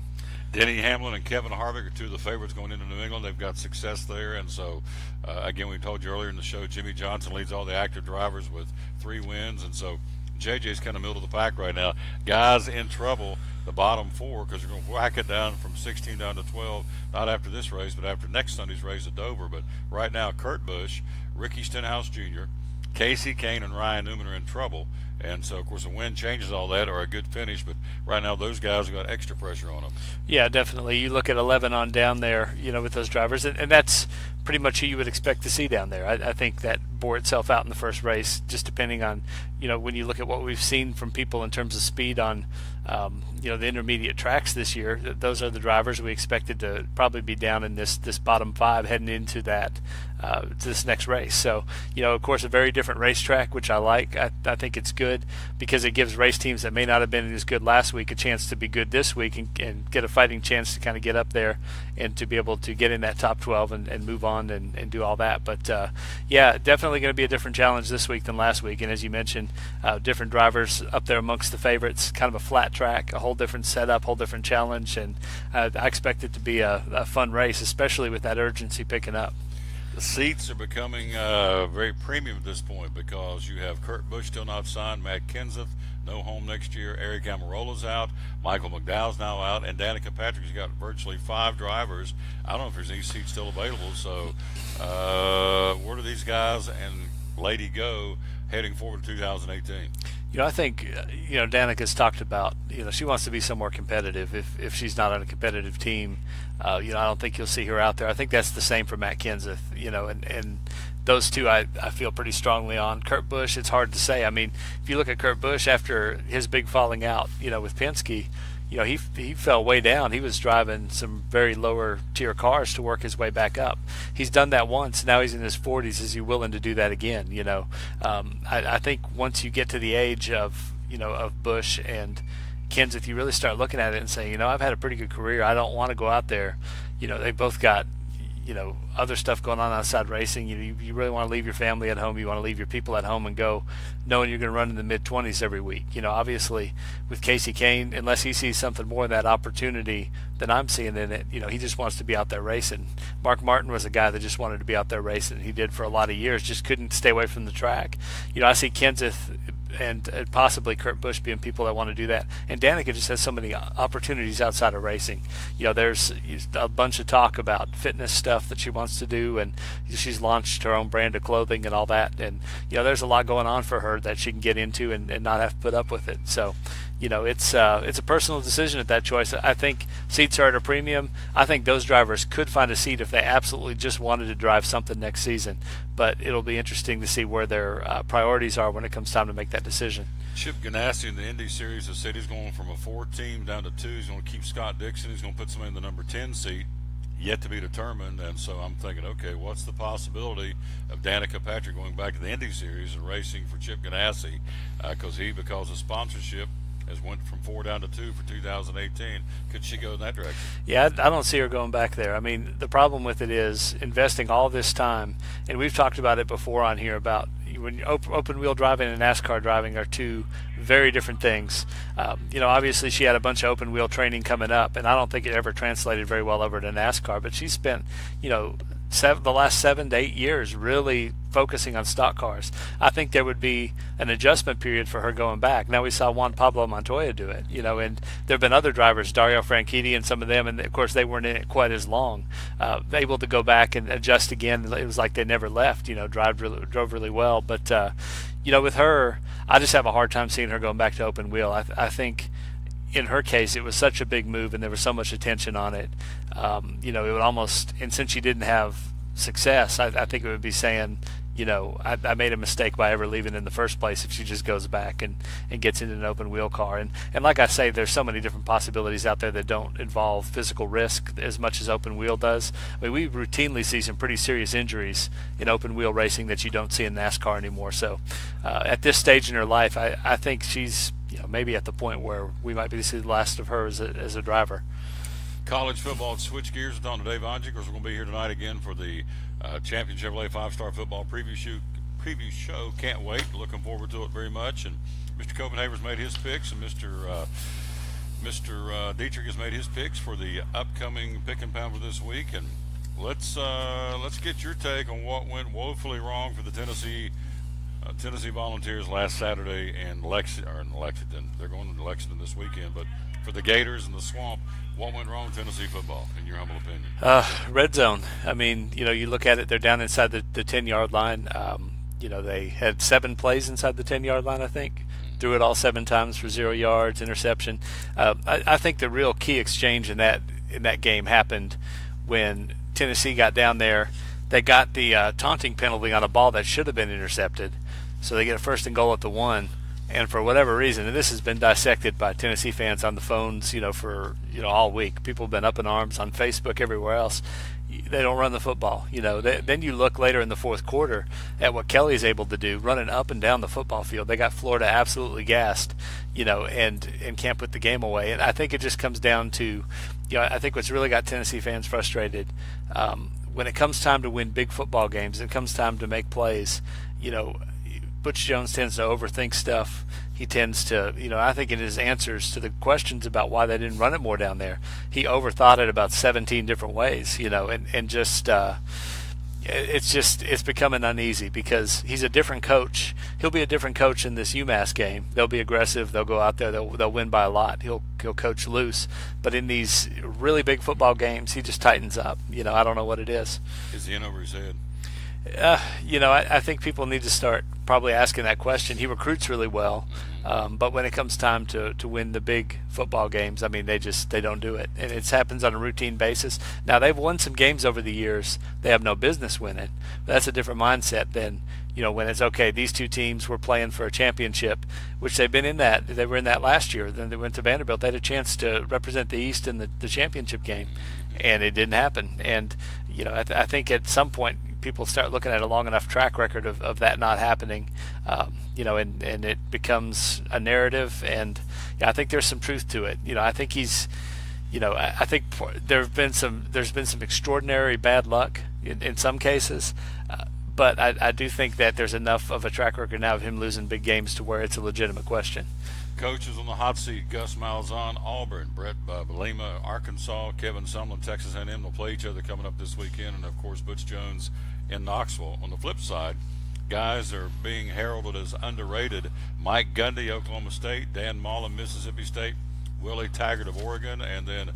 Denny Hamlin and Kevin Harvick are 2 of the favorites going into New England. They've got success there, and so again, we told you earlier in the show, Jimmy Johnson leads all the active drivers with 3 wins, and so JJ's kind of middle of the pack right now. Guys in trouble, the bottom 4, because they're going to whack it down from 16 down to 12, not after this race, but after next Sunday's race at Dover. But right now, Kurt Busch, Ricky Stenhouse Jr., Casey Kane, and Ryan Newman are in trouble. And so, of course, a win changes all that, or a good finish, but right now those guys have got extra pressure on them. Yeah, definitely. You look at 11 on down there, with those drivers, and that's pretty much who you would expect to see down there. I think that bore itself out in the first race, just depending on, when you look at what we've seen from people in terms of speed on the intermediate tracks this year, those are the drivers we expected to probably be down in this bottom 5 heading into that this next race. So, of course, a very different racetrack, which I like. I think it's good because it gives race teams that may not have been as good last week a chance to be good this week and get a fighting chance to kind of get up there and to be able to get in that top 12 and move on and do all that. But, definitely going to be a different challenge this week than last week. And as you mentioned, different drivers up there amongst the favorites, kind of a flat track, a whole different setup, whole different challenge. And I expect it to be a fun race, especially with that urgency picking up. The seats are becoming very premium at this point because you have Kurt Busch still not signed, Matt Kenseth no home next year, Eric Almirola's out, Michael McDowell's now out, and Danica Patrick's got virtually 5 drivers. I don't know if there's any seats still available. So where do these guys and Lady go heading forward to 2018? I think, Danica's talked about, she wants to be somewhere competitive. If she's not on a competitive team, I don't think you'll see her out there. I think that's the same for Matt Kenseth, and those two I feel pretty strongly on. Kurt Busch, it's hard to say. I mean, if you look at Kurt Busch after his big falling out, with Penske, he fell way down. He was driving some very lower tier cars to work his way back up. He's done that once. Now he's in his 40s. Is he willing to do that again? I think once you get to the age of Busch and Kenseth, you really start looking at it and saying, I've had a pretty good career. I don't want to go out there. They both got other stuff going on outside racing. You really want to leave your family at home. You want to leave your people at home and go knowing you're going to run in the mid-20s every week. Obviously with Kasey Kahne, unless he sees something more of that opportunity than I'm seeing in it, he just wants to be out there racing. Mark Martin was a guy that just wanted to be out there racing. He did for a lot of years, just couldn't stay away from the track. I see Kenseth and possibly Kurt Busch being people that want to do that. And Danica just has so many opportunities outside of racing. There's a bunch of talk about fitness stuff that she wants to do, and she's launched her own brand of clothing and all that. And there's a lot going on for her that she can get into and not have to put up with it. So it's a personal decision at that choice. I think seats are at a premium. I think those drivers could find a seat if they absolutely just wanted to drive something next season. But it'll be interesting to see where their priorities are when it comes time to make that decision. Chip Ganassi in the Indy Series has said he's going from a 4 team down to 2. He's going to keep Scott Dixon. He's going to put somebody in the number 10 seat, yet to be determined. And so I'm thinking, okay, what's the possibility of Danica Patrick going back to the Indy Series and racing for Chip Ganassi? Because of sponsorship, has went from 4 down to 2 for 2018. Could she go in that direction? Yeah, I don't see her going back there. I mean, the problem with it is investing all this time, and we've talked about it before on here about when open wheel driving and NASCAR driving are 2 very different things. Obviously she had a bunch of open wheel training coming up, and I don't think it ever translated very well over to NASCAR, but she spent, the last 7 to 8 years really focusing on stock cars. I think there would be an adjustment period for her going back. Now we saw Juan Pablo Montoya do it, and there have been other drivers, Dario Franchitti and some of them, and of course they weren't in it quite as long, able to go back and adjust again. It was like they never left, drove really well. But, with her, I just have a hard time seeing her going back to open wheel. I think in her case, it was such a big move and there was so much attention on it. It would almost, and since she didn't have success, I think it would be saying, I made a mistake by ever leaving in the first place if she just goes back and gets into an open wheel car. And like I say, there's so many different possibilities out there that don't involve physical risk as much as open wheel does. I mean, we routinely see some pretty serious injuries in open wheel racing that you don't see in NASCAR anymore. So at this stage in her life, I think she's maybe at the point where we might be seeing the last of her as a driver. College football switch gears with Don Dave Onge. Of course, we're going to be here tonight again for the Champion Chevrolet 5-Star Football preview show. Can't wait. Looking forward to it very much. And Mr. Copenhaver's made his picks, and Mr. Dietrich has made his picks for the upcoming pick and pound for this week. And let's get your take on what went woefully wrong for the Tennessee Volunteers last Saturday in Lexington. They're going to Lexington this weekend, but for the Gators and the Swamp, what went wrong with Tennessee football, in your humble opinion? Red zone. I mean, you look at it, they're down inside the 10-yard line. They had 7 plays inside the 10-yard line, I think. Threw it all 7 times for 0 yards, interception. I think the real key exchange in that game happened when Tennessee got down there. They got the taunting penalty on a ball that should have been intercepted. So they get a 1st and goal at the 1. And for whatever reason, and this has been dissected by Tennessee fans on the phones, for all week. People have been up in arms on Facebook, everywhere else. They don't run the football. Then you look later in the fourth quarter at what Kelly's able to do, running up and down the football field. They got Florida absolutely gassed, and can't put the game away. And I think it just comes down to, I think what's really got Tennessee fans frustrated, when it comes time to win big football games, it comes time to make plays, Butch Jones tends to overthink stuff. He tends to, I think in his answers to the questions about why they didn't run it more down there, he overthought it about 17 different ways, and just, it's becoming uneasy because he's a different coach. He'll be a different coach in this UMass game. They'll be aggressive. They'll go out there. They'll win by a lot. He'll coach loose. But in these really big football games, he just tightens up. I don't know what it is. Is he in over his head? I think people need to start probably asking that question. He recruits really well, but when it comes time to win the big football games, they don't do it, and it happens on a routine basis. Now they've won some games over the years they have no business winning. That's a different mindset than when it's okay. These two teams were playing for a championship, which they've been in that. They were in that last year. Then they went to Vanderbilt. They had a chance to represent the East in the championship game, and it didn't happen. And I think at some point, people start looking at a long enough track record of that not happening, and it becomes a narrative. And I think there's some truth to it. I think he's, I think there's been some extraordinary bad luck in some cases, but I do think that there's enough of a track record now of him losing big games to where it's a legitimate question. Coaches on the hot seat: Gus Malzahn, Auburn; Brett Bielema, Arkansas; Kevin Sumlin, Texas A&M. They'll play each other coming up this weekend, and of course Butch Jones in Knoxville. On the flip side, guys are being heralded as underrated: Mike Gundy, Oklahoma State; Dan Mullen, Mississippi State; Willie Taggart of Oregon; and then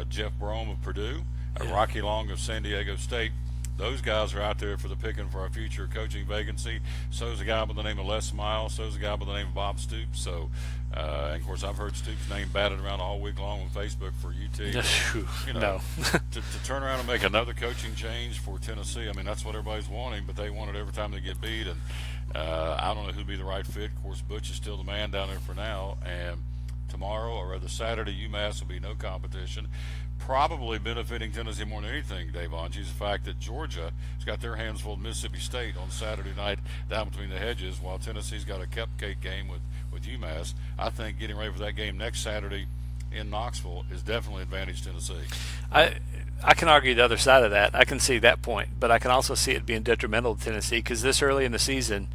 Jeff Brom of Purdue; Rocky Long of San Diego State. Those guys are out there for the picking for our future coaching vacancy. So is a guy by the name of Les Miles. So is a guy by the name of Bob Stoops. So, and of course, I've heard Stoops' name batted around all week long on Facebook for UT. No. to turn around and make another coaching change for Tennessee, that's what everybody's wanting, but they want it every time they get beat. And I don't know who'd be the right fit. Of course, Butch is still the man down there for now. And tomorrow, or rather Saturday, UMass will be no competition. Probably benefiting Tennessee more than anything, Dave Onge, is the fact that Georgia has got their hands full of Mississippi State on Saturday night down between the hedges, while Tennessee's got a cupcake game with UMass. I think getting ready for that game next Saturday in Knoxville is definitely advantage Tennessee. I can argue the other side of that. I can see that point, but I can also see it being detrimental to Tennessee because this early in the season,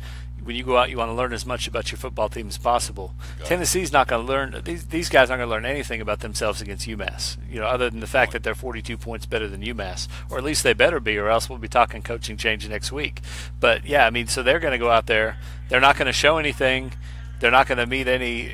when you go out, you want to learn as much about your football team as possible. Tennessee's not going to learn. These guys aren't going to learn anything about themselves against UMass. Other than the fact that they're 42 points better than UMass, or at least they better be, or else we'll be talking coaching change next week. But yeah, so they're going to go out there. They're not going to show anything. They're not going to meet any,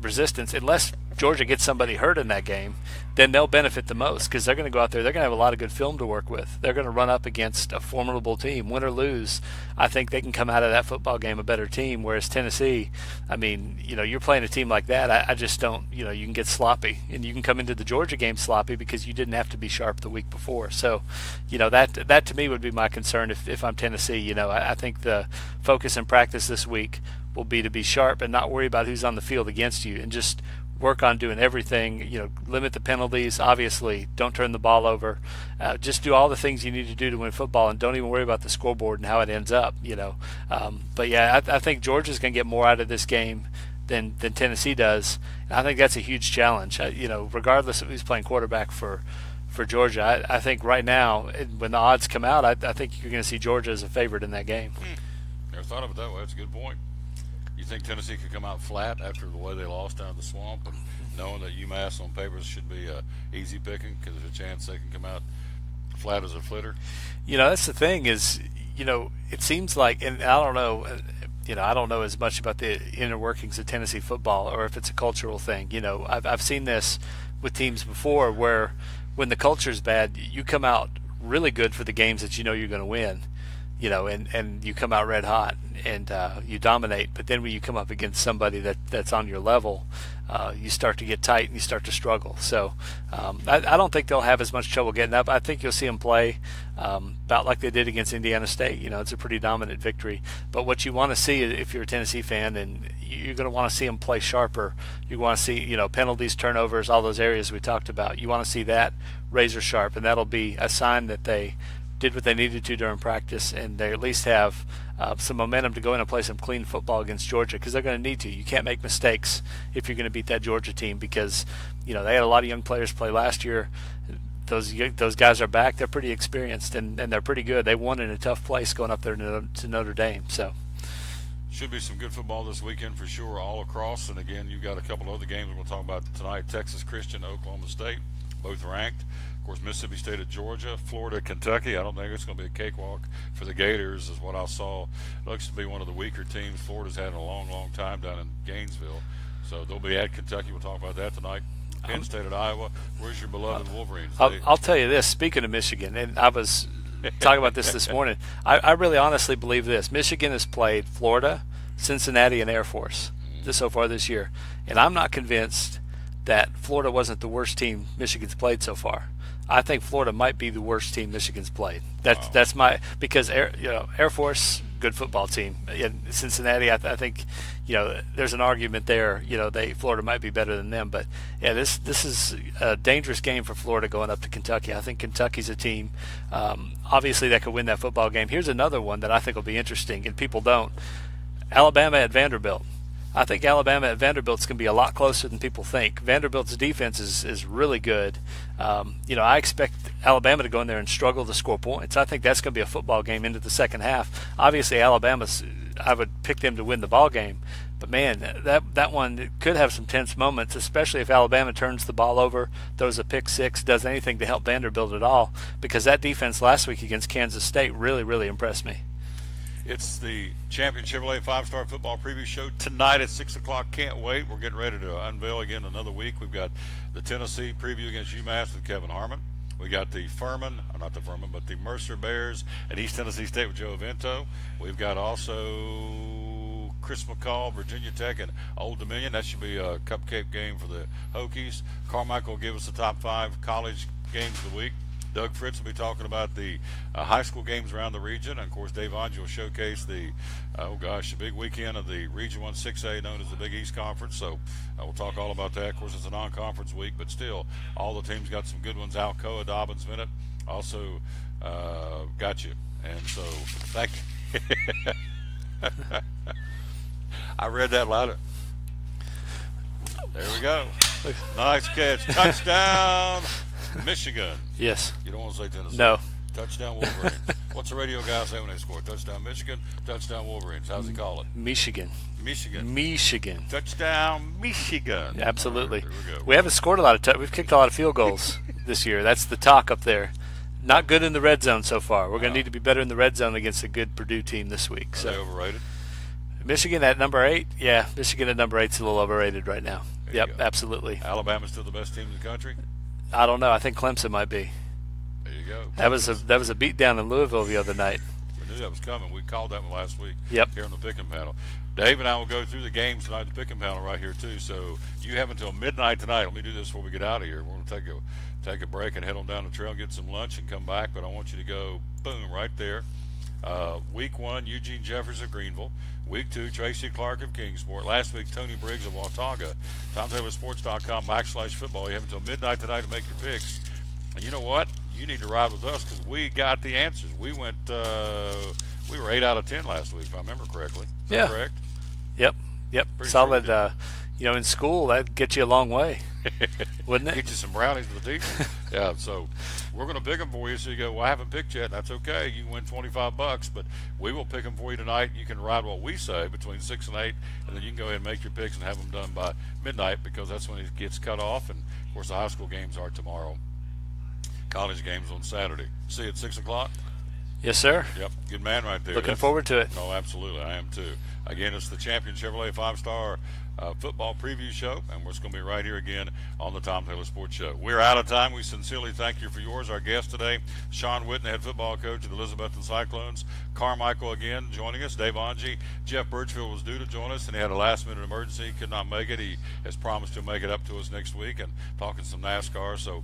resistance unless Georgia gets somebody hurt in that game. Then they'll benefit the most because they're going to go out there. They're going to have a lot of good film to work with. They're going to run up against a formidable team, win or lose. I think they can come out of that football game a better team. Whereas Tennessee, you're playing a team like that. I just don't. You can get sloppy, and you can come into the Georgia game sloppy because you didn't have to be sharp the week before. So, that to me would be my concern if I'm Tennessee. I think the focus and practice this week will be to be sharp and not worry about who's on the field against you, and just work on doing everything, limit the penalties, obviously, don't turn the ball over, just do all the things you need to do to win football, and don't even worry about the scoreboard and how it ends up, But yeah, I think Georgia's going to get more out of this game than Tennessee does, and I think that's a huge challenge, regardless of who's playing quarterback for Georgia. I think right now, when the odds come out, I think you're going to see Georgia as a favorite in that game. Never thought of it that way. That's a good point. You think Tennessee could come out flat after the way they lost down at the Swamp, and knowing that UMass on paper should be easy picking because there's a chance they can come out flat as a flitter? That's the thing is, it seems like, and I don't know, I don't know as much about the inner workings of Tennessee football or if it's a cultural thing. I've seen this with teams before where when the culture's bad, you come out really good for the games that you're going to win. and you come out red hot and you dominate. But then when you come up against somebody that's on your level, you start to get tight and you start to struggle. So I don't think they'll have as much trouble getting up. I think you'll see them play about like they did against Indiana State. It's a pretty dominant victory. But what you want to see if you're a Tennessee fan, and you're going to want to see them play sharper. You want to see, penalties, turnovers, all those areas we talked about. You want to see that razor sharp, and that'll be a sign that they did what they needed to during practice, and they at least have some momentum to go in and play some clean football against Georgia, because they're going to need to. You can't make mistakes if you're going to beat that Georgia team, because they had a lot of young players play last year. Those guys are back. They're pretty experienced, and they're pretty good. They won in a tough place going up there to Notre Dame. So should be some good football this weekend for sure, all across. And again, you've got a couple other games we'll talk about tonight. Texas Christian, Oklahoma State, both ranked. Of course, Mississippi State at Georgia, Florida, Kentucky. I don't think it's going to be a cakewalk for the Gators, is what I saw. It looks to be one of the weaker teams Florida's had in a long, long time down in Gainesville. So they'll be at Kentucky. We'll talk about that tonight. Penn State at Iowa. Where's your beloved Wolverines? I'll tell you this. Speaking of Michigan, and I was talking about this morning, I really honestly believe this. Michigan has played Florida, Cincinnati, and Air Force so far this year. And I'm not convinced that Florida wasn't the worst team Michigan's played so far. I think Florida might be the worst team Michigan's played. That's my, because Air Force, good football team. In Cincinnati, I think there's an argument there. Florida might be better than them, but yeah, this is a dangerous game for Florida going up to Kentucky. I think Kentucky's a team, obviously, that could win that football game. Here's another one that I think will be interesting, and people don't. Alabama at Vanderbilt. I think Alabama at Vanderbilt's going to be a lot closer than people think. Vanderbilt's defense is really good. I expect Alabama to go in there and struggle to score points. I think that's going to be a football game into the second half. Obviously, I would pick them to win the ball game. But, man, that one could have some tense moments, especially if Alabama turns the ball over, throws a pick six, does anything to help Vanderbilt at all, because that defense last week against Kansas State really, really impressed me. It's the Champion Chevrolet 5-Star Football Preview Show tonight at 6 o'clock. Can't wait. We're getting ready to unveil again another week. We've got the Tennessee preview against UMass with Kevin Harmon. We got the the Mercer Bears at East Tennessee State with Joe Avento. We've got also Chris McCall, Virginia Tech, and Old Dominion. That should be a cupcake game for the Hokies. Carmichael will give us the top 5 college games of the week. Doug Fritz will be talking about the high school games around the region. And, of course, Dave Angie will showcase the big weekend of the Region 1 6A known as the Big East Conference. So we'll talk all about that. Of course, it's a non-conference week, but still, all the teams got some good ones. Alcoa, Dobbins, Minute also got you. And so, thank you. I read that louder. There we go. Nice catch. Touchdown. Michigan. Yes. You don't want to say Tennessee. No. Touchdown Wolverines. What's the radio guy say when they score? Touchdown Michigan, touchdown Wolverines. How's he call it? Michigan. Touchdown Michigan. Yeah, absolutely. Right, here we go. We haven't scored a lot of we've kicked a lot of field goals this year. That's the talk up there. Not good in the red zone so far. We're going to need to be better in the red zone against a good Purdue team this week. Are they overrated? Michigan at number 8? Yeah, Michigan at number 8 is a little overrated right now. Yep, absolutely. Alabama's still the best team in the country? I don't know. I think Clemson might be. There you go. That was a beat down in Louisville the other night. We knew that was coming. We called that one last week. Yep. Here on the Pick'em panel. Dave and I will go through the games tonight, the Pick'em panel right here too. So you have until midnight tonight. Let me do this before we get out of here. We're going to take a break and head on down the trail, get some lunch, and come back. But I want you to go boom right there. Week 1, Eugene Jeffers of Greenville. Week 2, Tracy Clark of Kingsport. Last week, Tony Briggs of Watauga. TomTaylorSports.com/football. You have until midnight tonight to make your picks. And you know what? You need to ride with us because we got the answers. We went, we were 8 out of 10 last week, if I remember correctly. Is that correct? Yep. Pretty solid. Sure in school, that'd get you a long way, wouldn't it? Get you some brownies with the teacher. Yeah, so we're going to pick them for you. So you go, well, I haven't picked yet. That's okay. You can win $25, but we will pick them for you tonight. You can ride what we say between 6 and 8, and then you can go ahead and make your picks and have them done by midnight because that's when it gets cut off. And, of course, the high school games are tomorrow. College games on Saturday. See you at 6 o'clock? Yes, sir. Yep. Good man right there. Looking forward to it. Oh, absolutely. I am too. Again, it's the Champion Chevrolet 5-Star football preview show, and we're going to be right here again on the Tom Taylor Sports Show. We're out of time. We sincerely thank you for yours. Our guest today, Sean Witten, head football coach of the Elizabethton Cyclones. Carmichael again joining us. Dave Onge. Jeff Birchfield was due to join us, and he had a last-minute emergency. He could not make it. He has promised to make it up to us next week and talking some NASCAR. So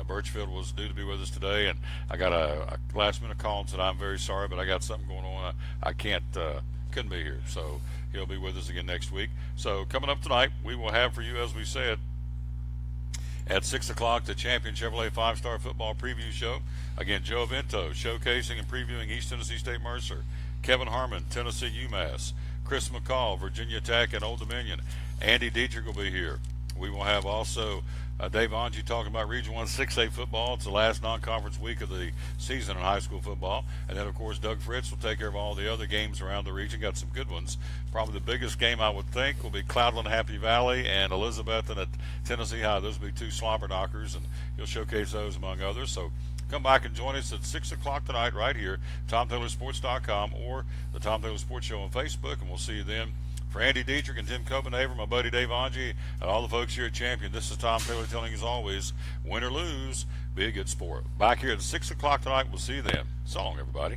Birchfield was due to be with us today, and I got a last-minute call and said, I'm very sorry, but I got something going on. I couldn't be here. So he'll be with us again next week. So coming up tonight, we will have for you, as we said, at 6 o'clock, the Champion Chevrolet 5-Star Football Preview Show. Again, Joe Vento showcasing and previewing East Tennessee State Mercer. Kevin Harmon, Tennessee UMass. Chris McCall, Virginia Tech and Old Dominion. Andy Dietrich will be here. We will have also Dave Onge talking about Region 1 6A football. It's the last non-conference week of the season in high school football. And then, of course, Doug Fritz will take care of all the other games around the region. Got some good ones. Probably the biggest game, I would think, will be Cloudland Happy Valley and Elizabethton at Tennessee High. Those will be two slobber knockers, and he'll showcase those among others. So come back and join us at 6 o'clock tonight right here, TomTaylorSports.com or the Tom Taylor Sports Show on Facebook, and we'll see you then. For Andy Dietrich and Tim Copenhaver, my buddy Dave Onge, and all the folks here at Champion, this is Tom Taylor telling you as always, win or lose, be a good sport. Back here at 6 o'clock tonight. We'll see you then. So long, everybody.